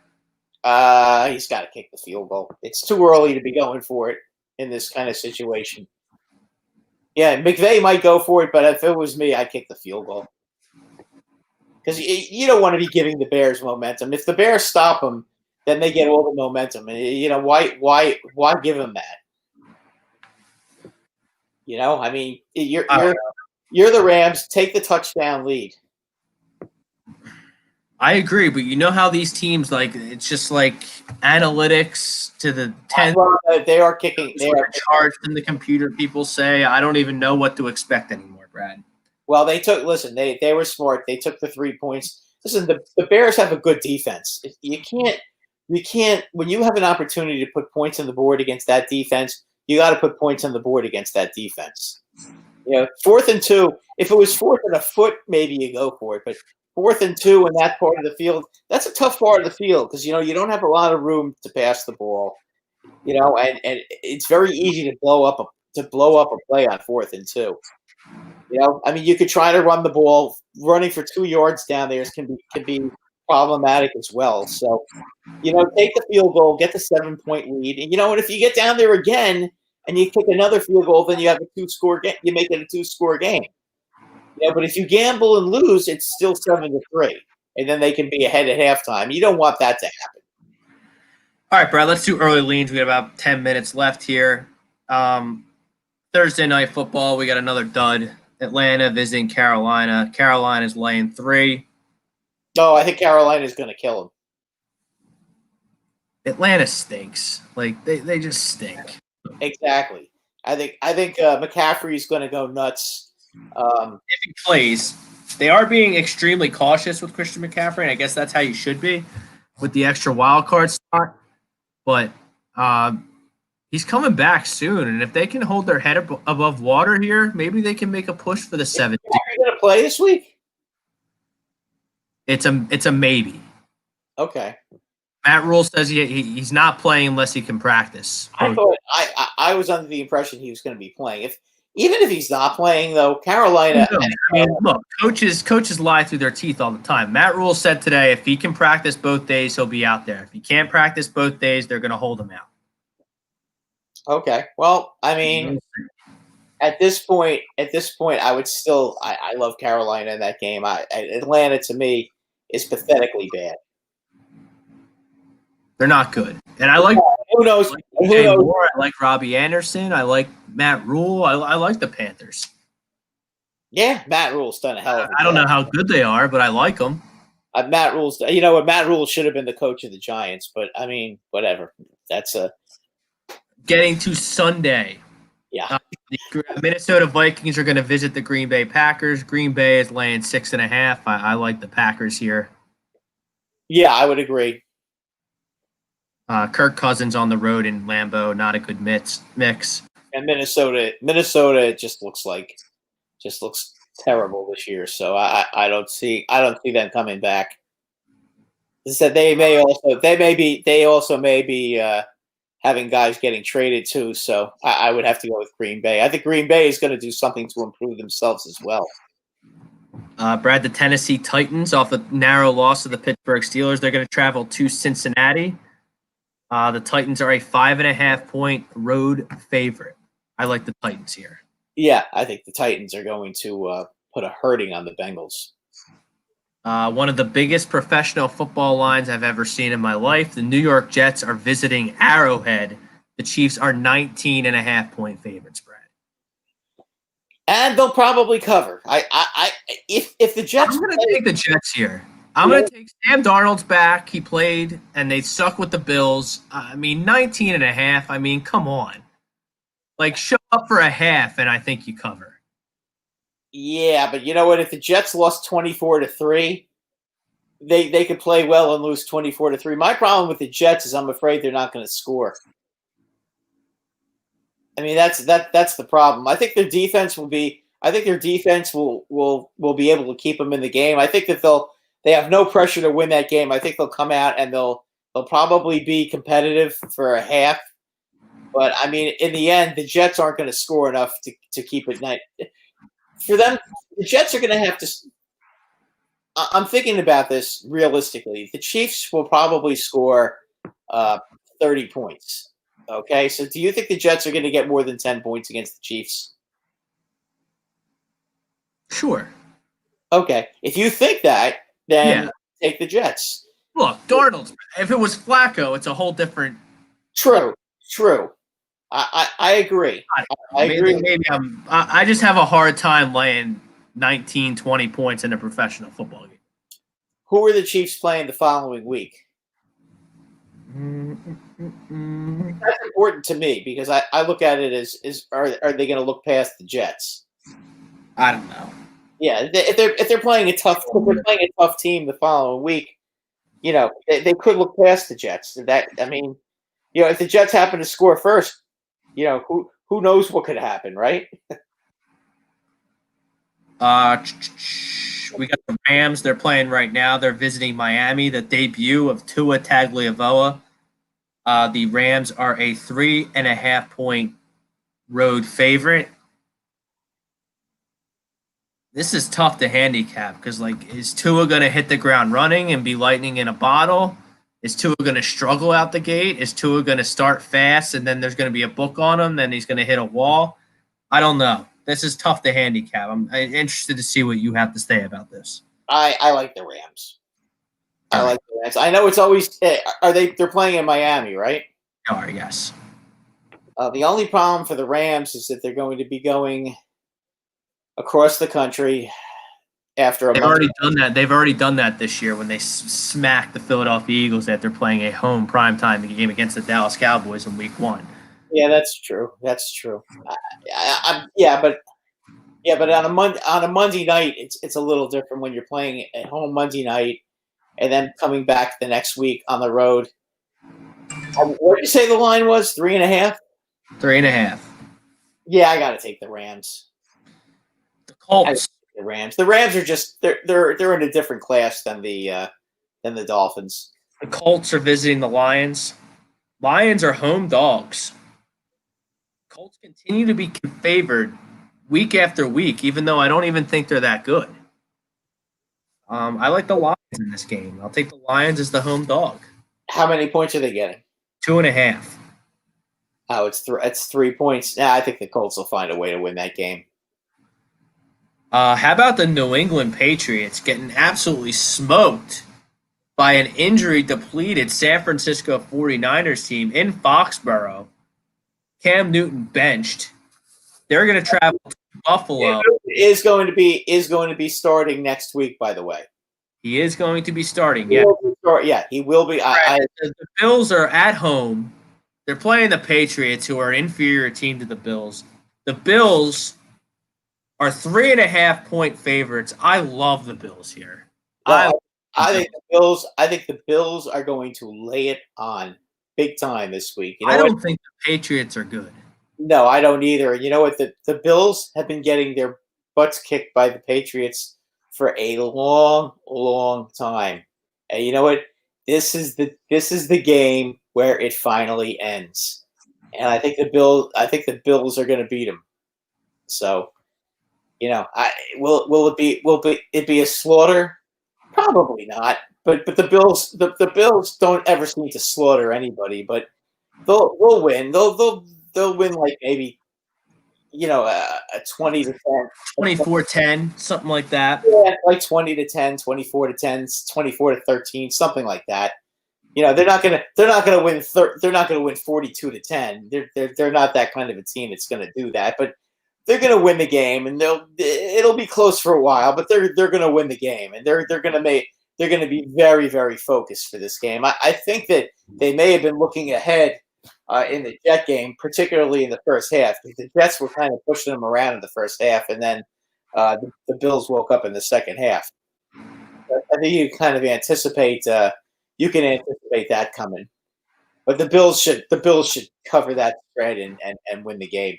[SPEAKER 2] He's got to kick the field goal. It's too early to be going for it in this kind of situation. Yeah, McVay might go for it, but if it was me, I'd kick the field goal. Because you don't want to be giving the Bears momentum. If the Bears stop them, then they get all the momentum. And why give them that? I mean, you're the Rams. Take the touchdown lead.
[SPEAKER 1] I agree, but you know how these teams it's just like analytics to the 10th.
[SPEAKER 2] Well, they are kicking. They are
[SPEAKER 1] charged in the computer. People say I don't even know what to expect anymore, Brad.
[SPEAKER 2] Well, they were smart. They took the 3 points. Listen, the Bears have a good defense. You can't when you have an opportunity to put points on the board against that defense, you got to put points on the board against that defense. 4th and 2. If it was 4th and a foot, maybe you go for it. But 4th and 2 in that part of the field, that's a tough part of the field because you don't have a lot of room to pass the ball. And it's very easy to blow up a play on 4th and 2. I mean, you could try to run the ball. Running for 2 yards down there can be problematic as well. So, take the field goal, get the 7-point lead, and and if you get down there again and you kick another field goal, then you have a 2-score game. You make it a 2-score game. But if you gamble and lose, it's still 7-3, and then they can be ahead at halftime. You don't want that to happen.
[SPEAKER 1] All right, Brad. Let's do early leans. We got about 10 minutes left here. Thursday night football. We got another dud. Atlanta visiting Carolina. Carolina's laying 3.
[SPEAKER 2] No, I think Carolina's going to kill them.
[SPEAKER 1] Atlanta stinks. They just stink.
[SPEAKER 2] Exactly. I think McCaffrey's going to go nuts.
[SPEAKER 1] If he plays, they are being extremely cautious with Christian McCaffrey, and I guess that's how you should be with the extra wild card spot. But he's coming back soon, and if they can hold their head above water here, maybe they can make a push for the 7.
[SPEAKER 2] Are you going to play this week?
[SPEAKER 1] It's a maybe.
[SPEAKER 2] Okay.
[SPEAKER 1] Matt Rule says he's not playing unless he can practice.
[SPEAKER 2] I was under the impression he was going to be playing. Even if he's not playing, though, Carolina.
[SPEAKER 1] I mean, look, coaches lie through their teeth all the time. Matt Rule said today if he can practice both days, he'll be out there. If he can't practice both days, they're going to hold him out.
[SPEAKER 2] Okay. Well, I mean, at this point, I would still. I love Carolina in that game. Atlanta to me is pathetically bad.
[SPEAKER 1] They're not good, and I like.
[SPEAKER 2] Who knows?
[SPEAKER 1] I like Robbie Anderson. I like Matt Rule. I like the Panthers.
[SPEAKER 2] Yeah, Matt Rule's done a hell of a job.
[SPEAKER 1] I don't know how good they are, but I like them.
[SPEAKER 2] Matt Rule's. Matt Rule should have been the coach of the Giants, but I mean, whatever. That's
[SPEAKER 1] getting to Sunday.
[SPEAKER 2] Yeah.
[SPEAKER 1] The Minnesota Vikings are going to visit the Green Bay Packers. Green Bay is laying 6.5. I like the Packers here.
[SPEAKER 2] Yeah, I would agree.
[SPEAKER 1] Kirk Cousins on the road in Lambeau, not a good mix.
[SPEAKER 2] And Minnesota just looks terrible this year. So I don't see them coming back. They said they also may be having guys getting traded too. So I would have to go with Green Bay. I think Green Bay is going to do something to improve themselves as well.
[SPEAKER 1] Brad, the Tennessee Titans, off a narrow loss to the Pittsburgh Steelers, they're going to travel to Cincinnati. The Titans are a 5.5-point road favorite. I like the Titans here.
[SPEAKER 2] Yeah, I think the Titans are going to put a hurting on the Bengals.
[SPEAKER 1] One of the biggest professional football lines I've ever seen in my life. The New York Jets are visiting Arrowhead. The Chiefs are 19.5-point favorites, Brad.
[SPEAKER 2] And they'll probably cover. If the Jets,
[SPEAKER 1] I'm going to take the Jets here. I'm going to take Sam Darnold's back. He played, and they suck with the Bills. 19.5. I mean, come on. Like, show up for a half, and I think you cover.
[SPEAKER 2] Yeah, but you know what? If the Jets lost 24-3, they could play well and lose 24-3. My problem with the Jets is I'm afraid they're not going to score. I mean, that's the problem. I think their defense will be. I think their defense will be able to keep them in the game. I think that they have no pressure to win that game. I think they'll come out and they'll probably be competitive for a half. But I mean, in the end, the Jets aren't going to score enough to keep it night. For them, the Jets are going to have to. I'm thinking about this realistically. The Chiefs will probably score 30 points. Okay, so do you think the Jets are going to get more than 10 points against the Chiefs?
[SPEAKER 1] Sure.
[SPEAKER 2] Okay, if you think that, then take the Jets.
[SPEAKER 1] Look, Darnold. If it was Flacco, it's a whole different.
[SPEAKER 2] True. I agree. I agree.
[SPEAKER 1] Maybe I just have a hard time laying 19, 20 points in a professional football game.
[SPEAKER 2] Who are the Chiefs playing the following week? That's important to me because I look at it as are they going to look past the Jets?
[SPEAKER 1] I don't know.
[SPEAKER 2] Yeah, if they're playing a tough team the following week, you know they could look past the Jets. If the Jets happen to score first, you know who knows what could happen, right?
[SPEAKER 1] We got the Rams. They're playing right now. They're visiting Miami. The debut of Tua Tagovailoa. The Rams are a 3.5-point road favorite. This is tough to handicap because, is Tua going to hit the ground running and be lightning in a bottle? Is Tua going to struggle out the gate? Is Tua going to start fast and then there's going to be a book on him? Then he's going to hit a wall? I don't know. This is tough to handicap. I'm interested to see what you have to say about this.
[SPEAKER 2] I like the Rams. I like the Rams. I know it's always they're playing in Miami, right?
[SPEAKER 1] They are, yes.
[SPEAKER 2] The only problem for the Rams is that they're going to be going across the country after a month.
[SPEAKER 1] They've already done that this year when they smacked the Philadelphia Eagles that they're playing a home primetime game against the Dallas Cowboys in Week 1.
[SPEAKER 2] Yeah, that's true. That's true. But on a Monday night, it's a little different when you're playing at home Monday night and then coming back the next week on the road. What did you say the line was? 3.5?
[SPEAKER 1] 3.5.
[SPEAKER 2] Yeah, I got to take the Rams.
[SPEAKER 1] The Colts.
[SPEAKER 2] The Rams. The Rams are just they're in a different class than the Dolphins.
[SPEAKER 1] The Colts are visiting the Lions. Lions are home dogs. Colts continue to be favored week after week, even though I don't even think they're that good. I like the Lions in this game. I'll take the Lions as the home dog.
[SPEAKER 2] How many points are they getting?
[SPEAKER 1] 2.5.
[SPEAKER 2] Oh, it's 3 points. Yeah, I think the Colts will find a way to win that game.
[SPEAKER 1] How about the New England Patriots getting absolutely smoked by an injury-depleted San Francisco 49ers team in Foxborough? Cam Newton benched. They're going to travel to Buffalo.
[SPEAKER 2] Is going to be starting next week, by the way.
[SPEAKER 1] He is going to be starting. Yeah,
[SPEAKER 2] he will be.
[SPEAKER 1] The Bills are at home. They're playing the Patriots, who are an inferior team to the Bills. The Bills are 3.5-point favorites. I love the Bills here.
[SPEAKER 2] I think the Bills are going to lay it on big time this week.
[SPEAKER 1] I don't think the Patriots are good.
[SPEAKER 2] No, I don't either. And you know what? The Bills have been getting their butts kicked by the Patriots for a long, long time. And you know what? This is the game where it finally ends. And I think the Bills are going to beat them. So, Will it be a slaughter? Probably not. But the Bills don't ever seem to slaughter anybody. But they'll win. They'll win like maybe a 20-10,
[SPEAKER 1] 24-10, something like that.
[SPEAKER 2] yeah, like 20-10, 24-10, 24-13, something like that. They're not gonna win. They're not gonna win 42-10. They're not that kind of a team that's gonna do that. But they're gonna win the game, and it'll be close for a while. But they're gonna win the game, and they're gonna be very, very focused for this game. I think that they may have been looking ahead in the Jet game, particularly in the first half, because the Jets were kind of pushing them around in the first half, and then the Bills woke up in the second half. I think you kind of anticipate. You can anticipate that coming, but the Bills should cover that spread and win the game.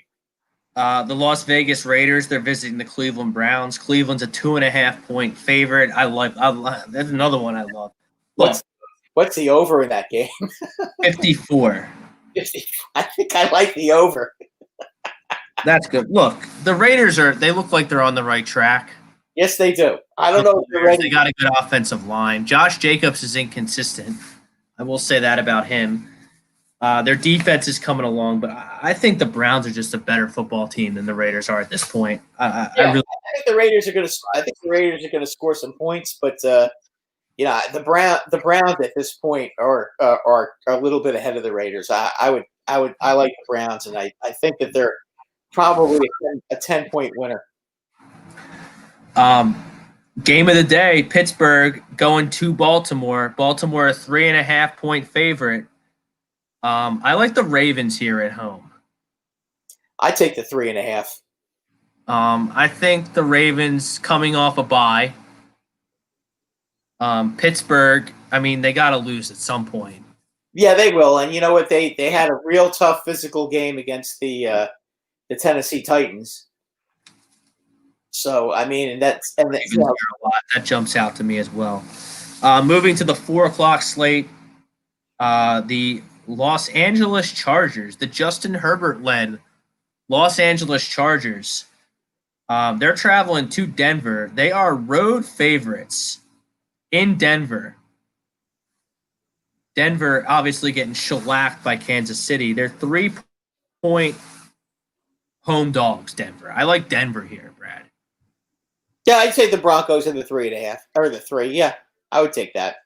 [SPEAKER 1] The Las Vegas Raiders, they're visiting the Cleveland Browns. Cleveland's a 2.5-point favorite. That's another one I love.
[SPEAKER 2] What's the over in that game?
[SPEAKER 1] 54.
[SPEAKER 2] I think I like the over.
[SPEAKER 1] That's good. Look, the Raiders they look like they're on the right track.
[SPEAKER 2] Yes, they do. I don't know if they're ready.
[SPEAKER 1] They got a good offensive line. Josh Jacobs is inconsistent. I will say that about him. Their defense is coming along, but I think the Browns are just a better football team than the Raiders are at this point. I think
[SPEAKER 2] the Raiders are going to score some points, but the Browns at this point are a little bit ahead of the Raiders. I like the Browns, and I think that they're probably a 10-point winner.
[SPEAKER 1] Game of the day, Pittsburgh going to Baltimore. Baltimore a 3.5-point favorite. I like the Ravens here at home.
[SPEAKER 2] I take the 3.5.
[SPEAKER 1] I think the Ravens coming off a bye. Pittsburgh, they got to lose at some point.
[SPEAKER 2] Yeah, they will. And you know what? They had a real tough physical game against the Tennessee Titans. So that
[SPEAKER 1] jumps out to me as well. Moving to the 4:00 slate, the Los Angeles Chargers, the Justin Herbert-led Los Angeles Chargers. They're traveling to Denver. They are road favorites in Denver. Denver obviously getting shellacked by Kansas City. They're 3-point home dogs, Denver. I like Denver here, Brad.
[SPEAKER 2] Yeah, I'd say the Broncos in the 3.5 or the 3. Yeah, I would take that.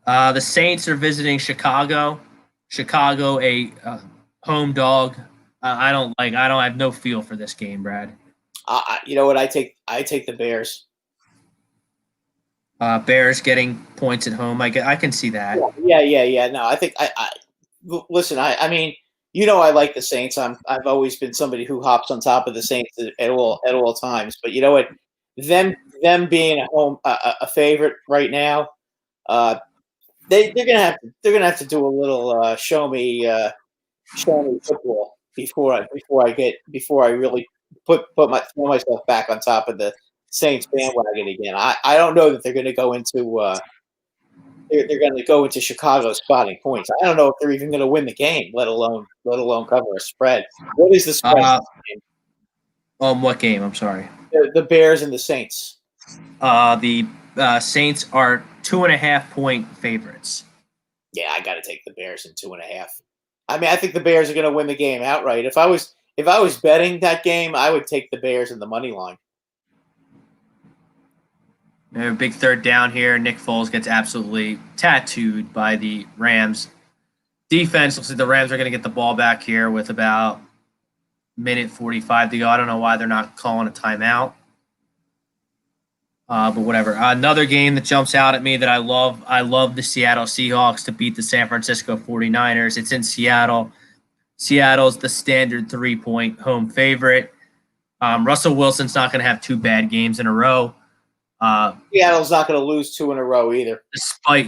[SPEAKER 1] The Saints are visiting Chicago. Chicago, a home dog. I have no feel for this game, Brad.
[SPEAKER 2] You know what? I take the Bears.
[SPEAKER 1] Bears getting points at home. I can see that.
[SPEAKER 2] Yeah. No, I think listen. I mean, I like the Saints. I've always been somebody who hops on top of the Saints at all times. But you know what? Them being at home a favorite right now, they're gonna have to do a little show me football before I really throw myself back on top of the Saints bandwagon again. I don't know that they're going to go into they're going to go into Chicago spotting points. I don't know if they're even going to win the game, let alone cover a spread. What is the spread?
[SPEAKER 1] What game? I'm sorry.
[SPEAKER 2] The Bears and the Saints.
[SPEAKER 1] The Saints are 2.5-point favorites.
[SPEAKER 2] Yeah, I got to take the Bears in 2.5. I think the Bears are going to win the game outright. If I was betting that game, I would take the Bears in the money line.
[SPEAKER 1] A big third down here. Nick Foles gets absolutely tattooed by the Rams. Defense looks like the Rams are going to get the ball back here with about minute 45 to go. I don't know why they're not calling a timeout. But whatever. Another game that jumps out at me that I love. I love the Seattle Seahawks to beat the San Francisco 49ers. It's in Seattle. Seattle's the standard 3-point home favorite. Russell Wilson's not going to have 2 bad games in a row.
[SPEAKER 2] Seattle's not going to lose 2 in a row either.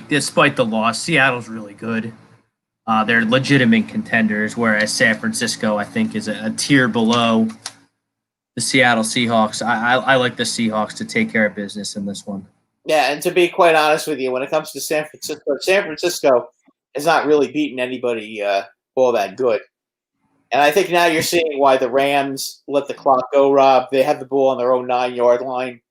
[SPEAKER 1] Despite the loss, Seattle's really good. They're legitimate contenders, whereas San Francisco, I think, is a tier below the Seattle Seahawks. I like the Seahawks to take care of business in this one.
[SPEAKER 2] Yeah, and to be quite honest with you, when it comes to San Francisco has not really beaten anybody all that good. And I think now you're seeing why the Rams let the clock go, Rob. They have the ball on their own 9-yard line.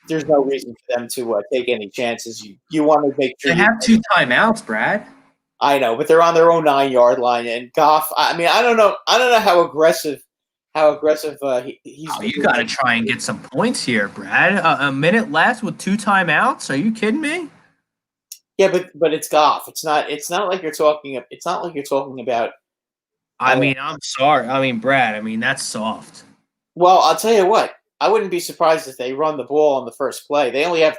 [SPEAKER 2] There's no reason for them to take any chances. You want to make sure
[SPEAKER 1] they have 2 timeouts, Brad.
[SPEAKER 2] I know, but they're on their own 9-yard line. And Goff, I mean, I don't know how aggressive he's.
[SPEAKER 1] Oh, you got to try and get some points here, Brad. A minute left with 2 timeouts? Are you kidding me?
[SPEAKER 2] Yeah, but it's Goff. It's not like you're talking. It's not like you're talking about.
[SPEAKER 1] I mean, I'm sorry. I mean, Brad. I mean, that's soft.
[SPEAKER 2] Well, I'll tell you what. I wouldn't be surprised if they run the ball on the first play. They have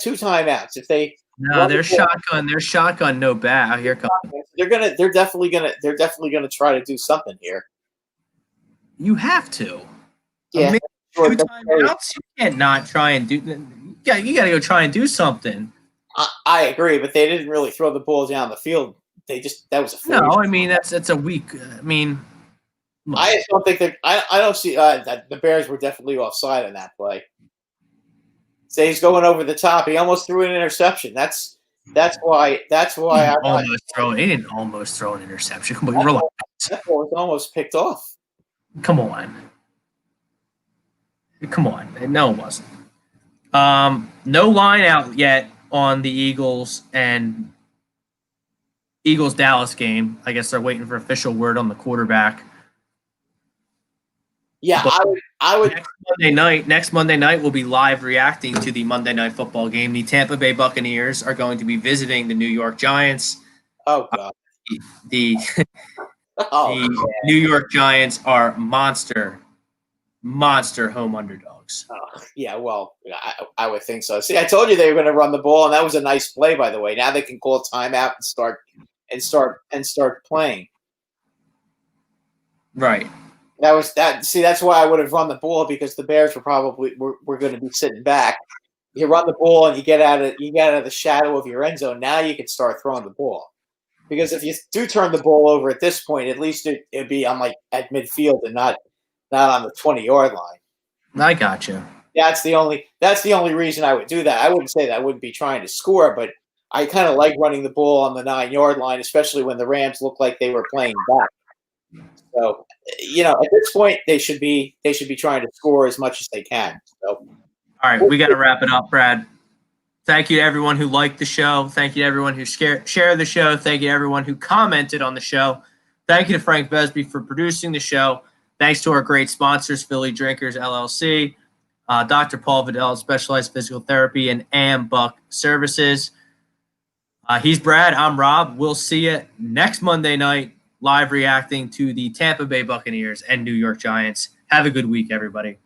[SPEAKER 2] 2 timeouts. If they
[SPEAKER 1] they're shotgun. They're shotgun. No bat. Here comes.
[SPEAKER 2] They're definitely gonna try to do something here.
[SPEAKER 1] You have to.
[SPEAKER 2] Yeah.
[SPEAKER 1] 2 timeouts. You can't not try and do. You got to go try and do something.
[SPEAKER 2] I agree, but they didn't really throw the ball down the field. That was a
[SPEAKER 1] no. I mean, it's a weak. I mean,
[SPEAKER 2] I just don't think that I don't see that the Bears were definitely offside on that play. So he's going over the top. He almost threw an interception. That's why
[SPEAKER 1] he didn't almost throw an interception. Come on, relax.
[SPEAKER 2] That ball was almost picked off.
[SPEAKER 1] Come on. No, it wasn't. No line out yet on the Eagles and Eagles-Dallas game. I guess they're waiting for official word on the quarterback.
[SPEAKER 2] Yeah, I would.
[SPEAKER 1] Next Monday night, we'll be live reacting to the Monday Night Football game. The Tampa Bay Buccaneers are going to be visiting the New York Giants.
[SPEAKER 2] Oh, God.
[SPEAKER 1] The New York Giants are monster home underdogs.
[SPEAKER 2] Yeah, well, I would think so. See, I told you they were going to run the ball, and that was a nice play, by the way. Now they can call a timeout and start playing.
[SPEAKER 1] Right.
[SPEAKER 2] That was that. See, that's why I would have run the ball, because the Bears were probably were going to be sitting back. You run the ball and you get out of the shadow of your end zone. Now you can start throwing the ball. Because if you do turn the ball over at this point, at least it'd be on at midfield and not on the 20-yard line.
[SPEAKER 1] I gotcha.
[SPEAKER 2] That's the only reason I would do that. I wouldn't say that I wouldn't be trying to score, but I kind of like running the ball on the 9-yard line, especially when the Rams look like they were playing back. So, at this point, they should be trying to score as much as they can. So,
[SPEAKER 1] all right, we got to wrap it up, Brad. Thank you to everyone who liked the show. Thank you to everyone who shared the show. Thank you to everyone who commented on the show. Thank you to Frank Besby for producing the show. Thanks to our great sponsors, Philly Drinkers LLC, Dr. Paul Vidal, Specialized Physical Therapy, and AM Buck Services. He's Brad. I'm Rob. We'll see you next Monday night, live reacting to the Tampa Bay Buccaneers and New York Giants. Have a good week, everybody.